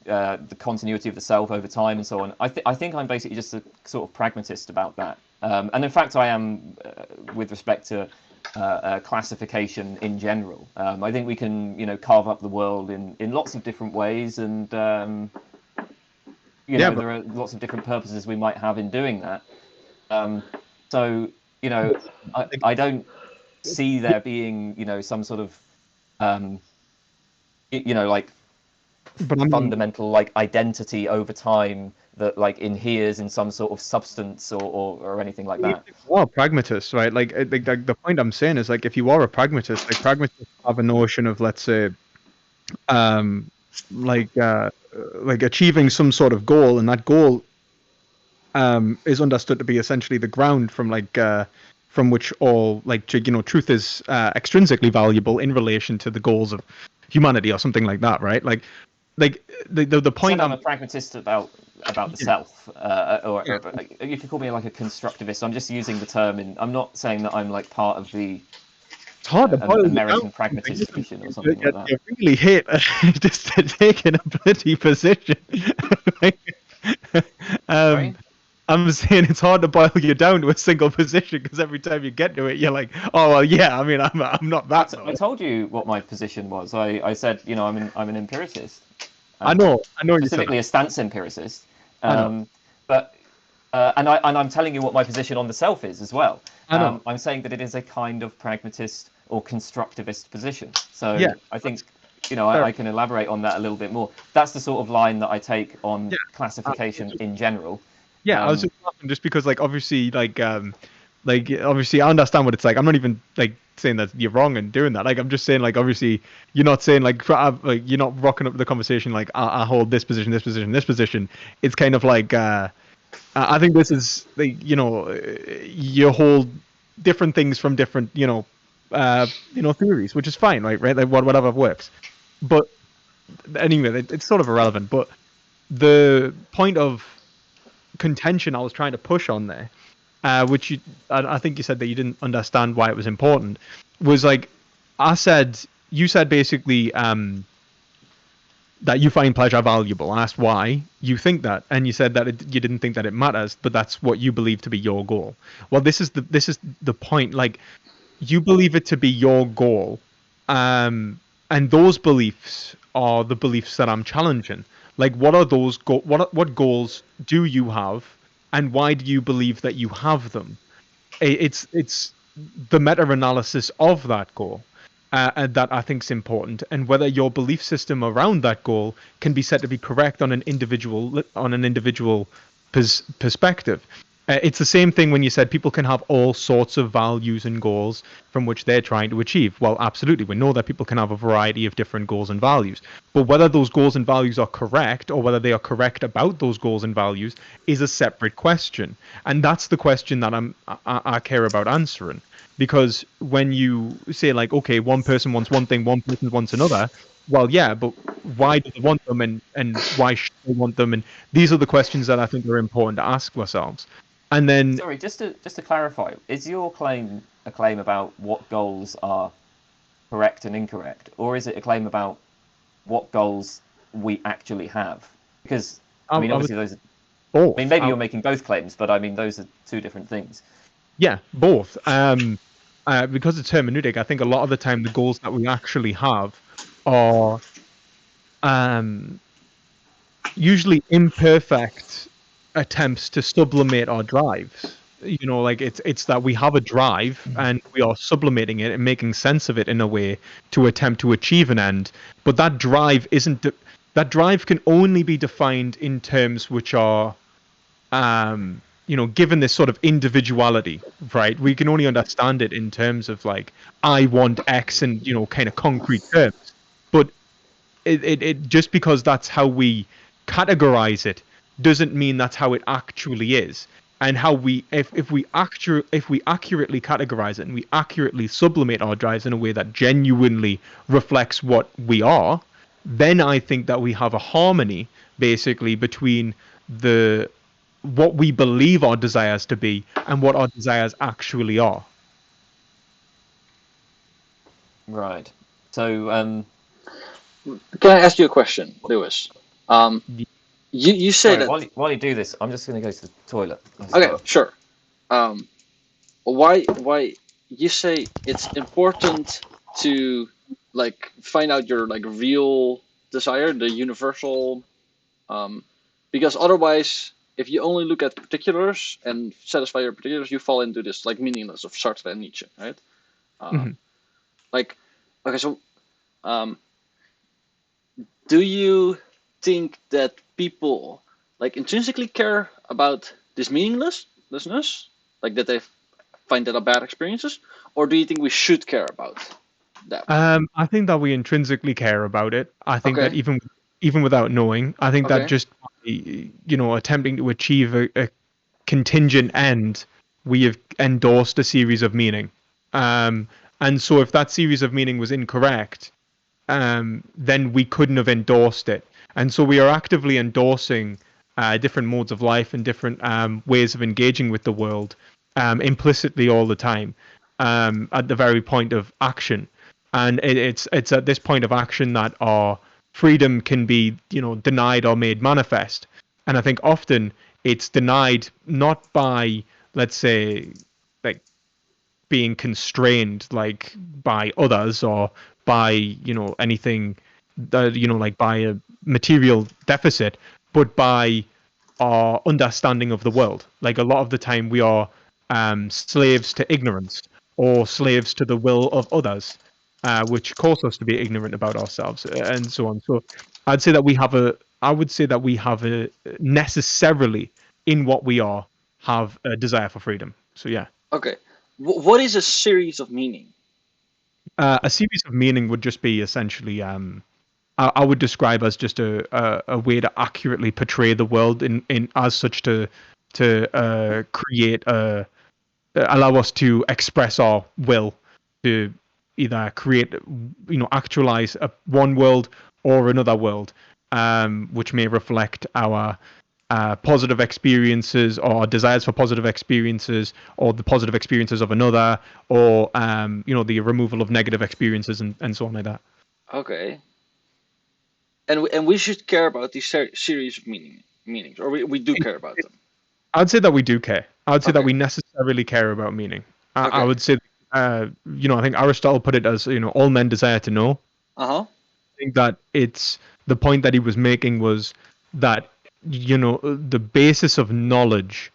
the continuity of the self over time and so on, I think I'm basically just a sort of pragmatist about that. And in fact, I am with respect to classification in general. I think we can, carve up the world in lots of different ways, and there are lots of different purposes we might have in doing that. I don't see there being, some sort of, fundamental like identity over time that like inheres in some sort of substance or anything like that. You are pragmatists, right? Like the point I'm saying is like if you are a pragmatist, like pragmatists have a notion of, let's say, like achieving some sort of goal, and that goal is understood to be essentially the ground from which all truth is extrinsically valuable in relation to the goals of humanity or something like that, right? Like the point I'm a pragmatist about the self, or you could call me like a constructivist. I'm just using the term I'm not saying that I'm like part of the American pragmatist tradition or something like that. You really hate just taking a bloody position. I'm saying it's hard to boil you down to a single position because every time you get to it, you're like, oh well, yeah. I mean, I'm not that. I told you what my position was. I said, I'm an empiricist. I know. Specifically, a stance empiricist. But I'm telling you what my position on the self is as well. I'm saying that it is a kind of pragmatist or constructivist position. So yeah, I think I can elaborate on that a little bit more. That's the sort of line that I take on classification in general. Yeah, I was just laughing just because, like, obviously, obviously, I understand what it's like. I'm not even like saying that you're wrong in doing that. Like, I'm just saying, like, obviously, you're not saying like you're not rocking up the conversation like I hold this position, this position, this position. It's kind of like I think this is like you hold different things from different theories, which is fine, right? Right, like whatever works. But anyway, it's sort of irrelevant. But the point of contention I was trying to push on there, which I think you said that you didn't understand why it was important, was like you said basically that you find pleasure valuable. I asked why you think that, and you said that you didn't think that it matters, but that's what you believe to be your goal. Well, this is the point. Like, you believe it to be your goal, and those beliefs are the beliefs that I'm challenging. Like, what are those what goals do you have, and why do you believe that you have them? It's the meta-analysis of that goal, and that I think is important, and whether your belief system around that goal can be said to be correct on an individual perspective. It's the same thing when you said people can have all sorts of values and goals from which they're trying to achieve. Well, absolutely, we know that people can have a variety of different goals and values, but whether those goals and values are correct, or whether they are correct about those goals and values, is a separate question. And that's the question that I care about answering. Because when you say, like, okay, one person wants one thing, one person wants another, well, yeah, but why do they want them, and why should they want them? And these are the questions that I think are important to ask ourselves. And then, sorry, just to clarify, is your claim a claim about what goals are correct and incorrect, or is it a claim about what goals we actually have? Because I mean, I would obviously those are, I mean, both. maybe you're making both claims, but I mean, those are two different things. Yeah, both. Because it's hermeneutic, I think a lot of the time the goals that we actually have are um, usually imperfect attempts to sublimate our drives. You know, like it's that we have a drive and we are sublimating it and making sense of it in a way to attempt to achieve an end. But that drive isn't. That drive can only be defined in terms which are given this sort of individuality, right? We can only understand it in terms of, like, I want X, and, kind of concrete terms. But it just because that's how we categorize it doesn't mean that's how it actually is. And how if we accurately categorize it and we accurately sublimate our drives in a way that genuinely reflects what we are, then I think that we have a harmony basically between the what we believe our desires to be and what our desires actually are. Right. So, Can I ask you a question, Lewis? You say sorry, that. while you do this, I'm just going to go to the toilet. Okay, sure. Why you say it's important to, like, find out your, like, real desire, the universal, because otherwise, if you only look at particulars and satisfy your particulars, you fall into this, like, meaningless of Sartre and Nietzsche, right? Like, okay, so do you think that people, like, intrinsically care about this meaninglessness, like that they find that are bad experiences, or do you think we should care about that? I think that we intrinsically care about it. I think that Okay. even without knowing, I think that Okay. just by, attempting to achieve a contingent end, we have endorsed a series of meaning. And so if that series of meaning was incorrect, then we couldn't have endorsed it. And so we are actively endorsing different modes of life and different ways of engaging with the world implicitly all the time, at the very point of action. And it's at this point of action that our freedom can be, denied or made manifest. And I think often it's denied not by, let's say, like, being constrained, like, by others, or by, anything that, like, by a material deficit, but by our understanding of the world. Like, a lot of the time we are slaves to ignorance, or slaves to the will of others, which cause us to be ignorant about ourselves, and so on. So I would say that we have a necessarily, in what we are, have a desire for freedom. So yeah. Okay. What is a series of meaning? A series of meaning would just be essentially, I would describe as just a way to accurately portray the world in as such to create allow us to express our will to either create, actualize one world or another world, which may reflect our positive experiences or desires for positive experiences, or the positive experiences of another, or the removal of negative experiences and so on like that. Okay. And we should care about these series of meanings, or we do care about them. I'd say that we do care. I'd say that Okay. we necessarily care about meaning. I Okay. would say, I think Aristotle put it as, all men desire to know. Uh-huh. I think that it's the point that he was making was that, the basis of knowledge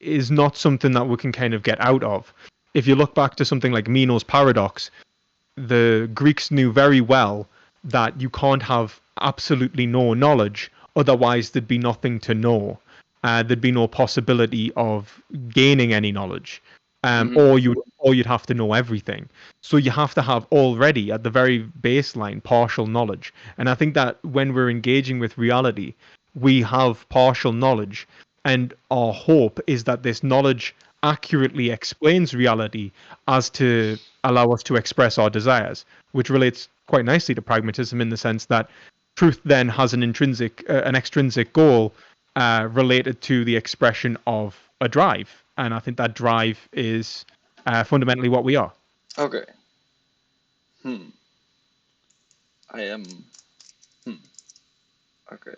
is not something that we can kind of get out of. If you look back to something like Meno's paradox, the Greeks knew very well that you can't have absolutely no knowledge, otherwise there'd be nothing to know. There'd be no possibility of gaining any knowledge, or you'd have to know everything. So you have to have already at the very baseline partial knowledge. And I think that when we're engaging with reality, we have partial knowledge, and our hope is that this knowledge accurately explains reality as to allow us to express our desires, which relates quite nicely to pragmatism in the sense that truth then has an extrinsic goal related to the expression of a drive, and I think that drive is fundamentally what we are. Okay. I am. Okay.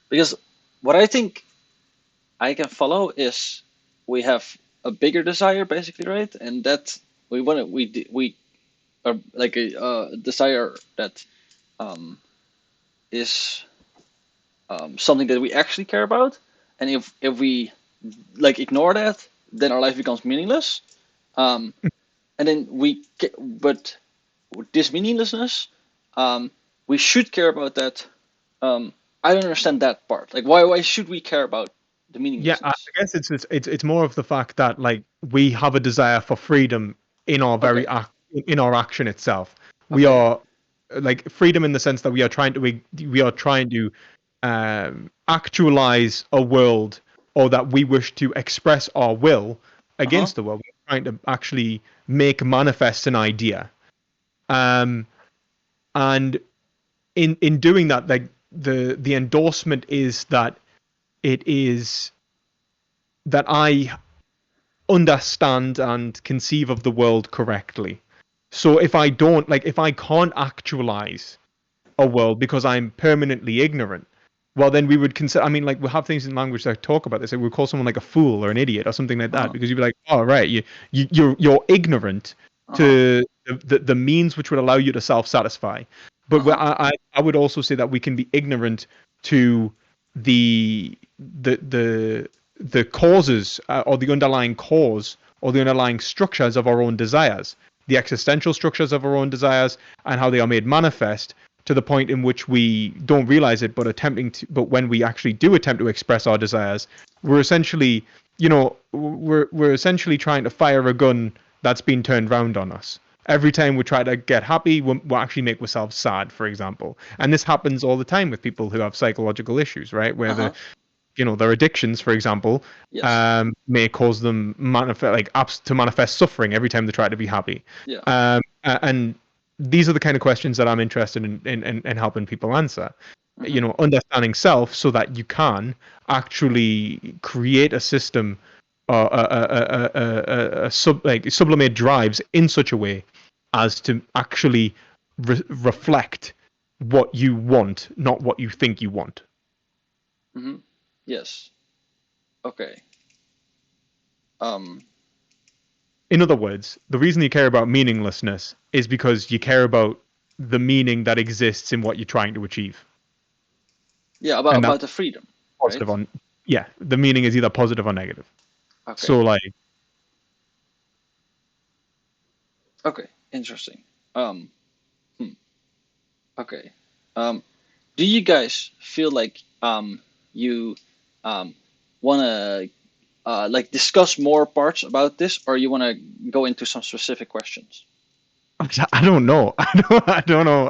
Because what I think I can follow is we have a bigger desire, basically, right? And that we want to, we are like a desire that is something that we actually care about. And if we like ignore that, then our life becomes meaningless. And then but with this meaninglessness, we should care about that. I don't understand that part. Like, why should we care about the meaninglessness? Yeah, I guess it's more of the fact that like we have a desire for freedom in our very in our action itself. We are like freedom in the sense that we are trying to actualize a world, or that we wish to express our will against the world. We're trying to actually make manifest an idea, and in doing that, like the endorsement is that it is that I understand and conceive of the world correctly. So if I can't actualize a world because I'm permanently ignorant, well, then we would consider. I mean, like we have things in language that talk about this. Like we call someone like a fool or an idiot or something like that, because you'd be like, oh right, you're ignorant to the means which would allow you to self-satisfy. But I would also say that we can be ignorant to the causes, or the underlying cause, or the underlying structures of our own desires, the existential structures of our own desires, and how they are made manifest to the point in which we don't realize it, but when we actually do attempt to express our desires, we're essentially, we're essentially trying to fire a gun that's been turned round on us. Every time we try to get happy, we'll actually make ourselves sad, for example. And this happens all the time with people who have psychological issues, right? Where their addictions, for example, may cause them to manifest suffering every time they try to be happy. And these are the kind of questions that I'm interested in helping people answer. Understanding self so that you can actually create a system, sublimate drives in such a way as to actually reflect what you want, not what you think you want. Yes. Okay. In other words, the reason you care about meaninglessness is because you care about the meaning that exists in what you're trying to achieve. Yeah, about the freedom. Positive right? The meaning is either positive or negative. Okay. So like. Okay, interesting. Okay. Do you guys feel like you want to like discuss more parts about this, or you want to go into some specific questions? I don't know. I don't know.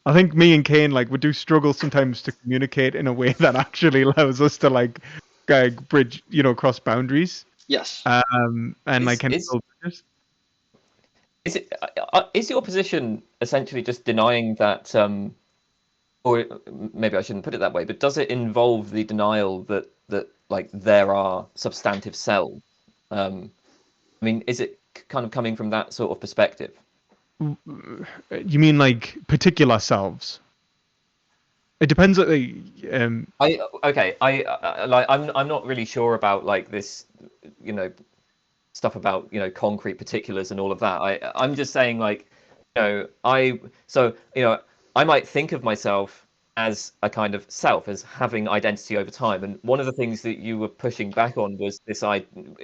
I think me and Kane we do struggle sometimes to communicate in a way that actually allows us to bridge, cross boundaries. Yes. And like Is is your position essentially just denying that, or maybe I shouldn't put it that way, but does it involve the denial that like there are substantive cells? I mean, is it kind of coming from that sort of perspective? You mean like particular selves? It depends. I'm not really sure about like this, you know, stuff about concrete particulars and all of that. I'm just saying like, I might think of myself as a kind of self, as having identity over time. And one of the things that you were pushing back on was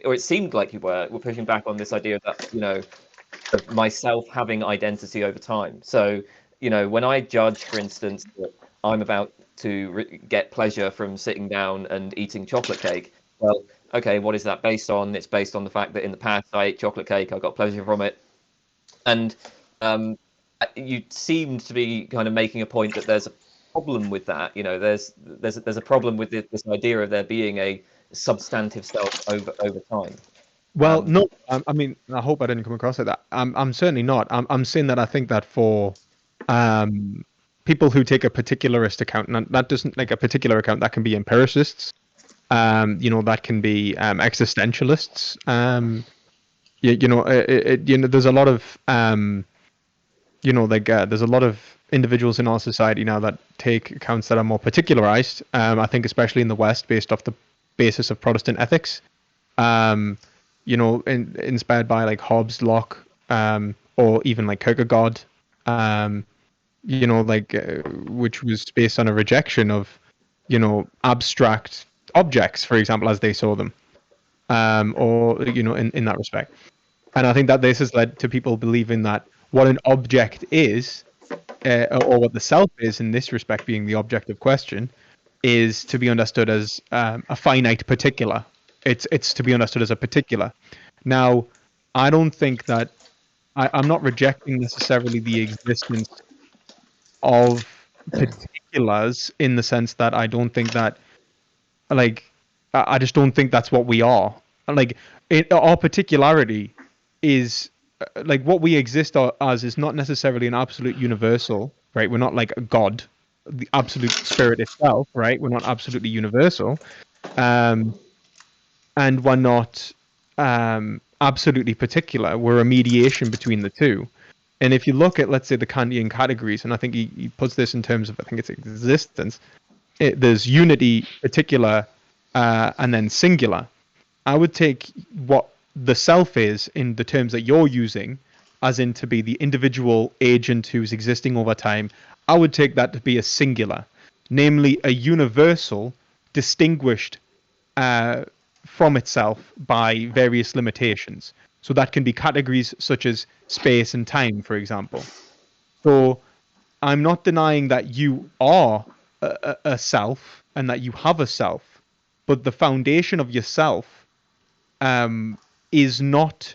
or it seemed like you were pushing back on this idea that of myself having identity over time. So when I judge, for instance, that I'm about to get pleasure from sitting down and eating chocolate cake, well, okay, what is that based on? It's based on the fact that in the past I ate chocolate cake, I got pleasure from it, and you seemed to be kind of making a point that there's a problem with that. There's a problem with this idea of there being a substantive self over time. Well, no, I mean, I hope I didn't come across like that. I'm certainly not. I'm saying that I think that for people who take a particularist account, and that doesn't like a particular account, that can be empiricists, that can be existentialists. There's a lot of there's a lot of individuals in our society now that take accounts that are more particularized. I think especially in the West, based off the basis of Protestant ethics. Inspired by like Hobbes, Locke, or even like Kierkegaard, which was based on a rejection of, abstract objects, for example, as they saw them, or in that respect. And I think that this has led to people believing that what an object is, or what the self is in this respect, being the object of question, is to be understood as a finite particular. It's to be understood as a particular. Now, I don't think that I'm not rejecting necessarily the existence of particulars in the sense that I don't think that like I just don't think that's what we are. Like our particularity is like what we exist as is not necessarily an absolute universal, right? We're not like a god, the absolute spirit itself, right? We're not absolutely universal, and we're not absolutely particular. We're a mediation between the two. And if you look at, let's say, the Kantian categories, and I think he puts this in terms of, I think it's existence, there's unity, particular, and then singular. I would take what the self is in the terms that you're using, as in to be the individual agent who's existing over time. I would take that to be a singular, namely a universal distinguished from itself by various limitations. So that can be categories such as space and time, for example. So I'm not denying that you are a self and that you have a self, but the foundation of yourself is not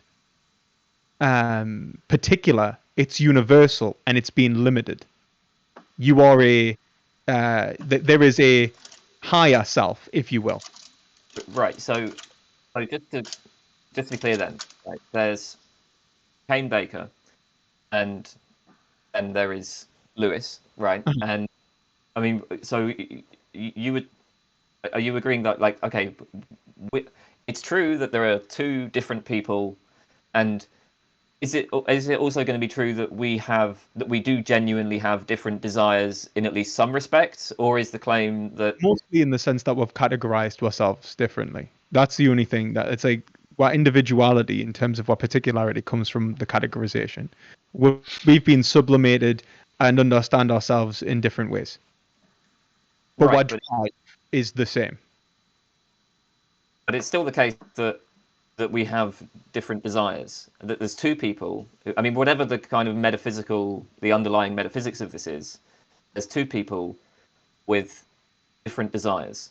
particular. It's universal and it's being limited. You are there is a higher self, if you will. Right. So just to be clear then, right, there's Kane Baker and there is Lewis, right? And I mean, so you would, are you agreeing that like, okay, it's true that there are two different people, and is it also going to be true that we do genuinely have different desires in at least some respects, or is the claim that Mostly in the sense that we've categorized ourselves differently? That's the only thing, that it's like what individuality in terms of what particularity comes from the categorization. We've been sublimated and understand ourselves in different ways. But right, what drive is the same. But it's still the case that we have different desires, that there's two people. I mean, whatever the kind of the underlying metaphysics of this is, there's two people with different desires.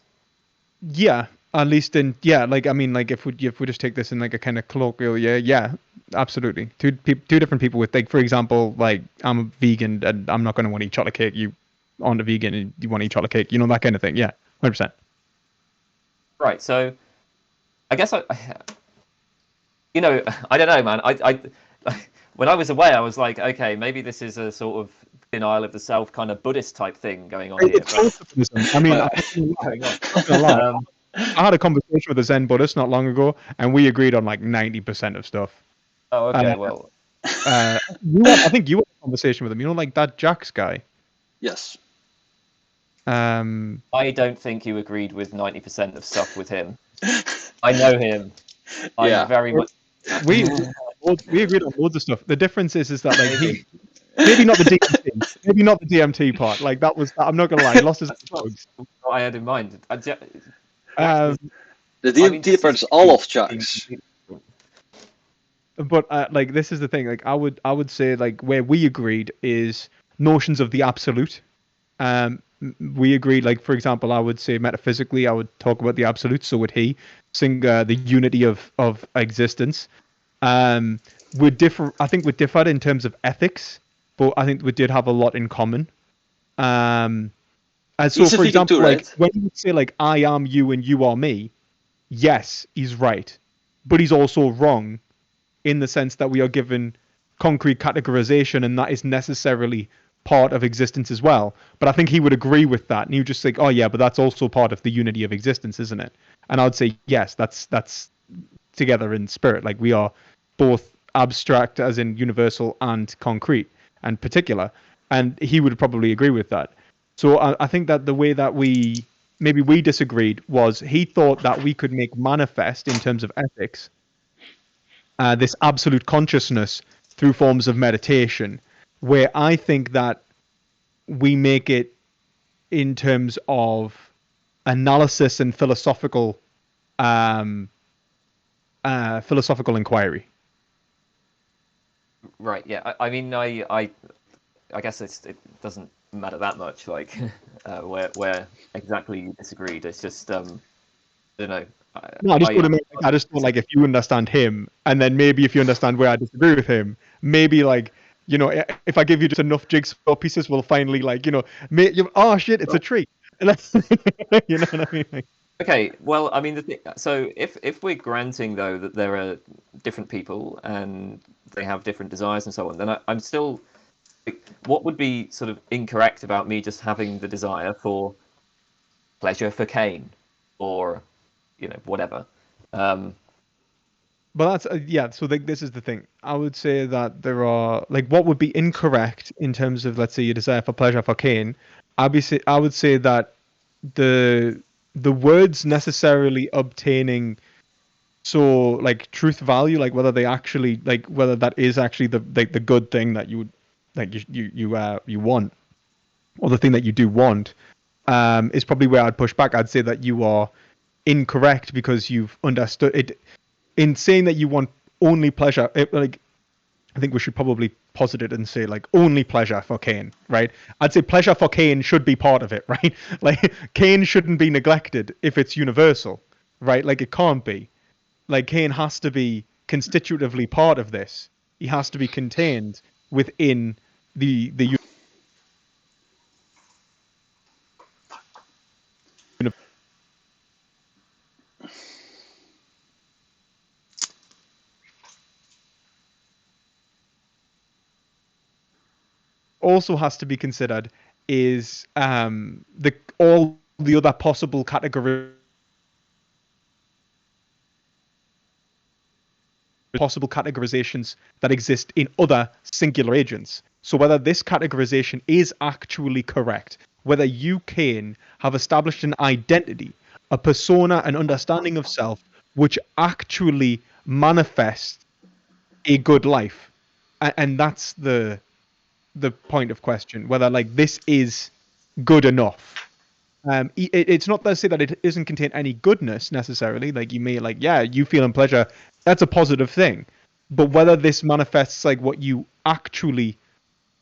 Yeah, at least like I mean, like if we just take this in like a kind of colloquial, yeah, absolutely. Two different people with, like, for example, like I'm a vegan and I'm not going to want to eat chocolate cake. You aren't a vegan and you want to eat chocolate cake, that kind of thing. Yeah, 100%. Right. So I guess you know, I don't know, man. I when I was away, I was like, okay, maybe this is a sort of denial of the self kind of Buddhist type thing going on here. It's Skepticism. I mean, Going on. I'm not gonna lie. I had a conversation with a Zen Buddhist not long ago, and we agreed on like 90% of stuff. Oh, okay. Well, I think you had a conversation with him. You know, like that Jax guy. Yes. I don't think you agreed with 90% of stuff with him. I know him. Yeah. I'm very much. We agreed on loads of stuff. The difference is that like he maybe not the DMT, maybe not the DMT part. Like that was, I'm not gonna lie, he lost his drugs. What I had in mind. The DMT part is all of Jax. But like this is the thing. Like I would say like where we agreed is notions of the absolute. We agreed, like, for example, I would say metaphysically, I would talk about the absolute, so would he, sing the unity of existence. We differ. I think we differed in terms of ethics, but I think we did have a lot in common. And so, He's a for vegan example, too, like right? when you say like I am you and you are me, yes, he's right, but he's also wrong in the sense that we are given concrete categorization, and that is necessarily part of existence as well. But I think he would agree with that, and he would just think, "Oh yeah, but that's also part of the unity of existence, isn't it?" And I would say, "Yes, that's together in spirit. Like we are both abstract, as in universal, and concrete and particular." And he would probably agree with that. So I think that the way that we disagreed was he thought that we could make manifest in terms of ethics this absolute consciousness through forms of meditation, where I think that we make it in terms of analysis and philosophical inquiry. Right. Yeah. I mean, I guess it doesn't matter that much. Like, where exactly you disagreed. It's just I don't know. No, I just thought like if you understand him, and then maybe if you understand where I disagree with him, maybe like if I give you just enough jigsaw pieces, we'll finally like oh shit, it's a tree. You know what I mean? Like, okay. Well, I mean, so if we're granting though that there are different people and they have different desires and so on, then I'm still. What would be sort of incorrect about me just having the desire for pleasure for Kane, or whatever? But that's yeah. So this is the thing. I would say that there are like what would be incorrect in terms of, let's say, your desire for pleasure for Kane. I would say that the words necessarily obtaining like truth value, like whether they actually like whether that is actually the good thing that you would like you want, or the thing that you do want, is probably where I'd push back. I'd say that you are incorrect because you've understood it in saying that you want only pleasure. Like I think we should probably posit it and say like only pleasure for Kane, right? I'd say pleasure for Kane should be part of it, right? Like Kane shouldn't be neglected if it's universal, right? Like it can't be. Like Kane has to be constitutively part of this. He has to be contained within the also has to be considered is all the other possible categorizations that exist in other singular agents. So whether this categorization is actually correct, whether you, Kane, have established an identity, a persona, an understanding of self, which actually manifests a good life, and that's the point of question, whether like this is good enough. It's not to say that it doesn't contain any goodness necessarily. Like you may like, yeah, you feeling pleasure, that's a positive thing. But whether this manifests like what you actually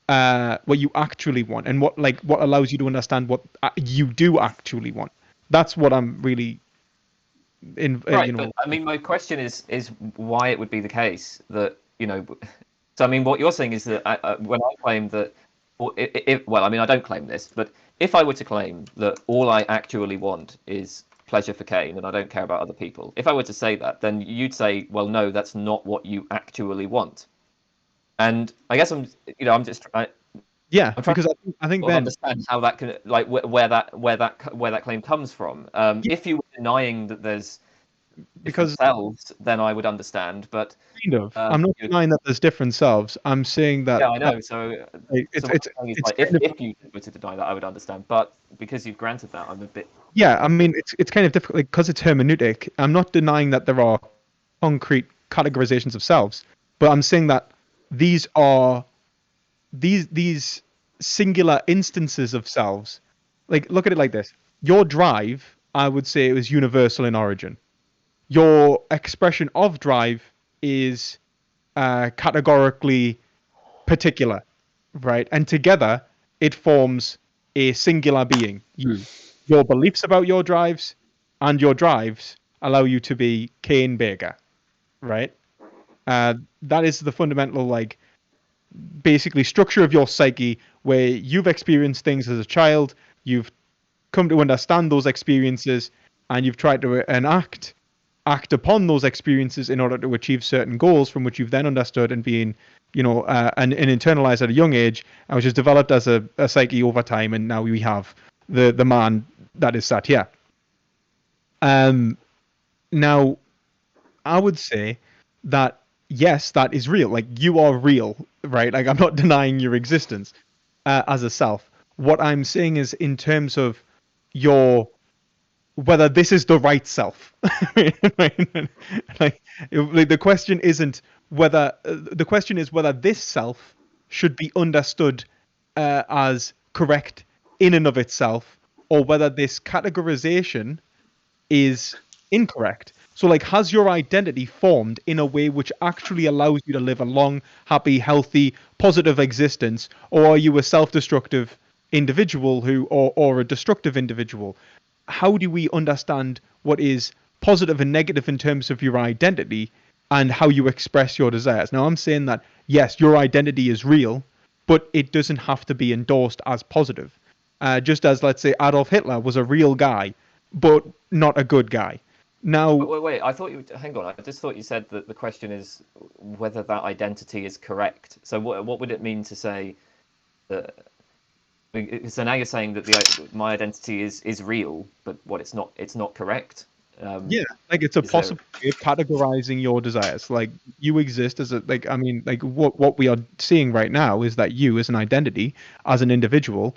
want, and what allows you to understand what you do actually want. That's what I'm really Right, but I mean, my question is why it would be the case that So I mean, what you're saying is that when I claim that, well, I mean, I don't claim this, but if I were to claim that all I actually want is pleasure for Kane and I don't care about other people. If I were to say that, then you'd say, well, no, that's not what you actually want. And I guess I'm just Yeah, I'm trying because I think to then understand how that can, like, where that claim comes from. If you were denying that there's different because selves, then I would understand. But kind of, I'm not denying that there's different selves. I'm saying that yeah, I know. So like, so what I'm saying is, like, kind of, if you were to deny that, I would understand. But because you've granted that, I'm a bit. yeah. I mean, it's kind of difficult because it's hermeneutic. I'm not denying that there are concrete categorizations of selves, but I'm saying that these are these singular instances of selves. Like, look at it like this: your drive, I would say, it was universal in origin. Your expression of drive is categorically particular, right? And together it forms a singular being, you. Your beliefs about your drives and your drives allow you to be Kane Baker, right? That is the fundamental, like, basically structure of your psyche, where you've experienced things as a child, you've come to understand those experiences, and you've tried to act upon those experiences in order to achieve certain goals from which you've then understood and been, and internalized at a young age, and which is developed as a psyche over time, and now we have the man that is sat here. Now, I would say that yes, that is real. Like, you are real, right? Like, I'm not denying your existence as a self. What I'm saying is in terms of your whether this is the right self. Like the question isn't whether the question is whether this self should be understood as correct in and of itself, or whether this categorization is incorrect. So, like, has your identity formed in a way which actually allows you to live a long, happy, healthy, positive existence, or are you a self-destructive individual or a destructive individual? How do we understand what is positive and negative in terms of your identity and how you express your desires? Now, I'm saying that yes, your identity is real, but it doesn't have to be endorsed as positive. Just as, let's say, Adolf Hitler was a real guy, but not a good guy. Now, Wait. I thought you. Hang on. I just thought you said that the question is whether that identity is correct. So what would it mean to say that? So now you're saying that my identity is real, but it's not correct. yeah, like, it's a Is there? possible way of categorizing your desires. Like, you exist as a, like, I mean, like, what we are seeing right now is that you, as an identity, as an individual,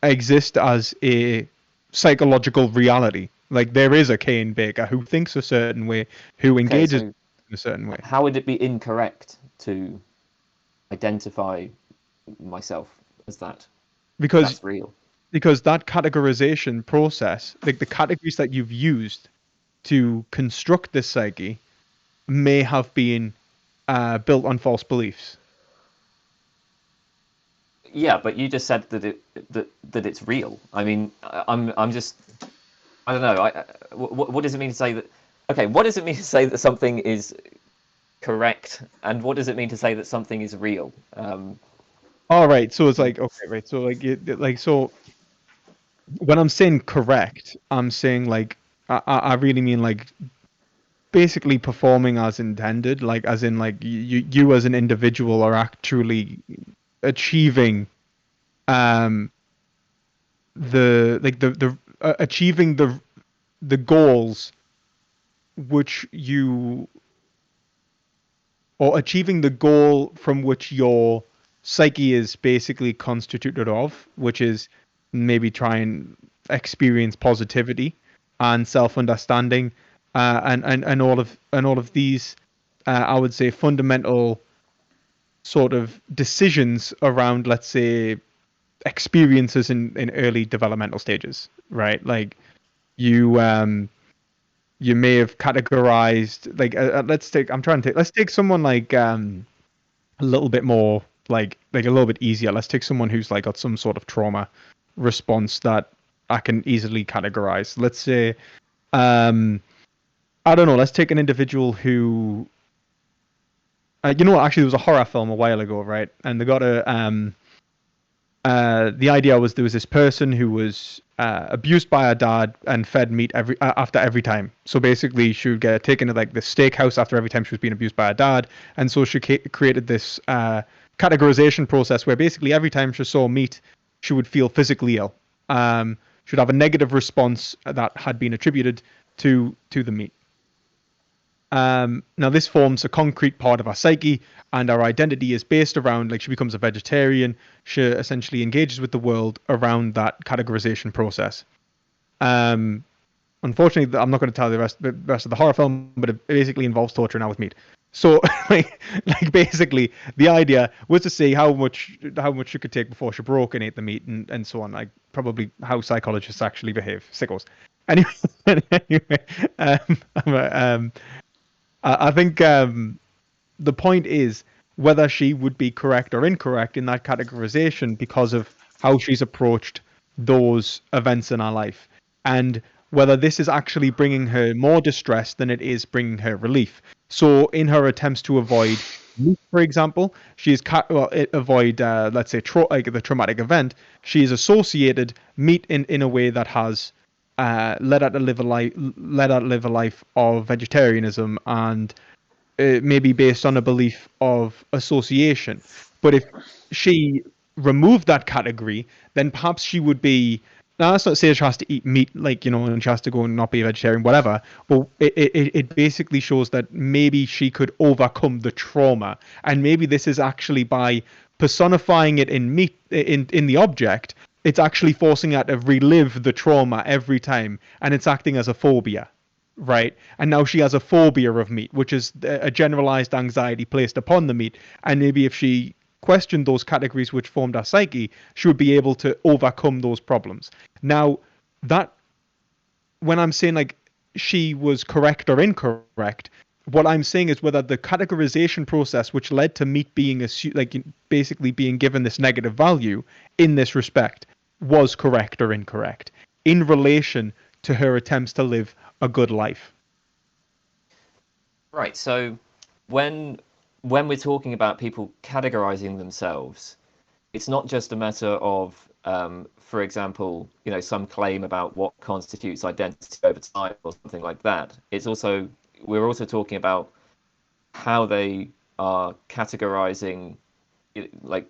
exist as a psychological reality. Like, there is a Kane Baker who thinks a certain way, who Okay, engages so in a certain way. how would it be incorrect to identify myself as that? Because That's real. that categorization process, like the categories that you've used to construct this psyche, may have been built on false beliefs. Yeah, but you just said that it's real. I mean, I'm just, I don't know. What does it mean to say that? Okay, what does it mean to say that something is correct, and what does it mean to say that something is real? All right, so it's like, okay, right, so so when I'm saying correct, I'm saying, like, I really mean, like, basically performing as intended, like, as in, like, you as an individual are actually achieving achieving the goals which you or achieving the goal from which your psyche is basically constituted of, which is maybe try and experience positivity and self-understanding, and all of these, I would say, fundamental sort of decisions around, let's say, experiences in early developmental stages, right? Like, you you may have categorized, like, let's take someone like a little bit more, like a little bit easier. Let's take someone who's, like, got some sort of trauma response that I can easily categorize. Let's say, I don't know, let's take an individual who, you know what, actually, there was a horror film a while ago, right? And they got a the idea was there was this person who was abused by her dad and fed meat after every time. So basically, she would get taken to like the steakhouse after every time she was being abused by her dad, and so she created this categorization process where basically every time she saw meat, she would feel physically ill. She would have a negative response that had been attributed to the meat. Now this forms a concrete part of our psyche, and our identity is based around, like, she becomes a vegetarian. She essentially engages with the world around that categorization process. Unfortunately, I'm not going to tell the rest of the horror film, but it basically involves torture now with meat. So, like basically, the idea was to see how much she could take before she broke and ate the meat, and so on. Like, probably how psychologists actually behave, sickos. Anyway, I think the point is whether she would be correct or incorrect in that categorization because of how she's approached those events in her life, and whether this is actually bringing her more distress than it is bringing her relief. So in her attempts to avoid meat, for example, she's avoid let's say like the traumatic event, she's associated meat in a way that has led her to live a life of vegetarianism, and maybe based on a belief of association. But if she removed that category, then perhaps she would be. Now, that's not to say she has to eat meat, like, and she has to go and not be a vegetarian, whatever. But it basically shows that maybe she could overcome the trauma, and maybe this is actually by personifying it in meat in the object. It's actually forcing her to relive the trauma every time, and it's acting as a phobia. Right, and now she has a phobia of meat, which is a generalized anxiety placed upon the meat. And maybe if she questioned those categories which formed her psyche, she would be able to overcome those problems. Now, that, when I'm saying like she was correct or incorrect, what I'm saying is whether the categorization process which led to meat being basically being given this negative value in this respect was correct or incorrect in relation to her attempts to live a good life. Right. So when we're talking about people categorizing themselves, it's not just a matter of, for example, some claim about what constitutes identity over time or something like that. We're also talking about how they are categorizing, like,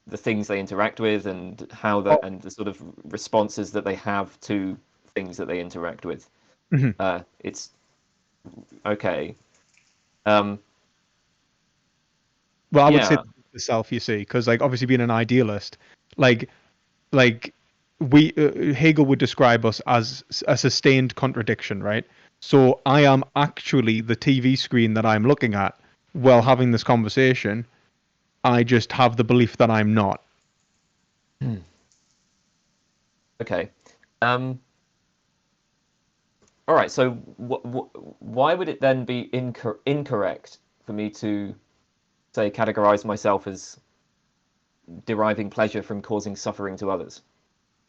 the things they interact with, and and the sort of responses that they have to things that they interact with. Mm-hmm. It's okay. Well, I would say the self, you see, because like obviously being an idealist, like we Hegel would describe us as a sustained contradiction, right? So I am actually the TV screen that I'm looking at while having this conversation. I just have the belief that I'm not. Okay. All right. So why would it then be incorrect for me to say categorize myself as deriving pleasure from causing suffering to others?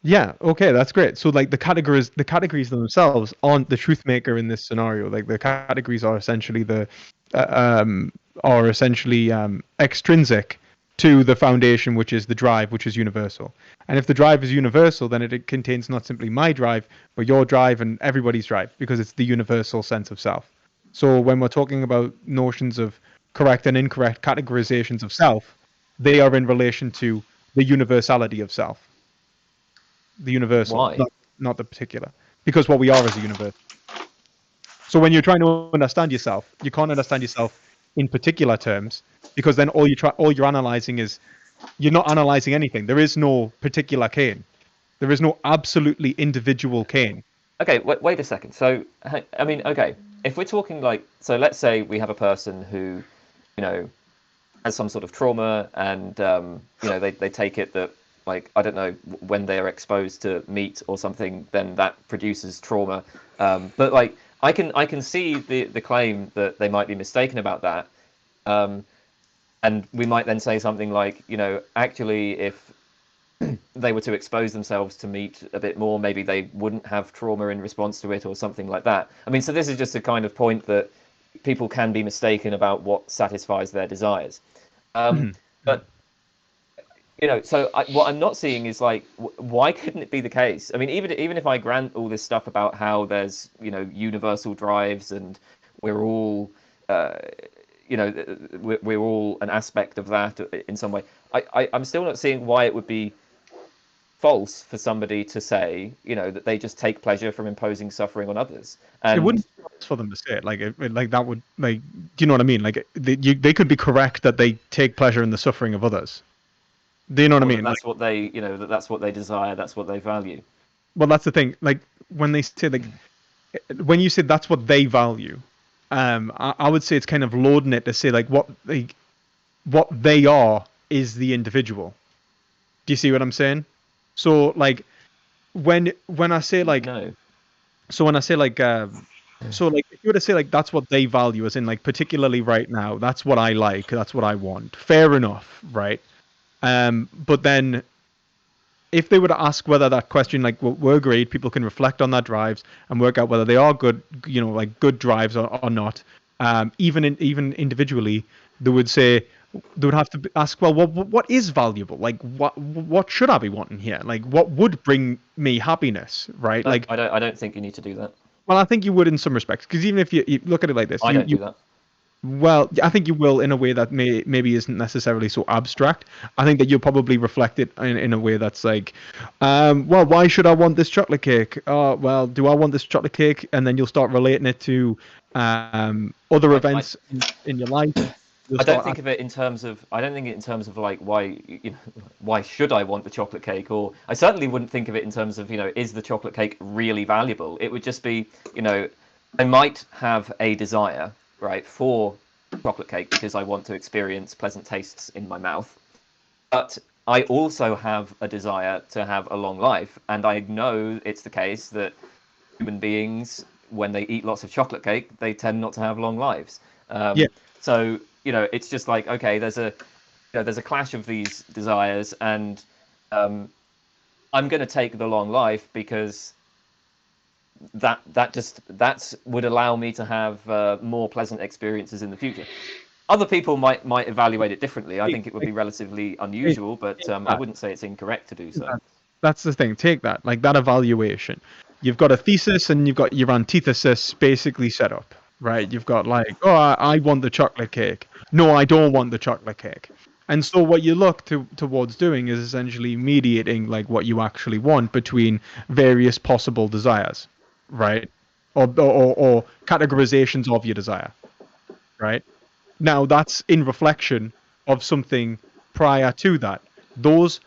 Yeah, okay, that's great. So like the categories themselves aren't the truth maker in this scenario. Like the categories are essentially extrinsic to the foundation, which is the drive, which is universal. And if the drive is universal, then it contains not simply my drive, but your drive and everybody's drive, because it's the universal sense of self. So when we're talking about notions of correct and incorrect categorizations of self, they are in relation to the universality of self. The universal, Why? not the particular, because what we are is a universe. So when you're trying to understand yourself, you can't understand yourself in particular terms, because then all you're analyzing is, you're not analyzing anything. There is no particular Kane. There is no absolutely individual Kane. Okay, wait a second. So, I mean, okay, if we're talking like, so let's say we have a person who, has some sort of trauma, and they take it that, like, I don't know, when they are exposed to meat or something, then that produces trauma. But like, I can see the claim that they might be mistaken about that, and we might then say something like, actually, if they were to expose themselves to meat a bit more, maybe they wouldn't have trauma in response to it or something like that. I mean, so this is just a kind of point that people can be mistaken about what satisfies their desires. Mm-hmm. But So what I'm not seeing is like, why couldn't it be the case? I mean, even if I grant all this stuff about how there's universal drives and we're all we're all an aspect of that in some way. I'm still not seeing why it would be false for somebody to say, that they just take pleasure from imposing suffering on others. And it wouldn't be false for them to say it. Like that would do you know what I mean? Like they could be correct that they take pleasure in the suffering of others. Do you know what I mean? That's what they, that's what they desire. That's what they value. Well, that's the thing. Like when they say when you say that's what they value, I would say it's kind of loading it to say like what they are is the individual. Do you see what I'm saying? So like when I say like No. So when I say like so like if you were to say like that's what they value, as in like particularly right now, that's what I like, that's what I want. Fair enough, right? But then if they were to ask whether that question, like, well, we're agreed, people can reflect on their drives and work out whether they are good, like good drives or not. Even individually, they would say they would have to ask, well, what is valuable? Like, what should I be wanting here? Like, what would bring me happiness, right? No, Like, I don't think you need to do that. well, I think you would in some respects, because even if you look at it like this, I don't do that. well, I think you will in a way that maybe isn't necessarily so abstract. I think that you'll probably reflect it in a way that's like, well, why should I want this chocolate cake? Well, do I want this chocolate cake? And then you'll start relating it to other events in your life. I don't think of it in terms of. I don't think it in terms of like why. Why should I want the chocolate cake? Or I certainly wouldn't think of it in terms of is the chocolate cake really valuable? It would just be I might have a desire, right, for chocolate cake because I want to experience pleasant tastes in my mouth. But I also have a desire to have a long life, and I know it's the case that human beings, when they eat lots of chocolate cake, they tend not to have long lives. Yeah. So it's just like, okay, there's a clash of these desires, and I'm going to take the long life because that would allow me to have more pleasant experiences in the future. Other people might evaluate it differently. I think it would be relatively unusual, but I wouldn't say it's incorrect to do so. That's the thing. Take that, like that evaluation. You've got a thesis and you've got your antithesis basically set up, right? You've got like, oh, I want the chocolate cake. No, I don't want the chocolate cake. And so what you look towards doing is essentially mediating like what you actually want between various possible desires, right? Or categorizations of your desire, right? Now that's in reflection of something prior to that. Those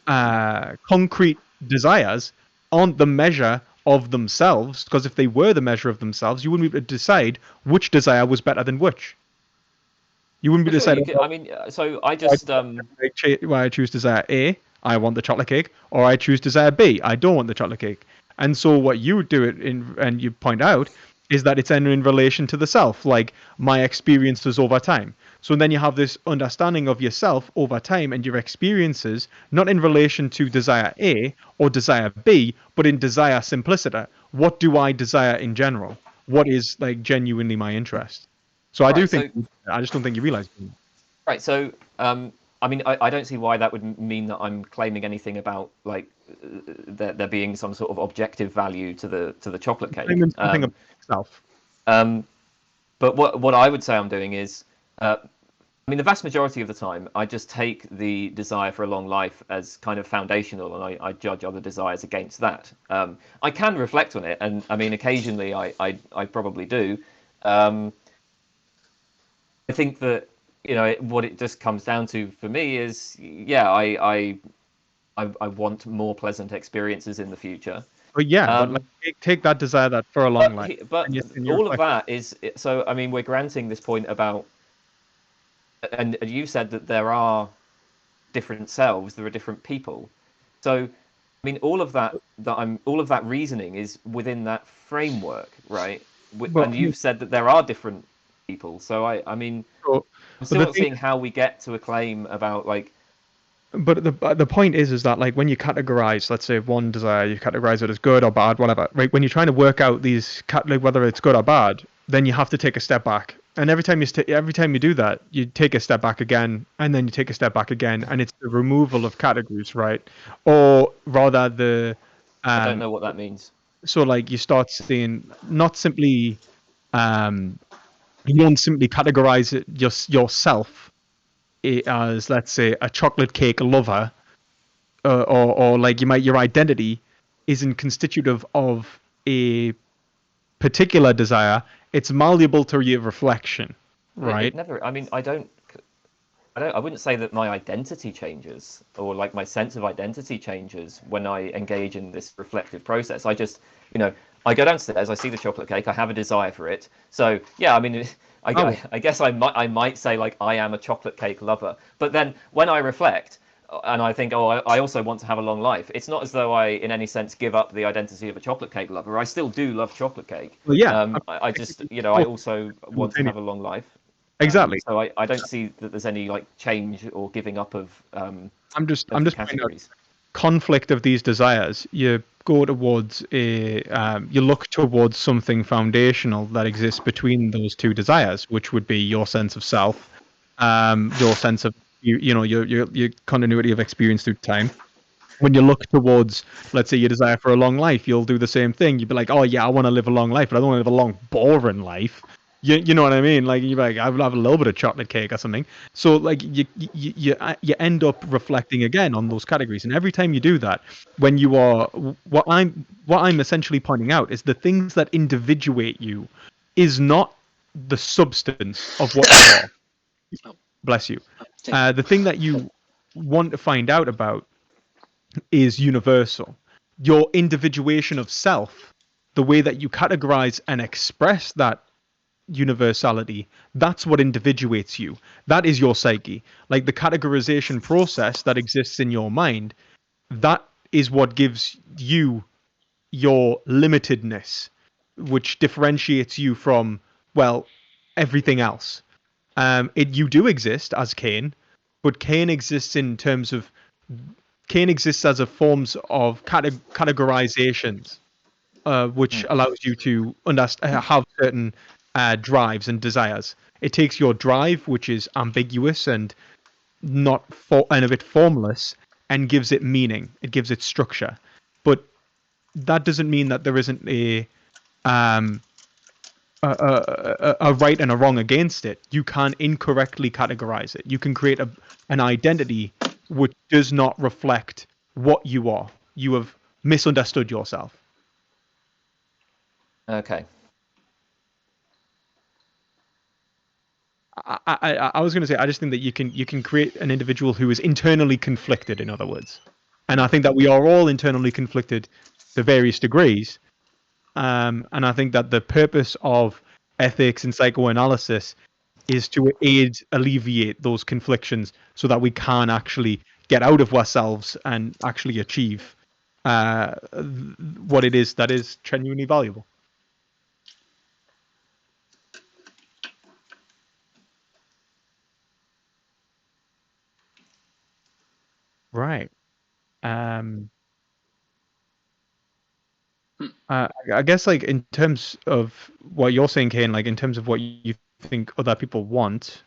concrete desires aren't the measure of themselves, because if they were the measure of themselves, you wouldn't be able to decide which desire was better than which. You wouldn't be deciding. I mean, so I just why I choose desire A, I want the chocolate cake, or I choose desire B, I don't want the chocolate cake. And so what you do it in, and you point out, is that it's in relation to the self, like my experiences over time. So then you have this understanding of yourself over time and your experiences, not in relation to desire A or desire B, but in desire simpliciter. What do I desire in general? What is like genuinely my interest? So I do think, I just don't think you realize. Right. So, I mean, I don't see why that would mean that I'm claiming anything about like there being some sort of objective value to the chocolate cake. Something of itself. But what I would say I'm doing is, I mean, the vast majority of the time, I just take the desire for a long life as kind of foundational, and I judge other desires against that. I can reflect on it, and I mean, occasionally I probably do. I think that what it just comes down to for me is, yeah, I want more pleasant experiences in the future. But yeah, but like, take that desire that for a long life. But all of that is so. I mean, we're granting this point about, and you said that there are different selves, there are different people. So, I mean, all of that reasoning is within that framework, right? And you've said that there are different people. So I mean, I'm still not seeing how we get to a claim about like. But the point is that like when you categorize, let's say one desire, you categorize it as good or bad, whatever. Right? When you're trying to work out these whether it's good or bad, then you have to take a step back And every time you do that, you take a step back again, and then you take a step back again, and it's the removal of categories, right? Or rather, I don't know what that means. so like you start seeing not simply you don't simply categorize it yourself as, let's say, a chocolate cake lover, or like your identity isn't constitutive of a particular desire. It's malleable to your reflection, It right? never. I mean, I wouldn't say that my identity changes or like my sense of identity changes when I engage in this reflective process. I just, I go downstairs, I see the chocolate cake, I have a desire for it. So yeah, I mean, I guess I might say like I am a chocolate cake lover. But then when I reflect and I think, oh, I also want to have a long life, it's not as though I, in any sense, give up the identity of a chocolate cake lover. I still do love chocolate cake. Well, yeah, I just, I also want to have a long life. exactly. So I don't see that there's any like change or giving up of I'm just the pointing out categories. conflict of these desires. You go towards you look towards something foundational that exists between those two desires, which would be your sense of self, your sense of your continuity of experience through time. When you look towards, let's say, your desire for a long life, you'll do the same thing. You'd be like, oh yeah, I want to live a long life, but I don't want to live a long, boring life. You know what I mean? Like you're like, I'll have a little bit of chocolate cake or something. So like you end up reflecting again on those categories, and every time you do that, when you are what I'm essentially pointing out is the things that individuate you is not the substance of what you are. Bless you. The thing that you want to find out about is universal. Your individuation of self, the way that you categorize and express that universality, that's what individuates you. That is your psyche. Like the categorization process that exists in your mind, that is what gives you your limitedness, which differentiates you from, well, everything else. You do exist as Kane, but Kane exists as a forms of categorizations, which allows you to have certain drives and desires. It takes your drive, which is ambiguous and and a bit formless, and gives it meaning. It gives it structure. But that doesn't mean that there isn't um, a right and a wrong against it. You can incorrectly categorize it. You can create an identity which does not reflect what you are. You have misunderstood yourself. Okay. I was going to say, I just think that you can create an individual who is internally conflicted, in other words. And I think that we are all internally conflicted to various degrees. And I think that the purpose of ethics and psychoanalysis is to alleviate those conflictions so that we can actually get out of ourselves and actually achieve what it is that is genuinely valuable. Right. I guess, like, in terms of what you're saying, Kane, like in terms of what you think other people want,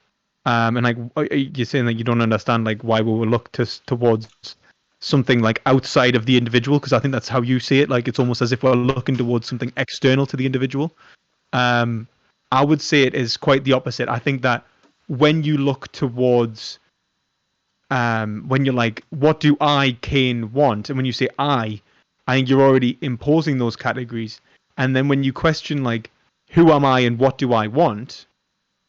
and like you're saying that you don't understand like why we will look towards something like outside of the individual, because I think that's how you see it. Like it's almost as if we're looking towards something external to the individual. I would say it is quite the opposite. I think that when you look towards, when you're like, what do I, Kane, want? And when you say I think you're already imposing those categories. And then when you question, like, who am I and what do I want?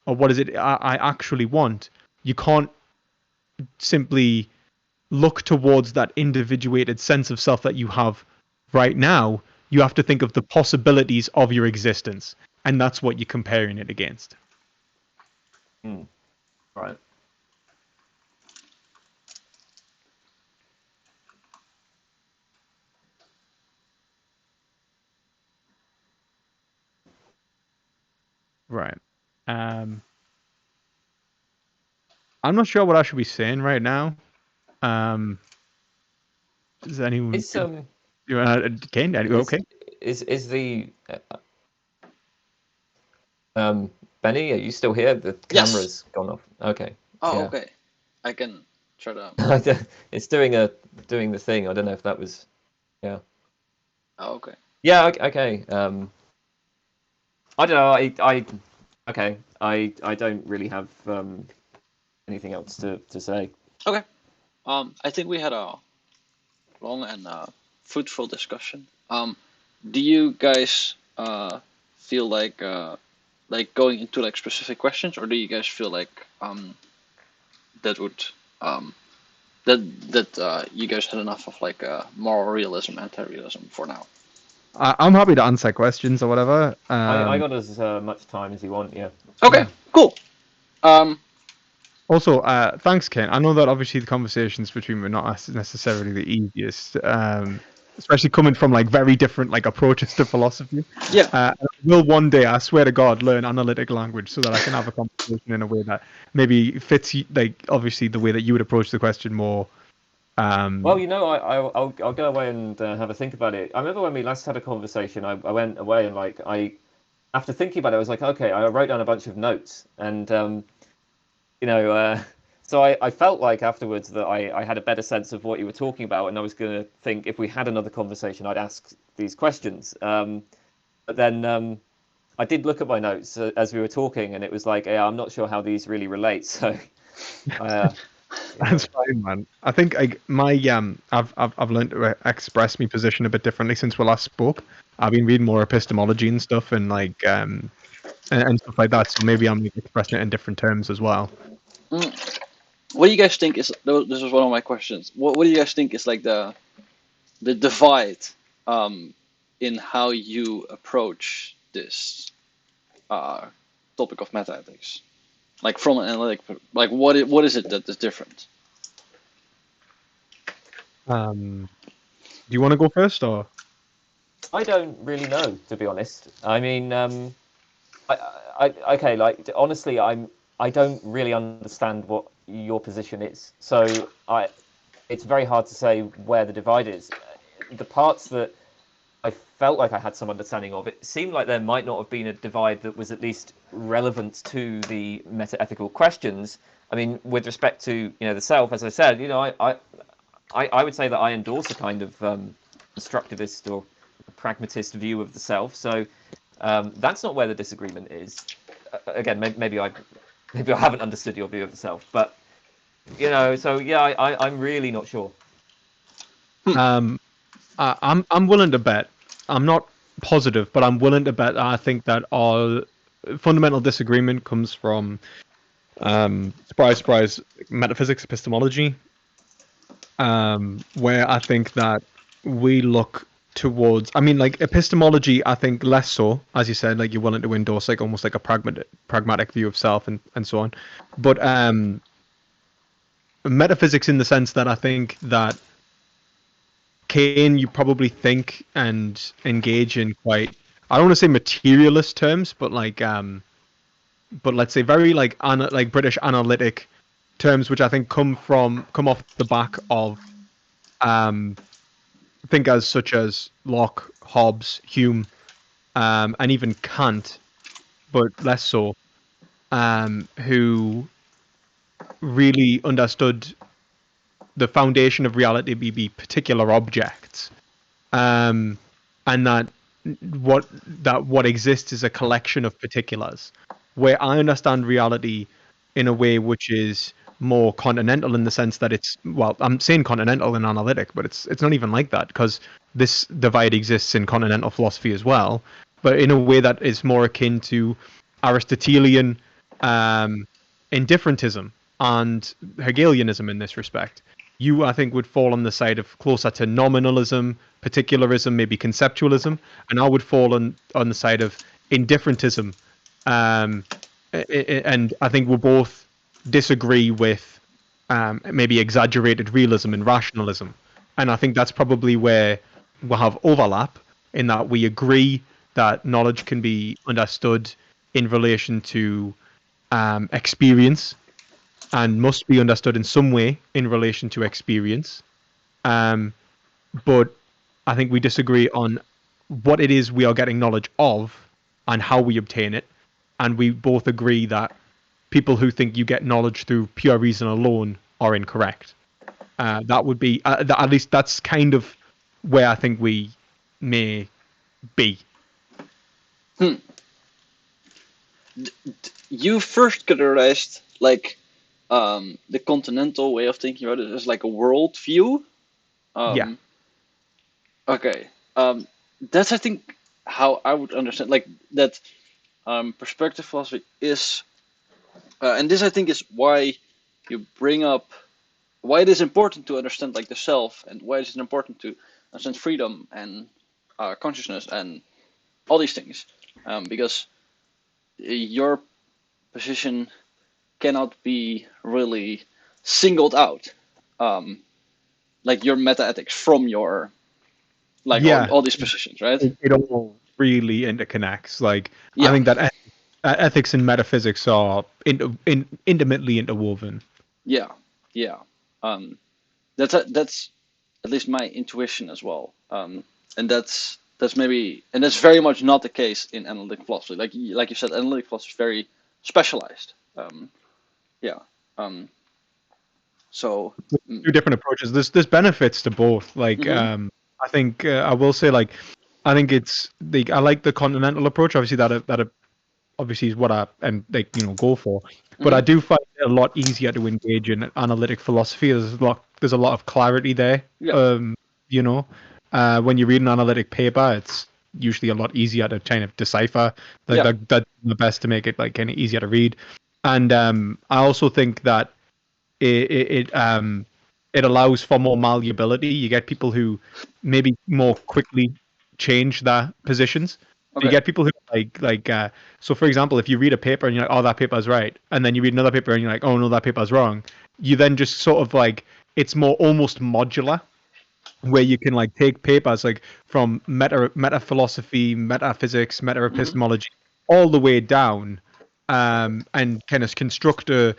Or what is it I actually want? You can't simply look towards that individuated sense of self that you have right now. You have to think of the possibilities of your existence. And that's what you're comparing it against. Right. Right. I'm not sure what I should be saying right now. Is anyone? Is Kane? Okay. is the Benny, are you still here? The Yes. camera's gone off. Okay. Oh, Yeah. okay. I can try to. It's doing the thing. I don't know if that was. Yeah. Oh, okay. Yeah. Okay. I don't know. Okay. I don't really have anything else to say. Okay. I think we had a long and fruitful discussion. Do you guys feel like going into like specific questions, or do you guys feel like that would that you guys had enough of like moral realism, anti-realism for now? I'm happy to answer questions or whatever. I got as much time as you want. Yeah. Okay, cool. Also, thanks, Kane. I know that obviously the conversations between were not necessarily the easiest, especially coming from like very different like approaches to philosophy. Yeah. I will one day, I swear to God, learn analytic language so that I can have a conversation in a way that maybe fits like obviously the way that you would approach the question more. Well, I'll go away and have a think about it. I remember when we last had a conversation, I went away and like after thinking about it, I was like, okay, I wrote down a bunch of notes, and so I felt like afterwards that I had a better sense of what you were talking about, and I was going to think if we had another conversation, I'd ask these questions. But then I did look at my notes as we were talking, and it was like, yeah, I'm not sure how these really relate. So That's fine, man. I think I've learned to express my position a bit differently since we last spoke. I've been reading more epistemology and stuff, and like and stuff like that. So maybe I'm expressing it in different terms as well. What do you guys think is? This was one of my questions. What do you guys think is like the divide in how you approach this topic of metaethics? Like from an analytic, like what is it that is different? Do you want to go first, or? I don't really know, to be honest. I mean, okay, like honestly, I don't really understand what your position is. So it's very hard to say where the divide is. The parts that I felt like I had some understanding of, it seemed like there might not have been a divide that was at least relevant to the metaethical questions. I mean, with respect to the self, as I said, I would say that I endorse a kind of constructivist or pragmatist view of the self. So that's not where the disagreement is. Again, maybe I haven't understood your view of the self, but so yeah, I'm really not sure. I'm willing to bet. I'm not positive, but I'm willing to bet. I think that our fundamental disagreement comes from surprise, surprise, metaphysics, epistemology, where I think that we look towards. I mean, like epistemology, I think less so, as you said, like you're willing to endorse like almost like a pragmatic view of self and so on, but metaphysics in the sense that I think that Kane, you probably think and engage in quite, I don't want to say materialist terms, but like but let's say very like like British analytic terms, which I think come off the back of thinkers such as Locke, Hobbes, Hume, and even Kant, but less so, who really understood the foundation of reality to be particular objects, and that what exists is a collection of particulars. Where I understand reality in a way which is more continental in the sense that it's, well, I'm saying continental and analytic, but it's not even like that, because this divide exists in continental philosophy as well, but in a way that is more akin to Aristotelian indifferentism and Hegelianism in this respect. You, I think, would fall on the side of closer to nominalism, particularism, maybe conceptualism, and I would fall on the side of indifferentism. And I think we'll both disagree with maybe exaggerated realism and rationalism. And I think that's probably where we'll have overlap, in that we agree that knowledge can be understood in relation to experience, and must be understood in some way in relation to experience. But I think we disagree on what it is we are getting knowledge of and how we obtain it. and we both agree that people who think you get knowledge through pure reason alone are incorrect. That would be at least that's kind of where I think we may be. You first categorized like the continental way of thinking about it as like a worldview. Yeah. Okay. That's I think how I would understand like that. Perspective philosophy is, and this I think is why you bring up why it is important to understand like the self, and why it is important to understand freedom and consciousness and all these things, because your position cannot be really singled out, like your meta ethics from your like all these positions, right? It all really interconnects. Like I Yeah. think that ethics and metaphysics are intimately interwoven. Yeah. Yeah. That's at least my intuition as well. And that's maybe, and that's very much not the case in analytic philosophy. Like you said, analytic philosophy is very specialized. Yeah. So Two different approaches. There's benefits to both. Like I think I will say like I think I like the continental approach. Obviously that obviously is what I go for. But I do find it a lot easier to engage in analytic philosophy. There's a lot of clarity there. yeah. When you read an analytic paper, it's usually a lot easier to kind of decipher. Like Yeah. that's the best to make it like kind of easier to read. And I also think that it allows for more malleability. You get people who maybe more quickly change their positions. So you Okay. get people who so for example, if you read a paper and you're like, oh, that paper's right, and then you read another paper and you're like, oh no, that paper's wrong, you then just sort of like it's more almost modular, where you can like take papers like from meta philosophy, metaphysics, meta epistemology, all the way down, and kind of construct a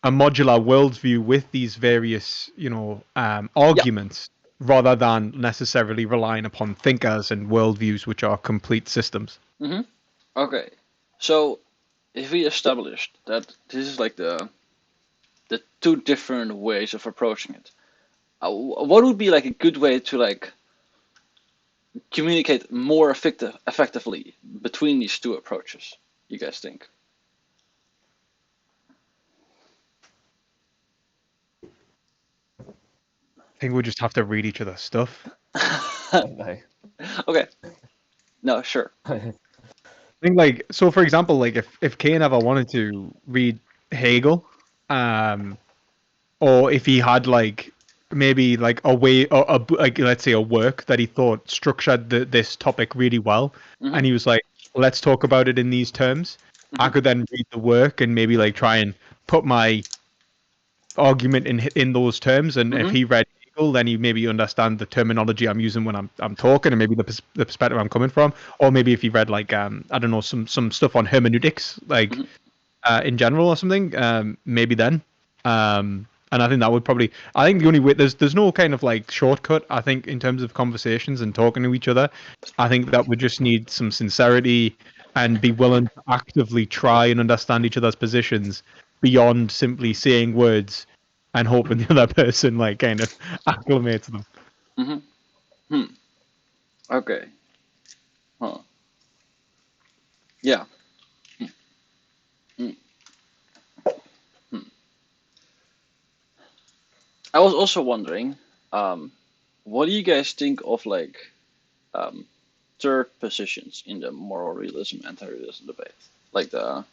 modular worldview with these various, Yeah. arguments, rather than necessarily relying upon thinkers and worldviews, which are complete systems. Okay. So if we established that this is like the two different ways of approaching it, what would be like a good way to like communicate more effectively between these two approaches, you guys think? I think we just have to read each other's stuff. No. Okay. No, sure. I think so for example, like if Kane ever wanted to read Hegel, or if he had like maybe like a way or like let's say a work that he thought structured this topic really well, and he was like, let's talk about it in these terms. I could then read the work and maybe like try and put my argument in those terms, and if he read Hegel, then he maybe understand the terminology I'm using when I'm talking, and maybe the perspective I'm coming from, or maybe if he read like I don't know, some stuff on hermeneutics, like in general or something, maybe then. And I think that would probably. I think the only way there's no kind of like shortcut. I think in terms of conversations and talking to each other, I think that we just need some sincerity and be willing to actively try and understand each other's positions beyond simply saying words and hoping the other person like kind of acclimates them. Okay. Huh. Yeah. I was also wondering, what do you guys think of like third positions in the moral realism anti-realism debate? Like the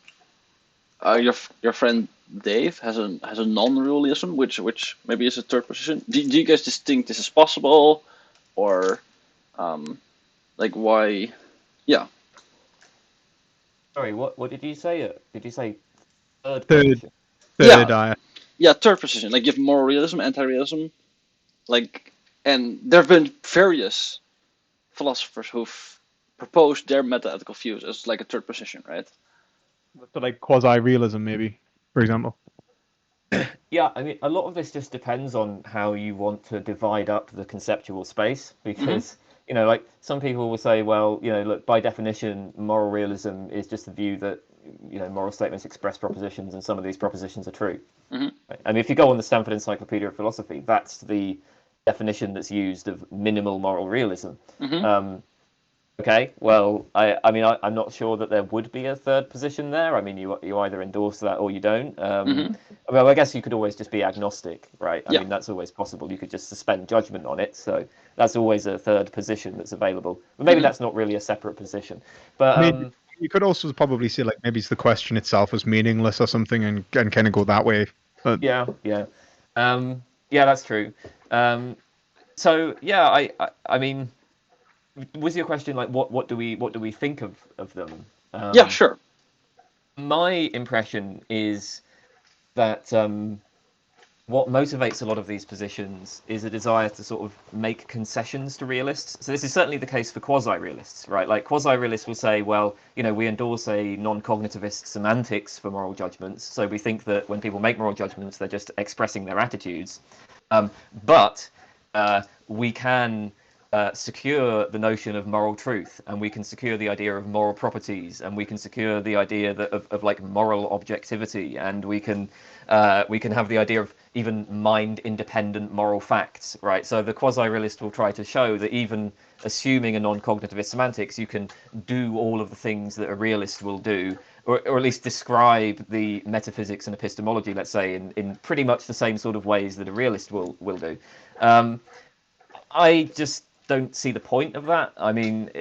your friend Dave has a non-realism, which maybe is a third position. Do you guys just think this is possible, or like why? Yeah. Sorry, what did you say? Did you say third Third, position? Yeah. Yeah, third position. Like, you have moral realism, anti-realism, like, and there have been various philosophers who've proposed their meta-ethical views as like a third position, right? So like quasi-realism, maybe, for example. Yeah, I mean, a lot of this just depends on how you want to divide up the conceptual space, because like some people will say, well, look, by definition, moral realism is just the view that moral statements express propositions, and some of these propositions are true. Mm-hmm. Right? I mean, if you go on the Stanford Encyclopedia of Philosophy, that's the definition that's used of minimal moral realism. Mm-hmm. Okay, well, I'm not sure that there would be a third position there. I mean, you either endorse that or you don't. Mm-hmm. Well, I guess you could always just be agnostic, right? I Yeah. mean, that's always possible. You could just suspend judgment on it. So that's always a third position that's available. But maybe that's not really a separate position. But I mean, you could also probably say like maybe it's the question itself was meaningless or something, and kind of go that way. But yeah, that's true. So yeah, I mean, was your question like what do we think of them? Yeah, sure. My impression is that what motivates a lot of these positions is a desire to sort of make concessions to realists. So this is certainly the case for quasi-realists, right? Like quasi-realists will say, well, we endorse a non-cognitivist semantics for moral judgments. So we think that when people make moral judgments, they're just expressing their attitudes. But we can secure the notion of moral truth, and we can secure the idea of moral properties, and we can secure the idea of like moral objectivity, and we can have the idea of even mind-independent moral facts, right? So the quasi-realist will try to show that even assuming a non-cognitivist semantics, you can do all of the things that a realist will do, or at least describe the metaphysics and epistemology, let's say, in pretty much the same sort of ways that a realist will do. I just don't see the point of that. I mean,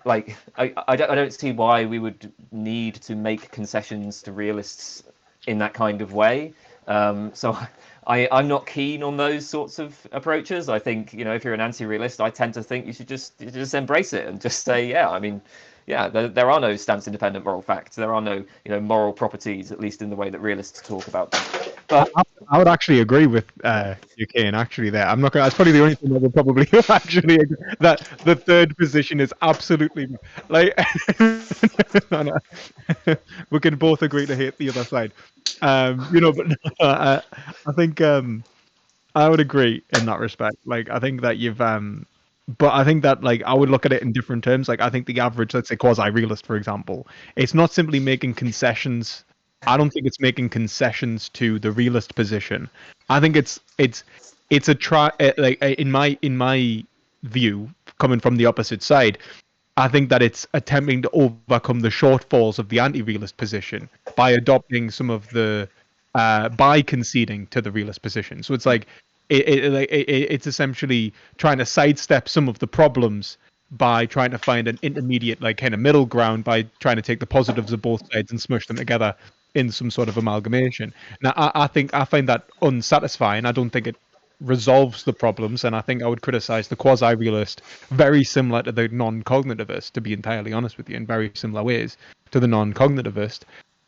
I don't see why we would need to make concessions to realists in that kind of way. So I'm not keen on those sorts of approaches. I think, if you're an anti-realist, I tend to think you should just embrace it and just say, yeah, I mean, yeah, there are no stance independent moral facts. There are no, moral properties, at least in the way that realists talk about them. But I would actually agree with you, Kane. Actually, there, I'm not gonna. That's probably the only thing I would probably actually agree, that the third position is absolutely like. No, no. We can both agree to hate the other side, But I think I would agree in that respect. Like, I think that but I think that like I would look at it in different terms. Like, I think the average, let's say, quasi-realist, for example, it's not simply making concessions. I don't think it's making concessions to the realist position. I think it's a try like in my view, coming from the opposite side. I think that it's attempting to overcome the shortfalls of the anti-realist position by adopting some of the by conceding to the realist position. So it's like it's essentially trying to sidestep some of the problems by trying to find an intermediate, like kind of middle ground, by trying to take the positives of both sides and smush them together in some sort of amalgamation. Now, I think I find that unsatisfying. I don't think it resolves the problems, and I think I would criticize the quasi-realist very similar to the non-cognitivist, to be entirely honest with you, in very similar ways to the non-cognitivist.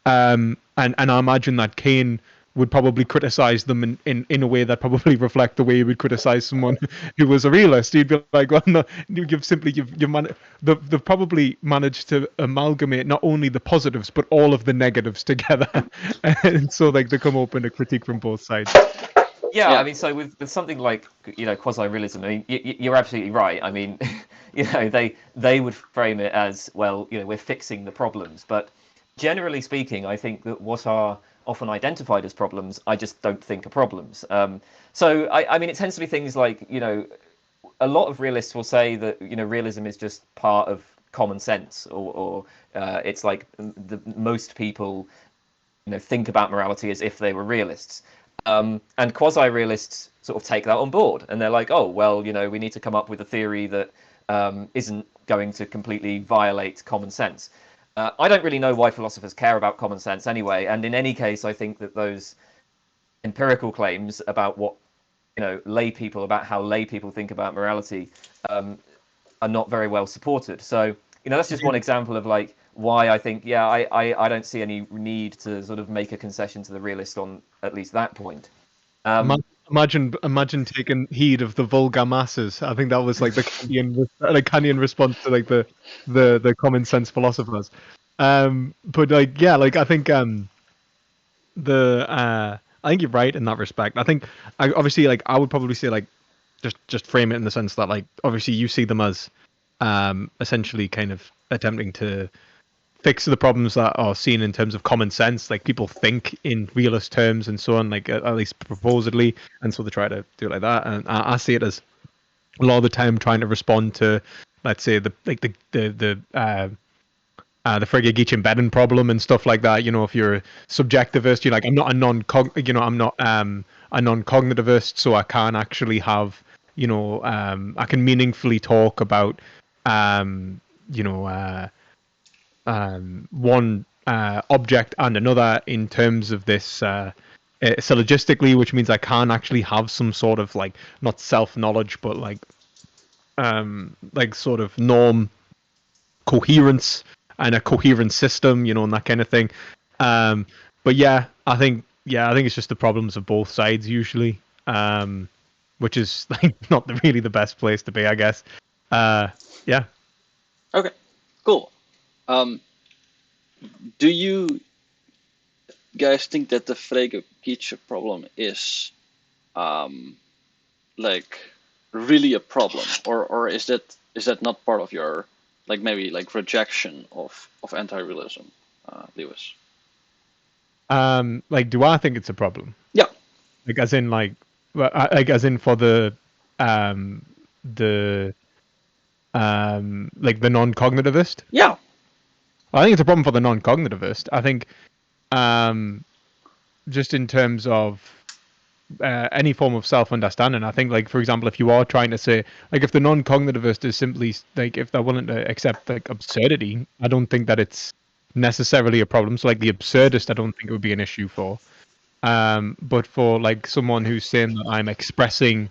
And I imagine that Kane would probably criticize them in a way that probably reflect the way he would criticize someone who was a realist. He'd be like, well, no, they've probably managed to amalgamate not only the positives but all of the negatives together, and so like they come up in a critique from both sides. Yeah, I mean, so with something like quasi-realism, I mean, you're absolutely right. I mean, they would frame it as, well, we're fixing the problems, but generally speaking, I think that what are often identified as problems, I just don't think are problems. So I mean, it tends to be things like, a lot of realists will say that realism is just part of common sense, or it's like most people think about morality as if they were realists. And quasi-realists sort of take that on board, and they're like, oh, well, we need to come up with a theory that isn't going to completely violate common sense. I don't really know why philosophers care about common sense anyway, and in any case, I think that those empirical claims about what about how lay people think about morality are not very well supported. So that's just one example of like why I think I don't see any need to sort of make a concession to the realist on at least that point. Imagine taking heed of the vulgar masses. I think that was like the Kantian response to like the common sense philosophers. But like like I think I think you're right in that respect. I think obviously like I would probably say like just frame it in the sense that like obviously you see them as essentially kind of attempting to fix the problems that are seen in terms of common sense. Like people think in realist terms and so on, like at least proposedly, and so they try to do it like that. And I see it as a lot of the time trying to respond to, let's say, the Frege embedding problem and stuff like that. You know, if you're a subjectivist, you're like, I'm not a I'm not a non-cognitivist, so I can't actually have, I can meaningfully talk about, you know, one object and another in terms of this syllogistically, which means I can actually have some sort of like not self-knowledge, but like sort of norm coherence and a coherent system, and that kind of thing. But I think it's just the problems of both sides usually, which is like not really the best place to be, I guess. Yeah. Okay, cool. Do you guys think that the Frege problem is like really a problem, or is that not part of your like maybe like rejection of anti-realism, Lewis? Like, do I think it's a problem? Yeah. Like, as in, like as in for the like the non-cognitivist. Yeah. I think it's a problem for the non-cognitivist. I think, just in terms of any form of self-understanding, I think, like, for example, if you are trying to say, like, if the non-cognitivist is simply like, if they're willing to accept like absurdity, I don't think that it's necessarily a problem. So, like, the absurdist, I don't think it would be an issue for. But for like someone who's saying that I'm expressing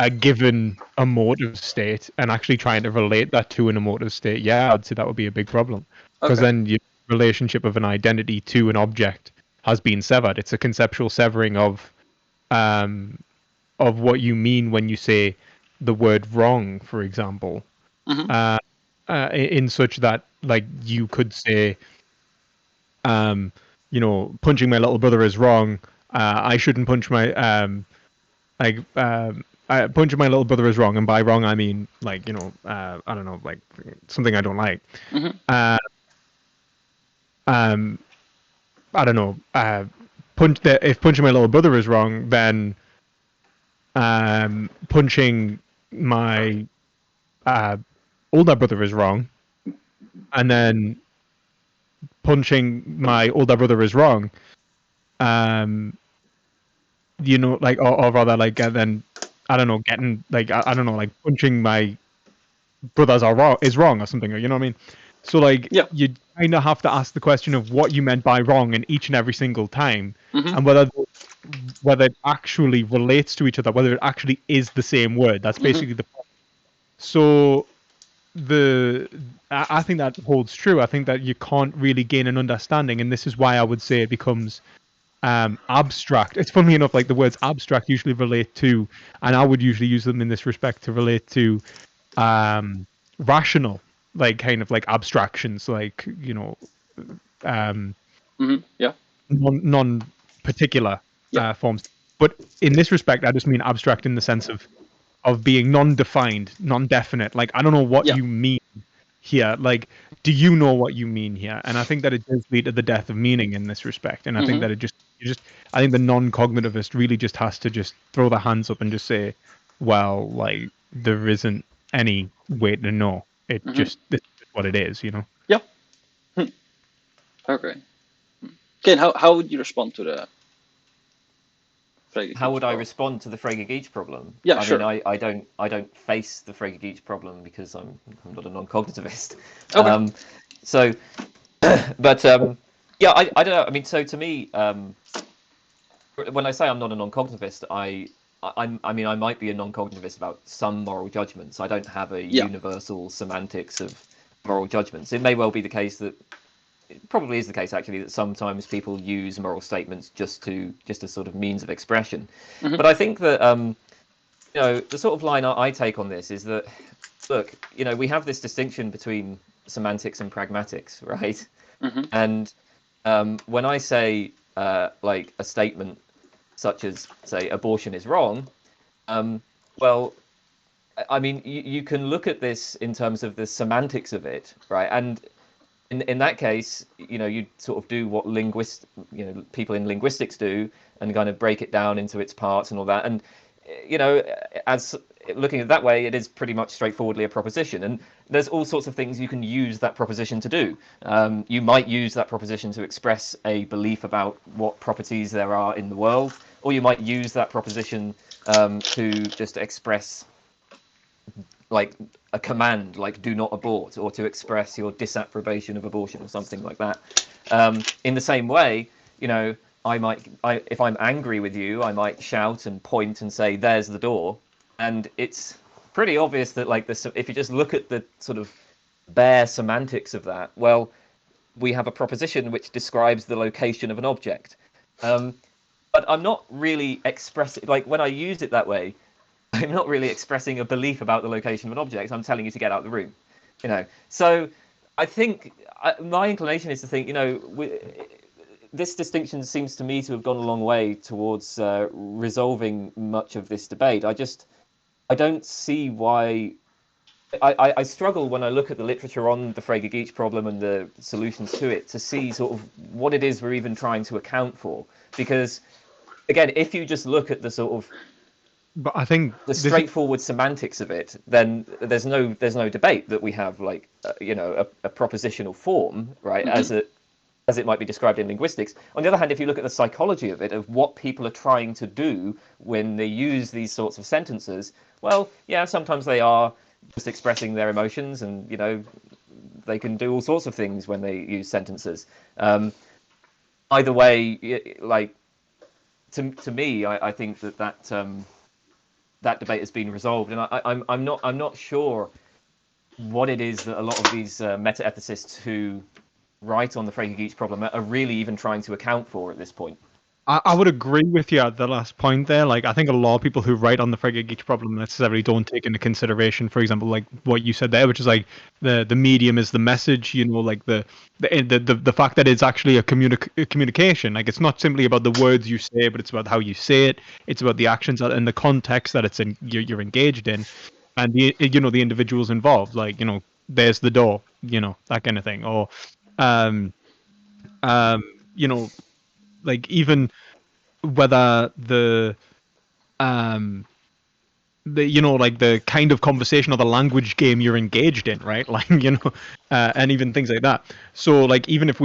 a given emotive state and actually trying to relate that to an emotive state, yeah, I'd say that would be a big problem, because then your relationship of an identity to an object has been severed. It's a conceptual severing of what you mean when you say the word wrong, for example, in such that, like, you could say, punching my little brother is wrong. I shouldn't punch my punching my little brother is wrong, and by wrong I mean, like, I don't know, like something I don't like. I don't know. If punching my little brother is wrong, then punching my older brother is wrong, and then punching my older brother is wrong. Like, or rather, like, then I don't know, getting like, I don't know, like punching my brothers is wrong or something. You know what I mean? So, like, you kind of have to ask the question of what you meant by wrong in each and every single time, and whether it actually relates to each other, whether it actually is the same word. That's basically the point. So I think that holds true. I think that you can't really gain an understanding, and this is why I would say it becomes abstract. It's funny enough, like, the words abstract usually relate to, and I would usually use them in this respect to relate to rational, like, kind of like abstractions, like, non-particular forms. But in this respect, I just mean abstract in the sense of being non-defined, non-definite. Like, I don't know what you mean here. Like, do you know what you mean here? And I think that it does lead to the death of meaning in this respect. And I think that I think the non-cognitivist really just has to just throw their hands up and just say, well, like, there isn't any way to know. It's just what it is, Yeah. Okay. Kane, how would you respond to the Frege-Geach How would I problem? respond to the Frege-Geach problem? Yeah, I sure. mean, I don't face the Frege-Geach problem because I'm not a non-cognitivist. Okay. So, but yeah, I don't know. I mean, so to me, when I say I'm not a non-cognitivist, I mean, I might be a non-cognitivist about some moral judgments. I don't have a universal semantics of moral judgments. It may well be the case that, it probably is the case actually, that sometimes people use moral statements just as sort of means of expression. But I think that the sort of line I take on this is that, look, we have this distinction between semantics and pragmatics, right? And when I say like a statement such as, say, abortion is wrong, well, I mean, you can look at this in terms of the semantics of it, right? And in that case, you sort of do what people in linguistics do, and kind of break it down into its parts and all that. And as looking at it that way, it is pretty much straightforwardly a proposition. And there's all sorts of things you can use that proposition to do. You might use that proposition to express a belief about what properties there are in the world, or you might use that proposition to just express like a command, like do not abort, or to express your disapprobation of abortion or something like that. In the same way, if I'm angry with you, I might shout and point and say, "There's the door," and it's pretty obvious that if you just look at the sort of bare semantics of that, well, we have a proposition which describes the location of an object. But I'm not really expressing, when I use it that way, I'm not really expressing a belief about the location of an object. I'm telling you to get out of the room, So I think my inclination is to think, this distinction seems to me to have gone a long way towards resolving much of this debate. I don't see why. I struggle when I look at the literature on the Frege-Geach problem and the solutions to it to see sort of what it is we're even trying to account for. Because, again, if you just look at the sort of I think the straightforward semantics of it, then there's no debate that we have a propositional form, right? Mm-hmm. As it might be described in linguistics. On the other hand, if you look at the psychology of it, of what people are trying to do when they use these sorts of sentences, well, yeah, sometimes they are just expressing their emotions, and they can do all sorts of things when they use sentences. Either way, to me, I think that debate has been resolved, and I'm not sure what it is that a lot of these meta-ethicists who write on the Frege-Geach problem are really even trying to account for at this point. I would agree with you at the last point there. I think a lot of people who write on the Frege-Geach problem necessarily don't take into consideration, for example, like what you said there, which is like the medium is the message, the fact that it's actually a communication. Like, it's not simply about the words you say, but it's about how you say it. It's about the actions and the context that it's in, you're engaged in, and the individuals involved. Like, there's the door, that kind of thing, or like even whether the kind of conversation or the language game you're engaged in, right? And even things like that. So even if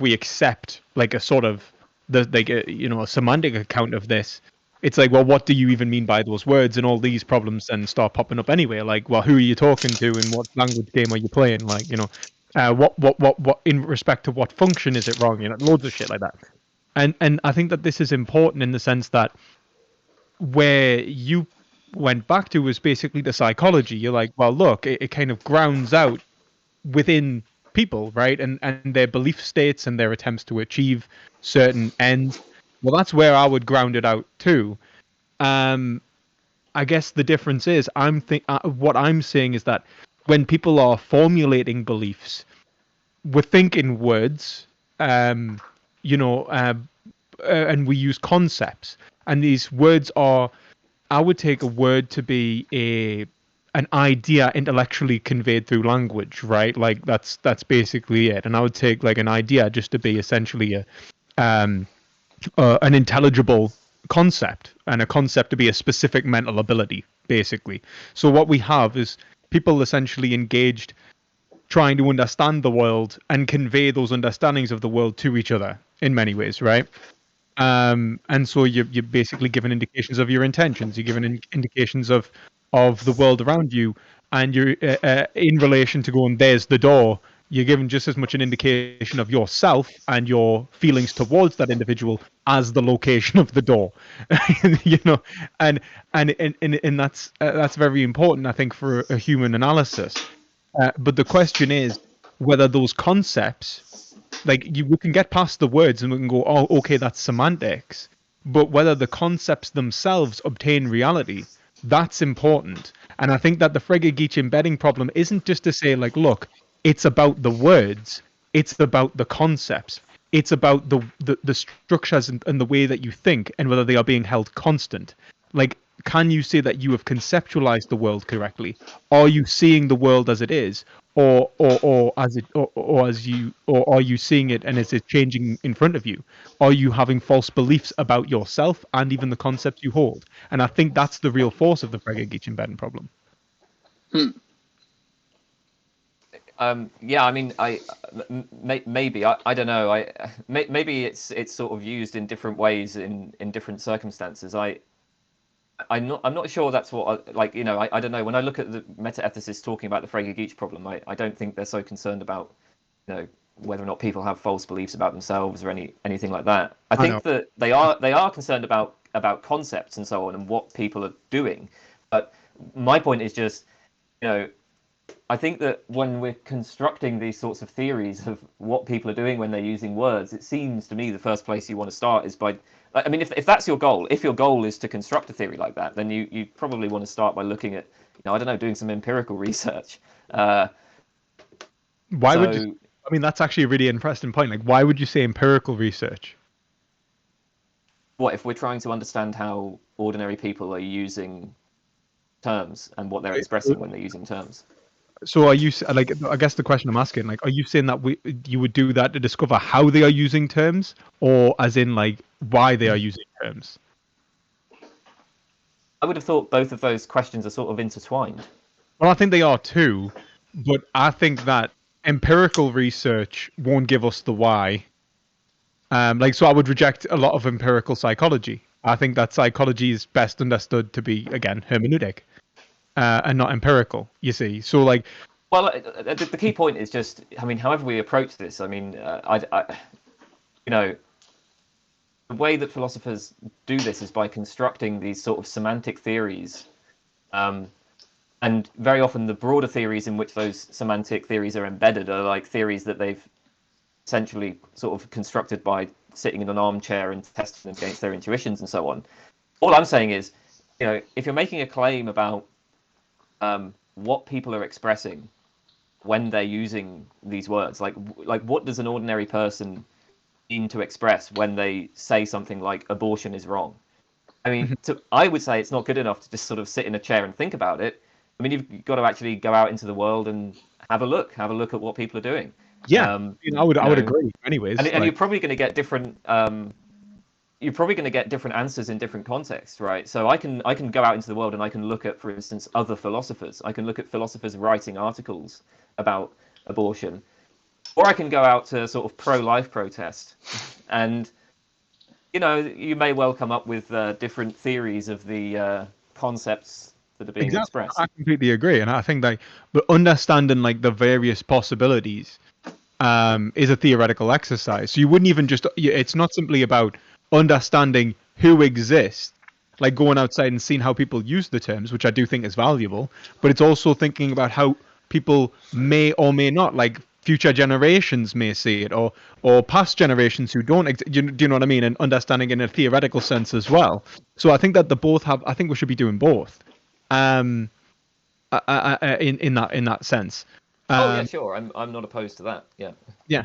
we accept a sort of a semantic account of this, it's like, well, what do you even mean by those words? And all these problems then start popping up anyway. Like, well, who are you talking to, and what language game are you playing? What in respect to what function is it wrong? Loads of shit like that. And I think that this is important in the sense that where you went back to was basically the psychology. You're like, well, look, it kind of grounds out within people, right? And their belief states and their attempts to achieve certain ends. Well, that's where I would ground it out too. I guess the difference is what I'm saying is that when people are formulating beliefs, we're thinking words, and we use concepts, and these words are, I would take a word to be an idea intellectually conveyed through language, right? Like that's basically it. And I would take an idea just to be essentially an intelligible concept, and a concept to be a specific mental ability, basically. So what we have is people essentially engaged trying to understand the world and convey those understandings of the world to each other in many ways, right? And so you're basically given indications of your intentions. You're given indications of the world around you, and you're in relation to going, there's the door. You're given just as much an indication of yourself and your feelings towards that individual as the location of the door. And that's very important, I think, for a human analysis. But the question is whether those concepts, we can get past the words and we can go, oh, okay, that's semantics. But whether the concepts themselves obtain reality, that's important. And I think that the Frege-Geach embedding problem isn't just to say, look, it's about the words, it's about the concepts, it's about the structures and the way that you think, and whether they are being held constant. can you say that you have conceptualized the world correctly? Are you seeing the world as it is, or as it, or as you, or are you seeing it and is it changing in front of you? Are you having false beliefs about yourself and even the concepts you hold? And I think that's the real force of the Pragmatism problem. Yeah, I mean, maybe I don't know. Maybe it's sort of used in different ways in different circumstances. I'm not sure that's what like, you know, I don't know. When I look at the meta-ethicists talking about the Frege-Geach problem, I don't think they're so concerned about, you know, whether or not people have false beliefs about themselves or anything like that. I think that they are concerned about concepts and so on and what people are doing. But my point is just, you know, I think that when we're constructing these sorts of theories of what people are doing when they're using words, it seems to me the first place you want to start is by, I mean, if that's your goal, if your goal is to construct a theory like that, then you probably want to start by looking at, you know, I don't know, doing some empirical research. Why would you, I mean, that's actually a really interesting point. Like, why would you say empirical research? What if we're trying to understand how ordinary people are using terms and what they're expressing when they're using terms? So are you, like, I guess the question I'm asking, like, are you saying that you would do that to discover how they are using terms, or as in like why they are using terms? I would have thought both of those questions are sort of intertwined. Well, I think they are too, but I think that empirical research won't give us the why. Like, so I would reject a lot of empirical psychology. I think that psychology is best understood to be, again, hermeneutic, and not empirical, you see. So, like... Well, the key point is just, I mean, however we approach this, I mean, you know, the way that philosophers do this is by constructing these sort of semantic theories. And very often the broader theories in which those semantic theories are embedded are like theories that they've essentially sort of constructed by sitting in an armchair and testing them against their intuitions and so on. All I'm saying is, you know, if you're making a claim about what people are expressing when they're using these words, like what does an ordinary person mean to express when they say something like abortion is wrong? I mean, I would say it's not good enough to just sort of sit in a chair and think about it. I mean, you've got to actually go out into the world and have a look at what people are doing. Yeah, I would agree. Anyways, and you're probably going to get different. You're probably going to get different answers in different contexts, right? So I can go out into the world and I can look at, for instance, other philosophers. I can look at philosophers writing articles about abortion, or I can go out to sort of pro-life protest, and you know, you may well come up with different theories of the concepts that are being expressed. I completely agree, and I think that, but understanding like the various possibilities is a theoretical exercise. So you wouldn't even just, it's not simply about understanding who exists, like going outside and seeing how people use the terms, which I do think is valuable, but it's also thinking about how people may or may not, like future generations may see it, or past generations who don't, do you know what I mean? And understanding in a theoretical sense as well. So I think that the both have, I think we should be doing both. In that sense. Oh yeah, sure. I'm not opposed to that. Yeah. Yeah.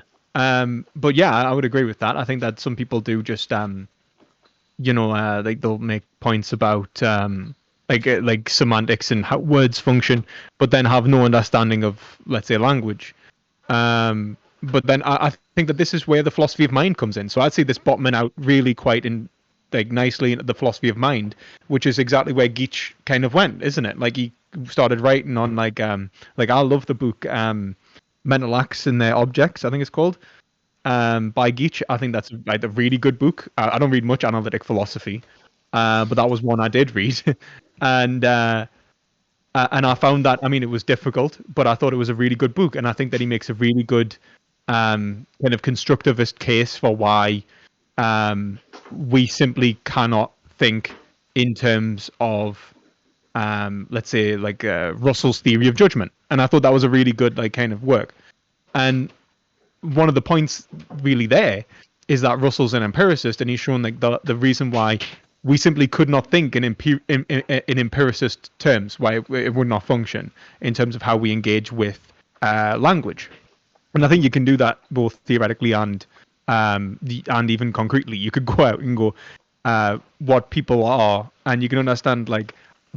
But yeah, I would agree with that. I think that some people do just you know, like they'll make points about like semantics and how words function, but then have no understanding of, let's say, language. But then I think that this is where the philosophy of mind comes in. So I'd say this bottoming out really quite in like nicely into the philosophy of mind, which is exactly where Geach kind of went, isn't it? Like he started writing on like I love the book Mental Acts and Their Objects, I think it's called, by Geach. I think that's like a really good book. I don't read much analytic philosophy, but that was one I did read, and I found that, I mean, it was difficult, but I thought it was a really good book, and I think that he makes a really good kind of constructivist case for why we simply cannot think in terms of let's say like Russell's theory of judgment, and I thought that was a really good like kind of work. And one of the points really there is that Russell's an empiricist, and he's shown like the reason why we simply could not think in empiricist terms, why it would not function in terms of how we engage with language. And I think you can do that both theoretically and even concretely. You could go out and go, what people are, and you can understand like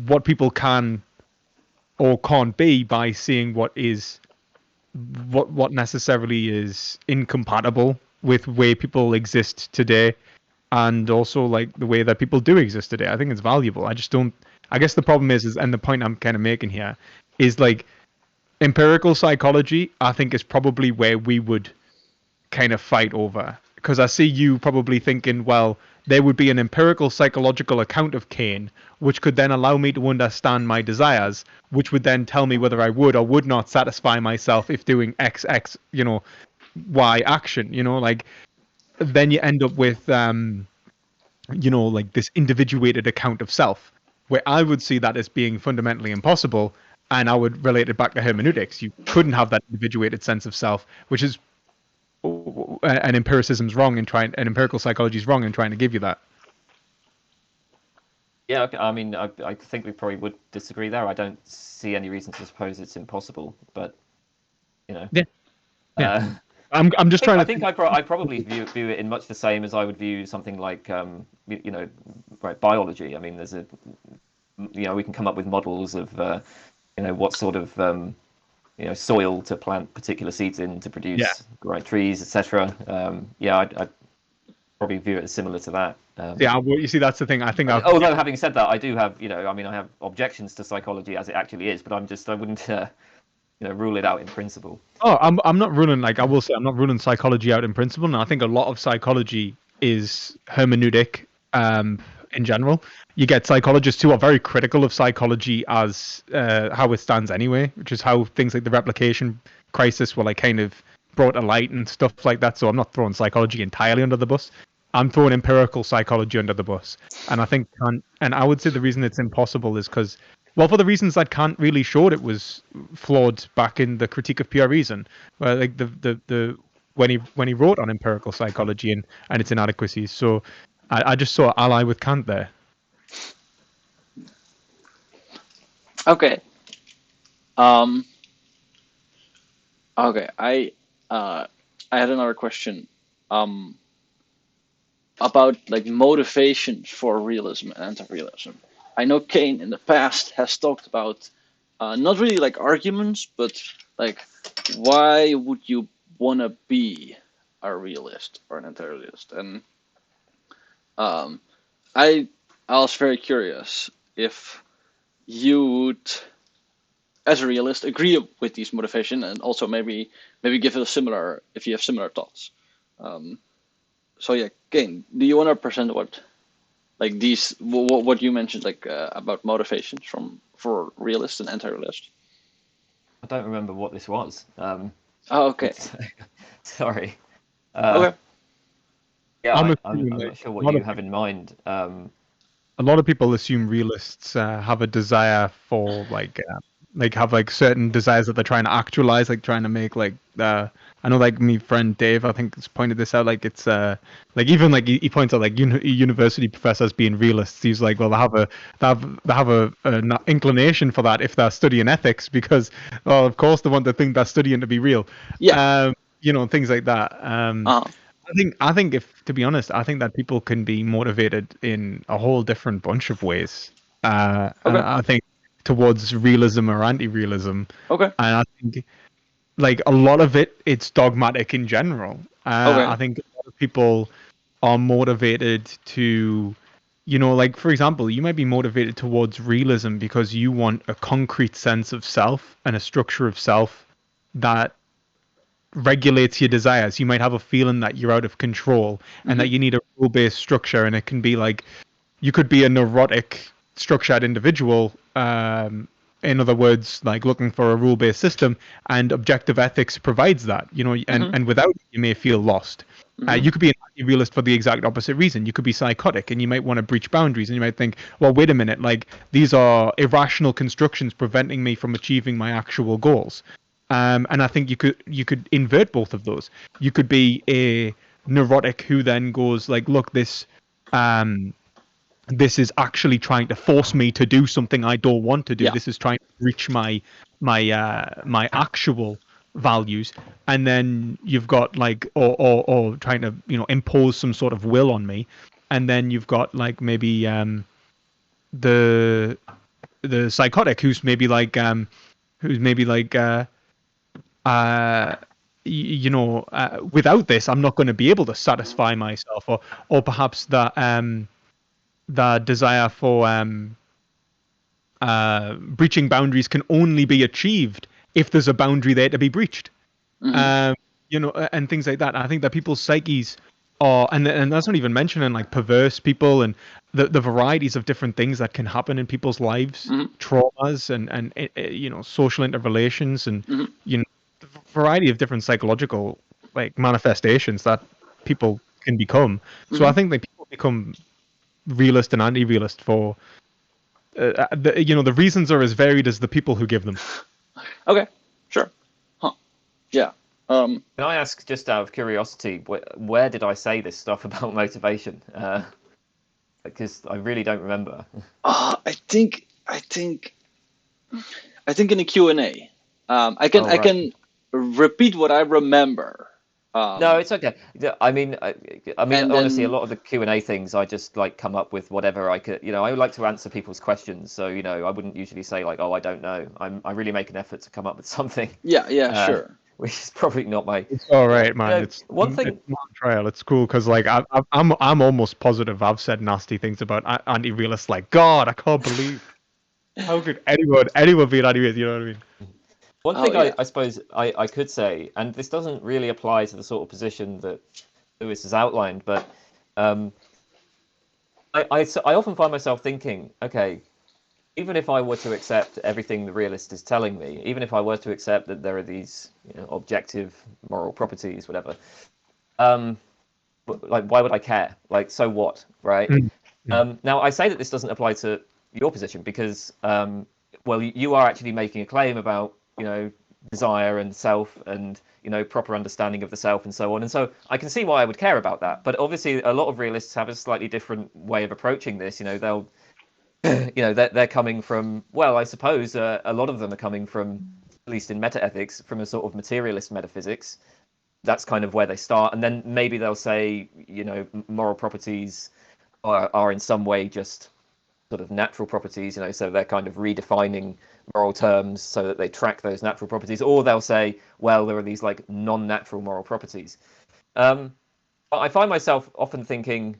what people can or can't be by seeing what necessarily is incompatible with way people exist today, and also like the way that people do exist today. I think it's valuable. I just don't. I guess the problem is, and the point I'm kind of making here is like empirical psychology. I think is probably where we would kind of fight over, because I see you probably thinking, well, there would be an empirical psychological account of Kane, which could then allow me to understand my desires, which would then tell me whether I would or would not satisfy myself if doing X, Y action, like then you end up with, like this individuated account of self, where I would see that as being fundamentally impossible. And I would relate it back to hermeneutics. You couldn't have that individuated sense of self, which is and empiricism's wrong in trying, and empirical psychology is wrong in trying to give you that. Yeah, I mean, I think we probably would disagree there. I don't see any reason to suppose it's impossible, but Yeah. I'm just trying to. I think I probably view it in much the same as I would view something like right, biology. I mean, there's we can come up with models of what sort of soil to plant particular seeds in to produce the right trees, etc. I'd probably view it as similar to that. Well, you see, that's the thing. I think. Although having said that, I do have I have objections to psychology as it actually is, but I wouldn't rule it out in principle. Oh, I'm not ruling, I will say, I'm not ruling psychology out in principle, and I think a lot of psychology is hermeneutic in general. You get psychologists who are very critical of psychology as how it stands anyway, which is how things like the replication crisis were kind of brought to light and stuff like that. So I'm not throwing psychology entirely under the bus. I'm throwing empirical psychology under the bus. And I think, and I would say the reason it's impossible is because, well, for the reasons that Kant really showed it was flawed back in the Critique of Pure Reason, where the when he wrote on empirical psychology and its inadequacies. So I just saw ally with Kant there. Okay. Okay. I had another question. About motivations for realism and anti-realism. I know Kane in the past has talked about not really arguments, but why would you want to be a realist or an anti-realist? And I was very curious if you would, as a realist, agree with these motivations, and also maybe give it if you have similar thoughts. So yeah, Kane, do you want to present what you mentioned about motivations for realist and anti-realist? I don't remember what this was. Oh, okay. Sorry. Okay. Yeah, I'm not sure what you have in mind. A lot of people assume realists have a desire for have certain desires that they're trying to actualize, trying to make I know my friend Dave, I think, has pointed this out. It's even he points out university professors being realists. He's well, they have an inclination for that if they're studying ethics, because of course they want the thing they're studying to be real. Yeah. Things like that. I think if, to be honest, I think that people can be motivated in a whole different bunch of ways. Okay. I think towards realism or anti-realism. Okay. And I think a lot of it's dogmatic in general. Okay. I think a lot of people are motivated to, for example, you might be motivated towards realism because you want a concrete sense of self and a structure of self that regulates your desires. You might have a feeling that you're out of control and that you need a rule-based structure, and it can be you could be a neurotic, structured individual, in other words, looking for a rule-based system, and objective ethics provides that, and without it, you may feel lost. You could be an anti-realist for the exact opposite reason. You could be psychotic, and you might want to breach boundaries, and you might think, well, wait a minute, these are irrational constructions preventing me from achieving my actual goals. And I think you could invert both of those. You could be a neurotic who then goes look, this is actually trying to force me to do something I don't want to do. Yeah. This is trying to reach my actual values, and then you've got or trying to impose some sort of will on me. and then you've got like maybe the psychotic who's maybe like without this I'm not going to be able to satisfy myself, or perhaps that desire for breaching boundaries can only be achieved if there's a boundary there to be breached. And things like that. I think that people's psyches are, and that's not even mentioning like perverse people and the varieties of different things that can happen in people's lives, traumas and social interrelations, and the variety of different psychological like manifestations that people can become. So I think that people become realist and anti-realist for the reasons are as varied as the people who give them. Okay, sure. Yeah. Can I ask, just out of curiosity, where did I say this stuff about motivation? Because I really don't remember. I think in a Q&A. I can repeat what I remember. No, it's okay. I mean, honestly, a lot of the Q&A things, I just like come up with whatever I could. I would like to answer people's questions, so I wouldn't usually say like, "Oh, I don't know." I really make an effort to come up with something. Yeah, sure. Which is probably not my. It's all right, man. It's one thing. It's not trial. It's cool because like I'm almost positive I've said nasty things about anti-realists. Like, God, I can't believe how could anyone be an anti-realist? You know what I mean? One thing I suppose I could say, and this doesn't really apply to the sort of position that Lewis has outlined, but I often find myself thinking, okay, even if I were to accept everything the realist is telling me, even if I were to accept that there are these objective moral properties, whatever, like why would I care? Like, so what, right? Now I say that this doesn't apply to your position because, well, you are actually making a claim about desire and self and proper understanding of the self and so on, and so I can see why I would care about that. But obviously, a lot of realists have a slightly different way of approaching this. They'll they're coming from, well, I suppose a lot of them are coming from, at least in metaethics, from a sort of materialist metaphysics. That's kind of where they start, and then maybe they'll say, moral properties are in some way just sort of natural properties, so they're kind of redefining moral terms so that they track those natural properties, or they'll say, well, there are these like non-natural moral properties. But I find myself often thinking,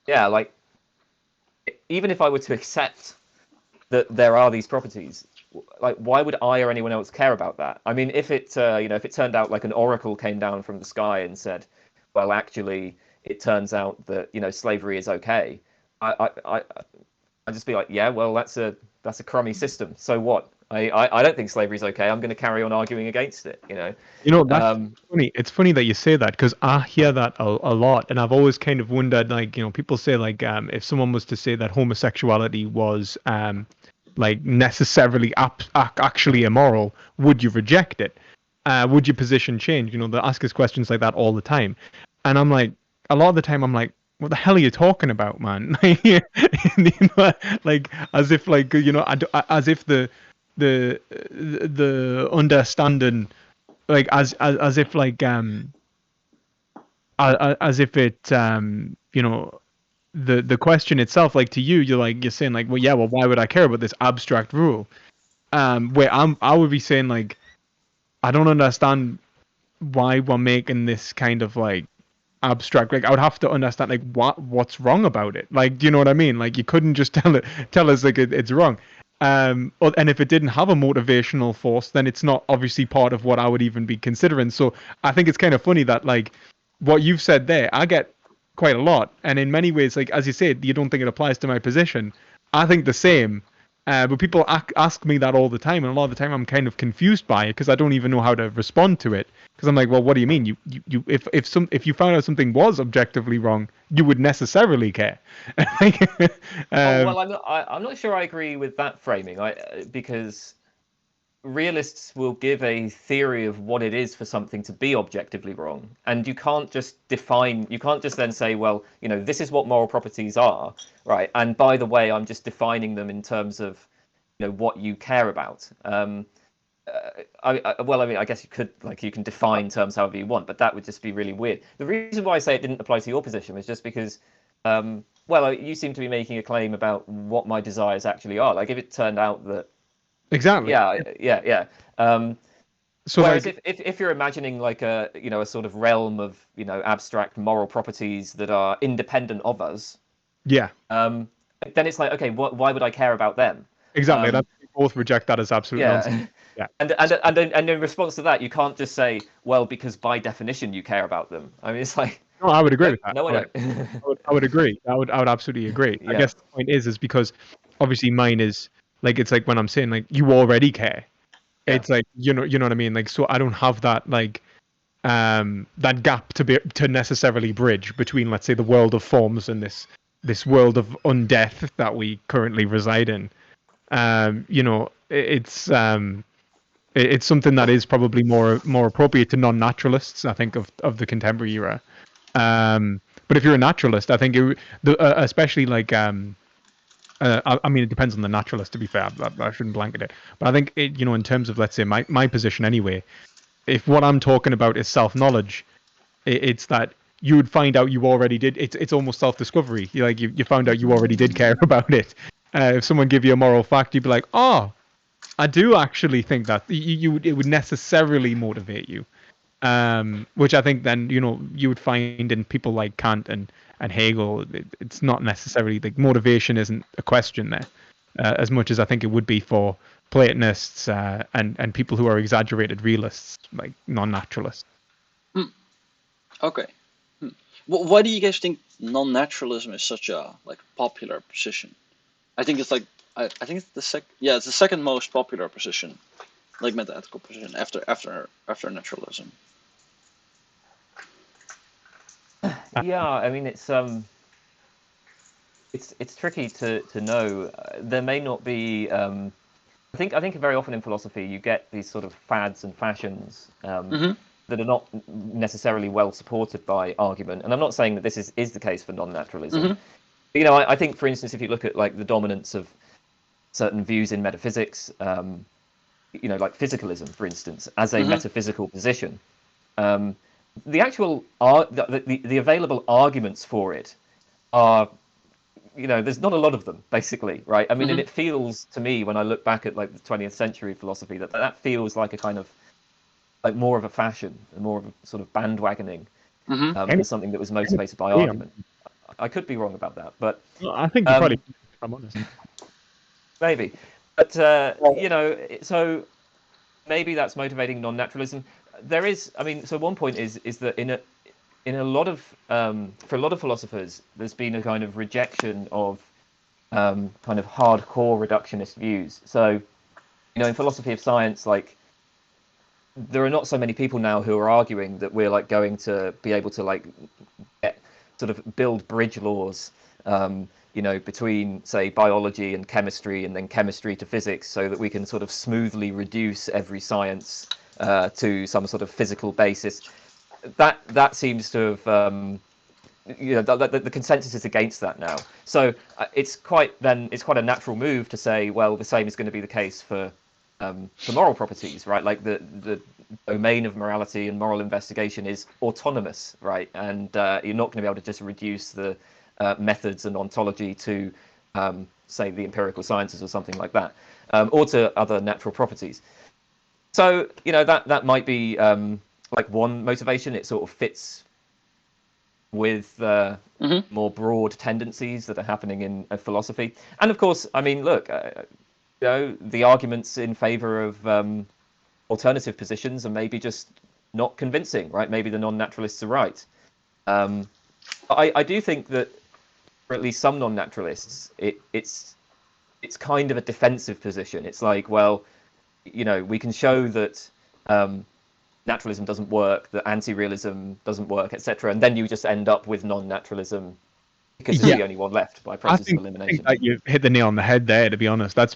yeah, like, even if I were to accept that there are these properties, like, why would I or anyone else care about that? I mean, if it if it turned out like an oracle came down from the sky and said, well, actually, it turns out that slavery is okay, I'd just be like, yeah, well, that's a crummy system. So what? I don't think slavery is okay. I'm going to carry on arguing against it. That's funny. It's funny that you say that because I hear that a lot, and I've always kind of wondered, like, people say like, if someone was to say that homosexuality was like necessarily actually immoral, would you reject it? Would your position change? They ask us questions like that all the time, and I'm like, a lot of the time, I'm like, what the hell are you talking about, man? Like, as if like as if the understanding, like as if like as if it the question itself, like, to you, you're saying like, well, yeah, well, why would I care about this abstract rule? Where I would be saying like, I don't understand why we're making this kind of like abstract. Like, I would have to understand like what's wrong about it. Like, do you know what I mean? Like, you couldn't just tell us like it's wrong. And if it didn't have a motivational force, then it's not obviously part of what I would even be considering. So I think it's kind of funny that like what you've said there, I get quite a lot, and in many ways, like as you said, you don't think it applies to my position. I think the same. But people ask me that all the time, and a lot of the time I'm kind of confused by it because I don't even know how to respond to it. Because I'm like, well, what do you mean? If you found out something was objectively wrong, you would necessarily care. Well, I'm not sure I agree with that framing. Because realists will give a theory of what it is for something to be objectively wrong, and you can't just then say, well, this is what moral properties are, right? And by the way, I'm just defining them in terms of what you care about. I guess you could, like, you can define terms however you want, but that would just be really weird. The reason why I say it didn't apply to your position was just because well, you seem to be making a claim about what my desires actually are. Like if it turned out that, Exactly. yeah. So Whereas like, if you're imagining like a a sort of realm of abstract moral properties that are independent of us, yeah, then it's like, okay, why would I care about them? exactly. Um, That we both reject that as absolute nonsense. yeah, Yeah. and in response to that, you can't just say, well, because by definition you care about them. I mean, it's like, No, I would agree with that. no, I I would, don't. I would agree. I would absolutely agree. I Yeah, guess the point is because obviously mine is like, it's like when I'm saying like you already care. yeah, It's like, you know what I mean? Like, so I don't have that like that gap to necessarily bridge between, let's say, the world of forms and this world of undeath that we currently reside in. It's something that is probably more appropriate to non-naturalists, I think, of the contemporary era. But if you're a naturalist, I think especially like I mean, it depends on the naturalist. To be fair, I shouldn't blanket it. But I think in terms of, let's say, my position anyway, if what I'm talking about is self-knowledge, it's that you would find out you already did. It's almost self-discovery. You found out you already did care about it. If someone give you a moral fact, you'd be like, oh, I do actually think that it would necessarily motivate you. Which I think then you would find in people like Kant and Hegel. It's not necessarily like motivation isn't a question there, as much as I think it would be for Platonists and people who are exaggerated realists, like non-naturalists. Okay. Why do you guys think non-naturalism is such a like popular position? I think it's like I think it's the second most popular position, like metaethical position after naturalism. yeah. I mean, it's tricky to know. There may not be. I think very often in philosophy you get these sort of fads and fashions Mm-hmm. that are not necessarily well supported by argument. And I'm not saying that this is the case for non-naturalism. Mm-hmm. I think, for instance, if you look at like the dominance of certain views in metaphysics, like physicalism, for instance, as a Mm-hmm. metaphysical position, um, the actual the available arguments for it are there's not a lot of them, basically, right? I mean, and Mm-hmm. it feels to me when I look back at like the 20th century philosophy that feels like a kind of like more of a fashion, more of a sort of bandwagoning Mm-hmm. than something that was motivated by Yeah, argument. I could be wrong about that, but I think you're probably, um, if I'm honest. maybe. But so maybe that's motivating non-naturalism. There is, I mean, so one point is that in a lot of for a lot of philosophers, there's been a kind of rejection of kind of hardcore reductionist views. So in philosophy of science, like there are not so many people now who are arguing that we're like going to be able to like sort of build bridge laws, between say biology and chemistry, and then chemistry to physics, so that we can sort of smoothly reduce every science to some sort of physical basis. That seems to have the consensus is against that now. So it's quite a natural move to say, well, the same is going to be the case for moral properties, right? Like the domain of morality and moral investigation is autonomous, right? And you're not going to be able to just reduce the methods and ontology to say the empirical sciences or something like that, or to other natural properties. So that might be like one motivation. It sort of fits with Mm-hmm. more broad tendencies that are happening in philosophy. And of course, I mean, look, the arguments in favor of alternative positions are maybe just not convincing, right? Maybe the non-naturalists are right. I do think that for at least some non-naturalists, it's kind of a defensive position. It's like, well, we can show that naturalism doesn't work, that anti-realism doesn't work, etc. And then you just end up with non-naturalism because it's Yeah, the only one left by I process of think elimination. that you hit the nail on the head there. To be honest, that's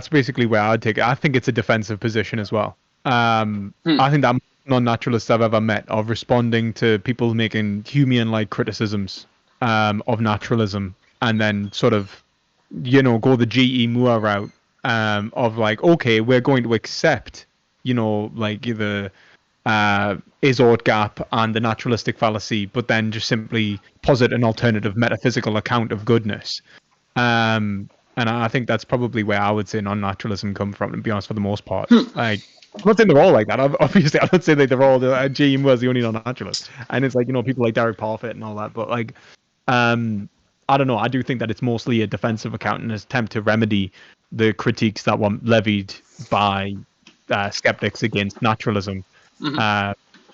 basically where I'd take it. I think it's a defensive position as well. Hmm. I think that non-naturalists I've ever met are responding to people making Humean-like criticisms of naturalism, and then sort of go the G.E. Moore route of like, okay, we're going to accept like is-ought gap and the naturalistic fallacy, but then just simply posit an alternative metaphysical account of goodness. And I think that's probably where I would say non-naturalism come from, to be honest, for the most part. Like, I'm not saying they're all like that. Obviously, I don't say that they're all. G.E. was the only non-naturalist, and it's like, people like Derek Parfit and all that. But like, I don't know. I do think that it's mostly a defensive account and an attempt to remedy the critiques that were levied by skeptics against naturalism,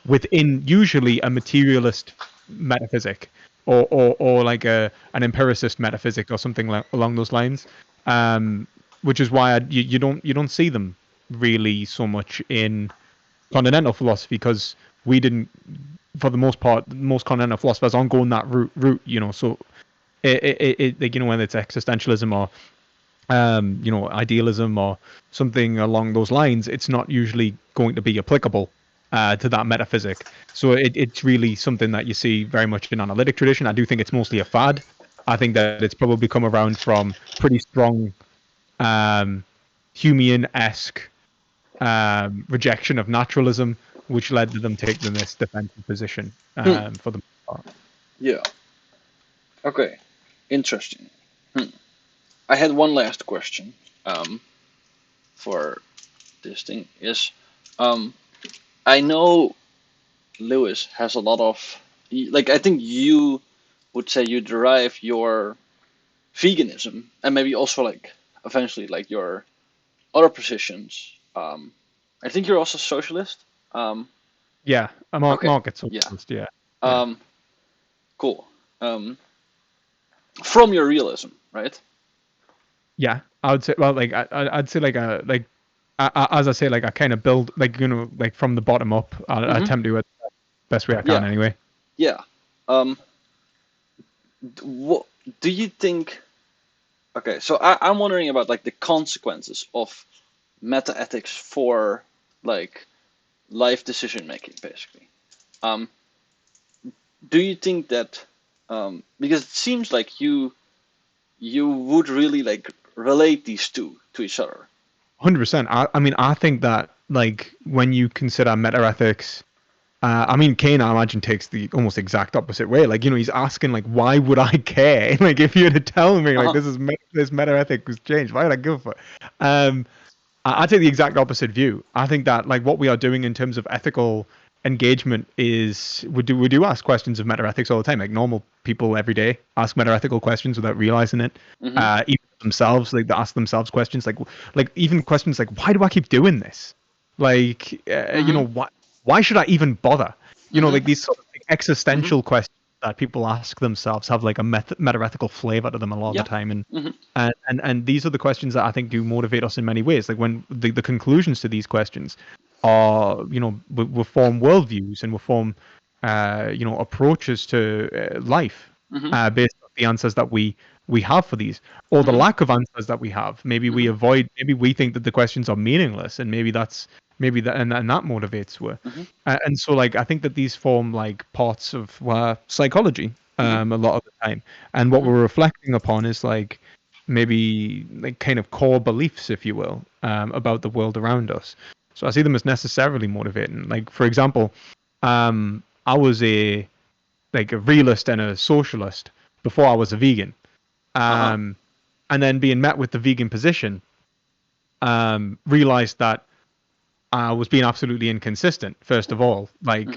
within usually a materialist metaphysic, or like an empiricist metaphysic or something along those lines, which is why you don't see them really so much in continental philosophy, because we didn't, for the most part, most continental philosophers aren't going that route, so it like, whether it's existentialism or idealism or something along those lines, it's not usually going to be applicable to that metaphysic. So it's really something that you see very much in analytic tradition. I do think it's mostly a fad. I think that it's probably come around from pretty strong Humean-esque rejection of naturalism, which led to them taking this defensive position for the most part. Yeah. Okay. Interesting. I had one last question for this thing. Is I know Lewis has a lot of, like, I think you would say you derive your veganism and maybe also like eventually like your other positions. I think you're also socialist. Yeah, I'm Okay. market socialist. Yeah. Cool. From your realism, right? Yeah, I would say. Well, like I'd say like as I say, like I kind of build, like, like from the bottom up. I attempt to do it the best way I can, anyway. Yeah. What do you think? Okay, so I'm wondering about like the consequences of meta ethics for like life decision making, basically. Do you think that because it seems like you would really like relate these two to each other? 100%. I mean, I think that, like, when you consider meta ethics, I mean, Kane, I imagine, takes the almost exact opposite way. Like, he's asking, like, why would I care? Like, if you were to tell me, like, this meta ethic was changed, why would I give a fuck? I take the exact opposite view. I think that, like, what we are doing in terms of ethical engagement is we do ask questions of meta ethics all the time. Like, normal people every day ask meta ethical questions without realizing it. Even themselves, like, they ask themselves questions like even questions like, why do I keep doing this? Like, why should I even bother? Like these sort of like existential questions that people ask themselves have like a meta-ethical flavor to them a lot of the time, and these are the questions that I think do motivate us in many ways. Like, when the conclusions to these questions are, we form worldviews and we form approaches to life based on the answers that we have for these, or the lack of answers that we have. Maybe we avoid, maybe we think that the questions are meaningless, and maybe that and that motivates we. And so, like, I think that these form like parts of psychology a lot of the time, and what we're reflecting upon is like maybe like kind of core beliefs, if you will, about the world around us. So I see them as necessarily motivating. Like, for example, I was a realist and a socialist before I was a vegan, and then being met with the vegan position, realized that I was being absolutely inconsistent, first of all. Like,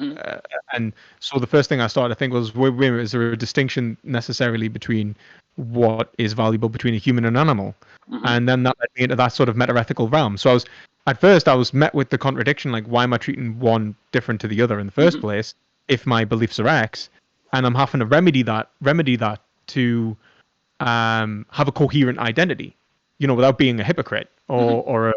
and so the first thing I started to think was, wait, is there a distinction necessarily between what is valuable between a human and animal? And then that led me into that sort of meta-ethical realm. So at first I was met with the contradiction, like, why am I treating one different to the other in the first place if my beliefs are X? And I'm having to remedy that to have a coherent identity, without being a hypocrite or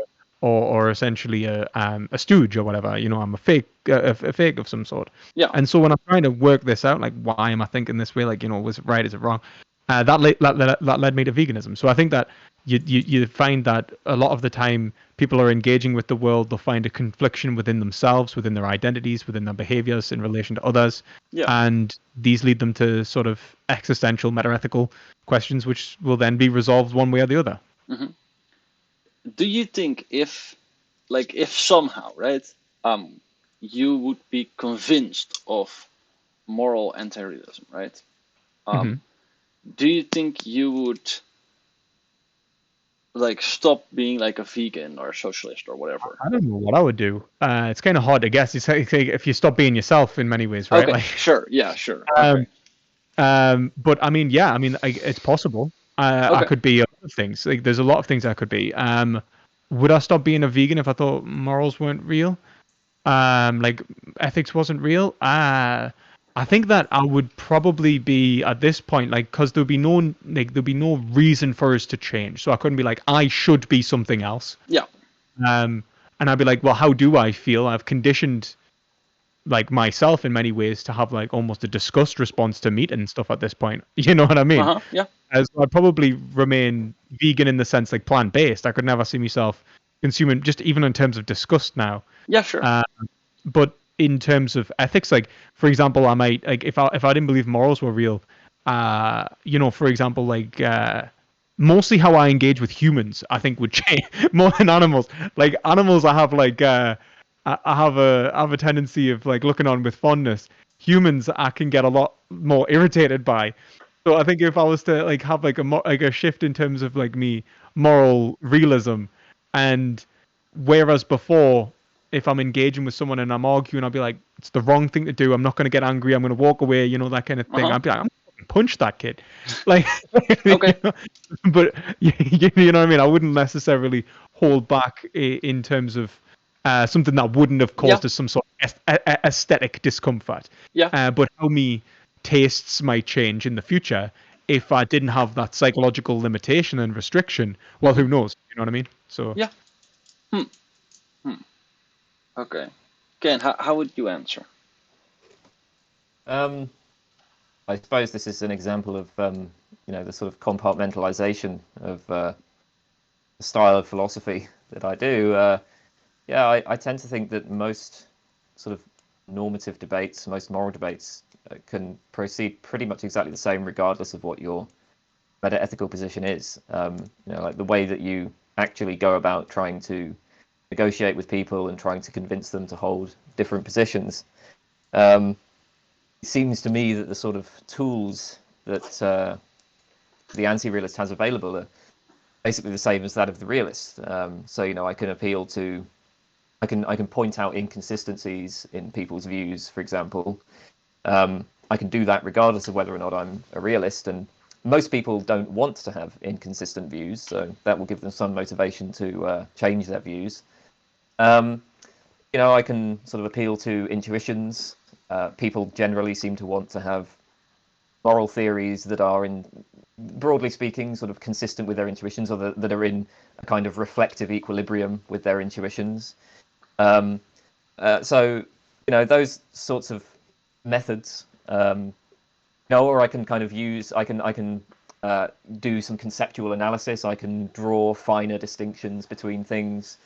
essentially a stooge or whatever. I'm a fake of some sort. Yeah. And so when I'm trying to work this out, like, why am I thinking this way? Like, was it right? Is it wrong? That led me to veganism. So I think that you find that a lot of the time people are engaging with the world, they'll find a confliction within themselves, within their identities, within their behaviors in relation to others. Yeah. And these lead them to sort of existential, meta-ethical questions, which will then be resolved one way or the other. Do you think if somehow, right, you would be convinced of moral anti-realism, right? Do you think you would like stop being like a vegan or a socialist or whatever? I don't know what I would do. It's kind of hard to guess. It's like if you stop being yourself in many ways, right? Okay, Like, sure, yeah, sure. Okay. but I mean, yeah, I mean, it's possible. I Okay. could be a lot of things. Like, there's a lot of things I could be. Would I stop being a vegan if I thought morals weren't real? Like ethics wasn't real? I think that I would probably be at this point, like, because there'd be no reason for us to change. So I couldn't be like, I should be something else. Yeah. And I'd be like, well, how do I feel? I've conditioned like myself in many ways to have like almost a disgust response to meat and stuff at this point. You know what I mean? Yeah. As I'd probably remain vegan in the sense like plant-based. I could never see myself consuming, just even in terms of disgust now. Yeah, sure. But in terms of ethics, like for example, I might like if I didn't believe morals were real, for example, like mostly how I engage with humans, I think would change more than animals. Like animals, I have like I have a tendency of like looking on with fondness. Humans, I can get a lot more irritated by. So I think if I was to like have like a shift in terms of like me moral realism, and whereas before, if I'm engaging with someone and I'm arguing, I'll be like, it's the wrong thing to do. I'm not going to get angry. I'm going to walk away. That kind of thing. I'll be like, I'm going to punch that kid. Like, Okay. But you know what I mean? I wouldn't necessarily hold back in terms of something that wouldn't have caused us some sort of aesthetic discomfort. Yeah. But how me tastes might change in the future if I didn't have that psychological limitation and restriction. Well, who knows? You know what I mean? So Yeah. Okay. Ken, how would you answer? I suppose this is an example of the sort of compartmentalization of the style of philosophy that I do. I tend to think that most sort of normative debates, most moral debates, can proceed pretty much exactly the same, regardless of what your meta-ethical position is. Like the way that you actually go about trying to negotiate with people and trying to convince them to hold different positions. It seems to me that the sort of tools that the anti-realist has available are basically the same as that of the realist. I can appeal to, I can point out inconsistencies in people's views, for example. I can do that regardless of whether or not I'm a realist, and most people don't want to have inconsistent views, so that will give them some motivation to change their views. I can sort of appeal to intuitions. People generally seem to want to have moral theories that are, broadly speaking, sort of consistent with their intuitions, or that are in a kind of reflective equilibrium with their intuitions. Those sorts of methods, or I can kind of use, I can do some conceptual analysis. I can draw finer distinctions between things,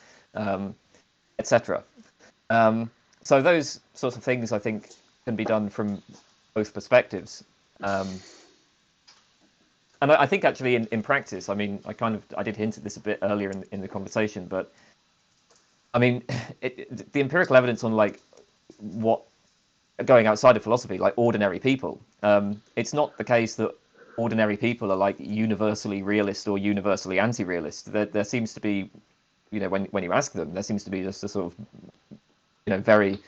etc. So those sorts of things, I think, can be done from both perspectives. And I think actually in practice, I mean, I did hint at this a bit earlier in the conversation, but I mean, the empirical evidence on like what going outside of philosophy, like ordinary people, it's not the case that ordinary people are like universally realist or universally anti-realist. There seems to be, when you ask them, there seems to be just a sort of, very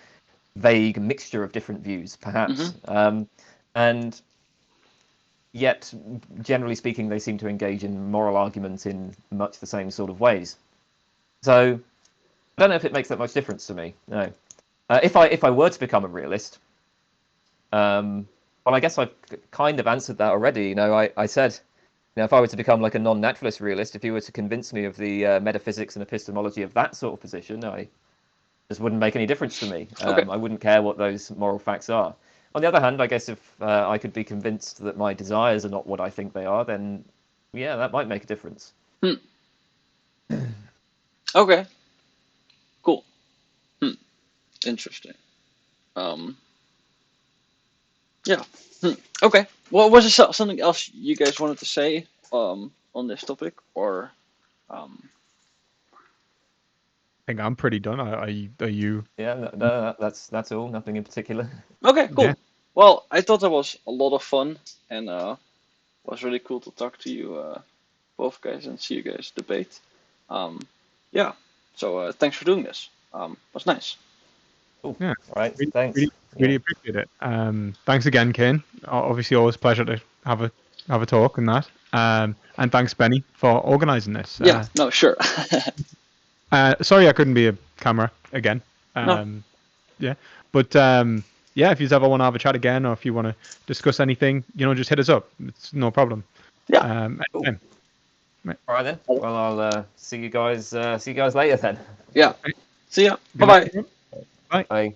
vague mixture of different views, perhaps. And yet, generally speaking, they seem to engage in moral arguments in much the same sort of ways. So I don't know if it makes that much difference to me. No. If I were to become a realist, well, I guess I've kind of answered that already. I said, if I were to become like a non-naturalist realist, if you were to convince me of the metaphysics and epistemology of that sort of position, this wouldn't make any difference to me. I wouldn't care what those moral facts are. On the other hand, I guess if I could be convinced that my desires are not what I think they are, then yeah, that might make a difference. Okay. Cool. Interesting. Yeah. Okay. Well, was there something else you guys wanted to say on this topic, or? I think I'm pretty done. Are you? Yeah, no, that's all. Nothing in particular. Okay, cool. Yeah. Well, I thought that was a lot of fun, and was really cool to talk to you both guys and see you guys debate. Yeah. So thanks for doing this. It was nice. Cool. Yeah. All right. Really, Thanks. really appreciate it. Thanks again, Kane. Obviously, always a pleasure to have a talk and that. And thanks, Benny, for organising this. Yeah. No, sure. Sorry, I couldn't be a camera again. No. Yeah, but yeah, if you ever want to have a chat again, or if you want to discuss anything, just hit us up. It's no problem. Yeah. Cool. Anytime. All right then. Well, I'll see you guys later then. Yeah. See ya. Bye-bye. Bye. Bye.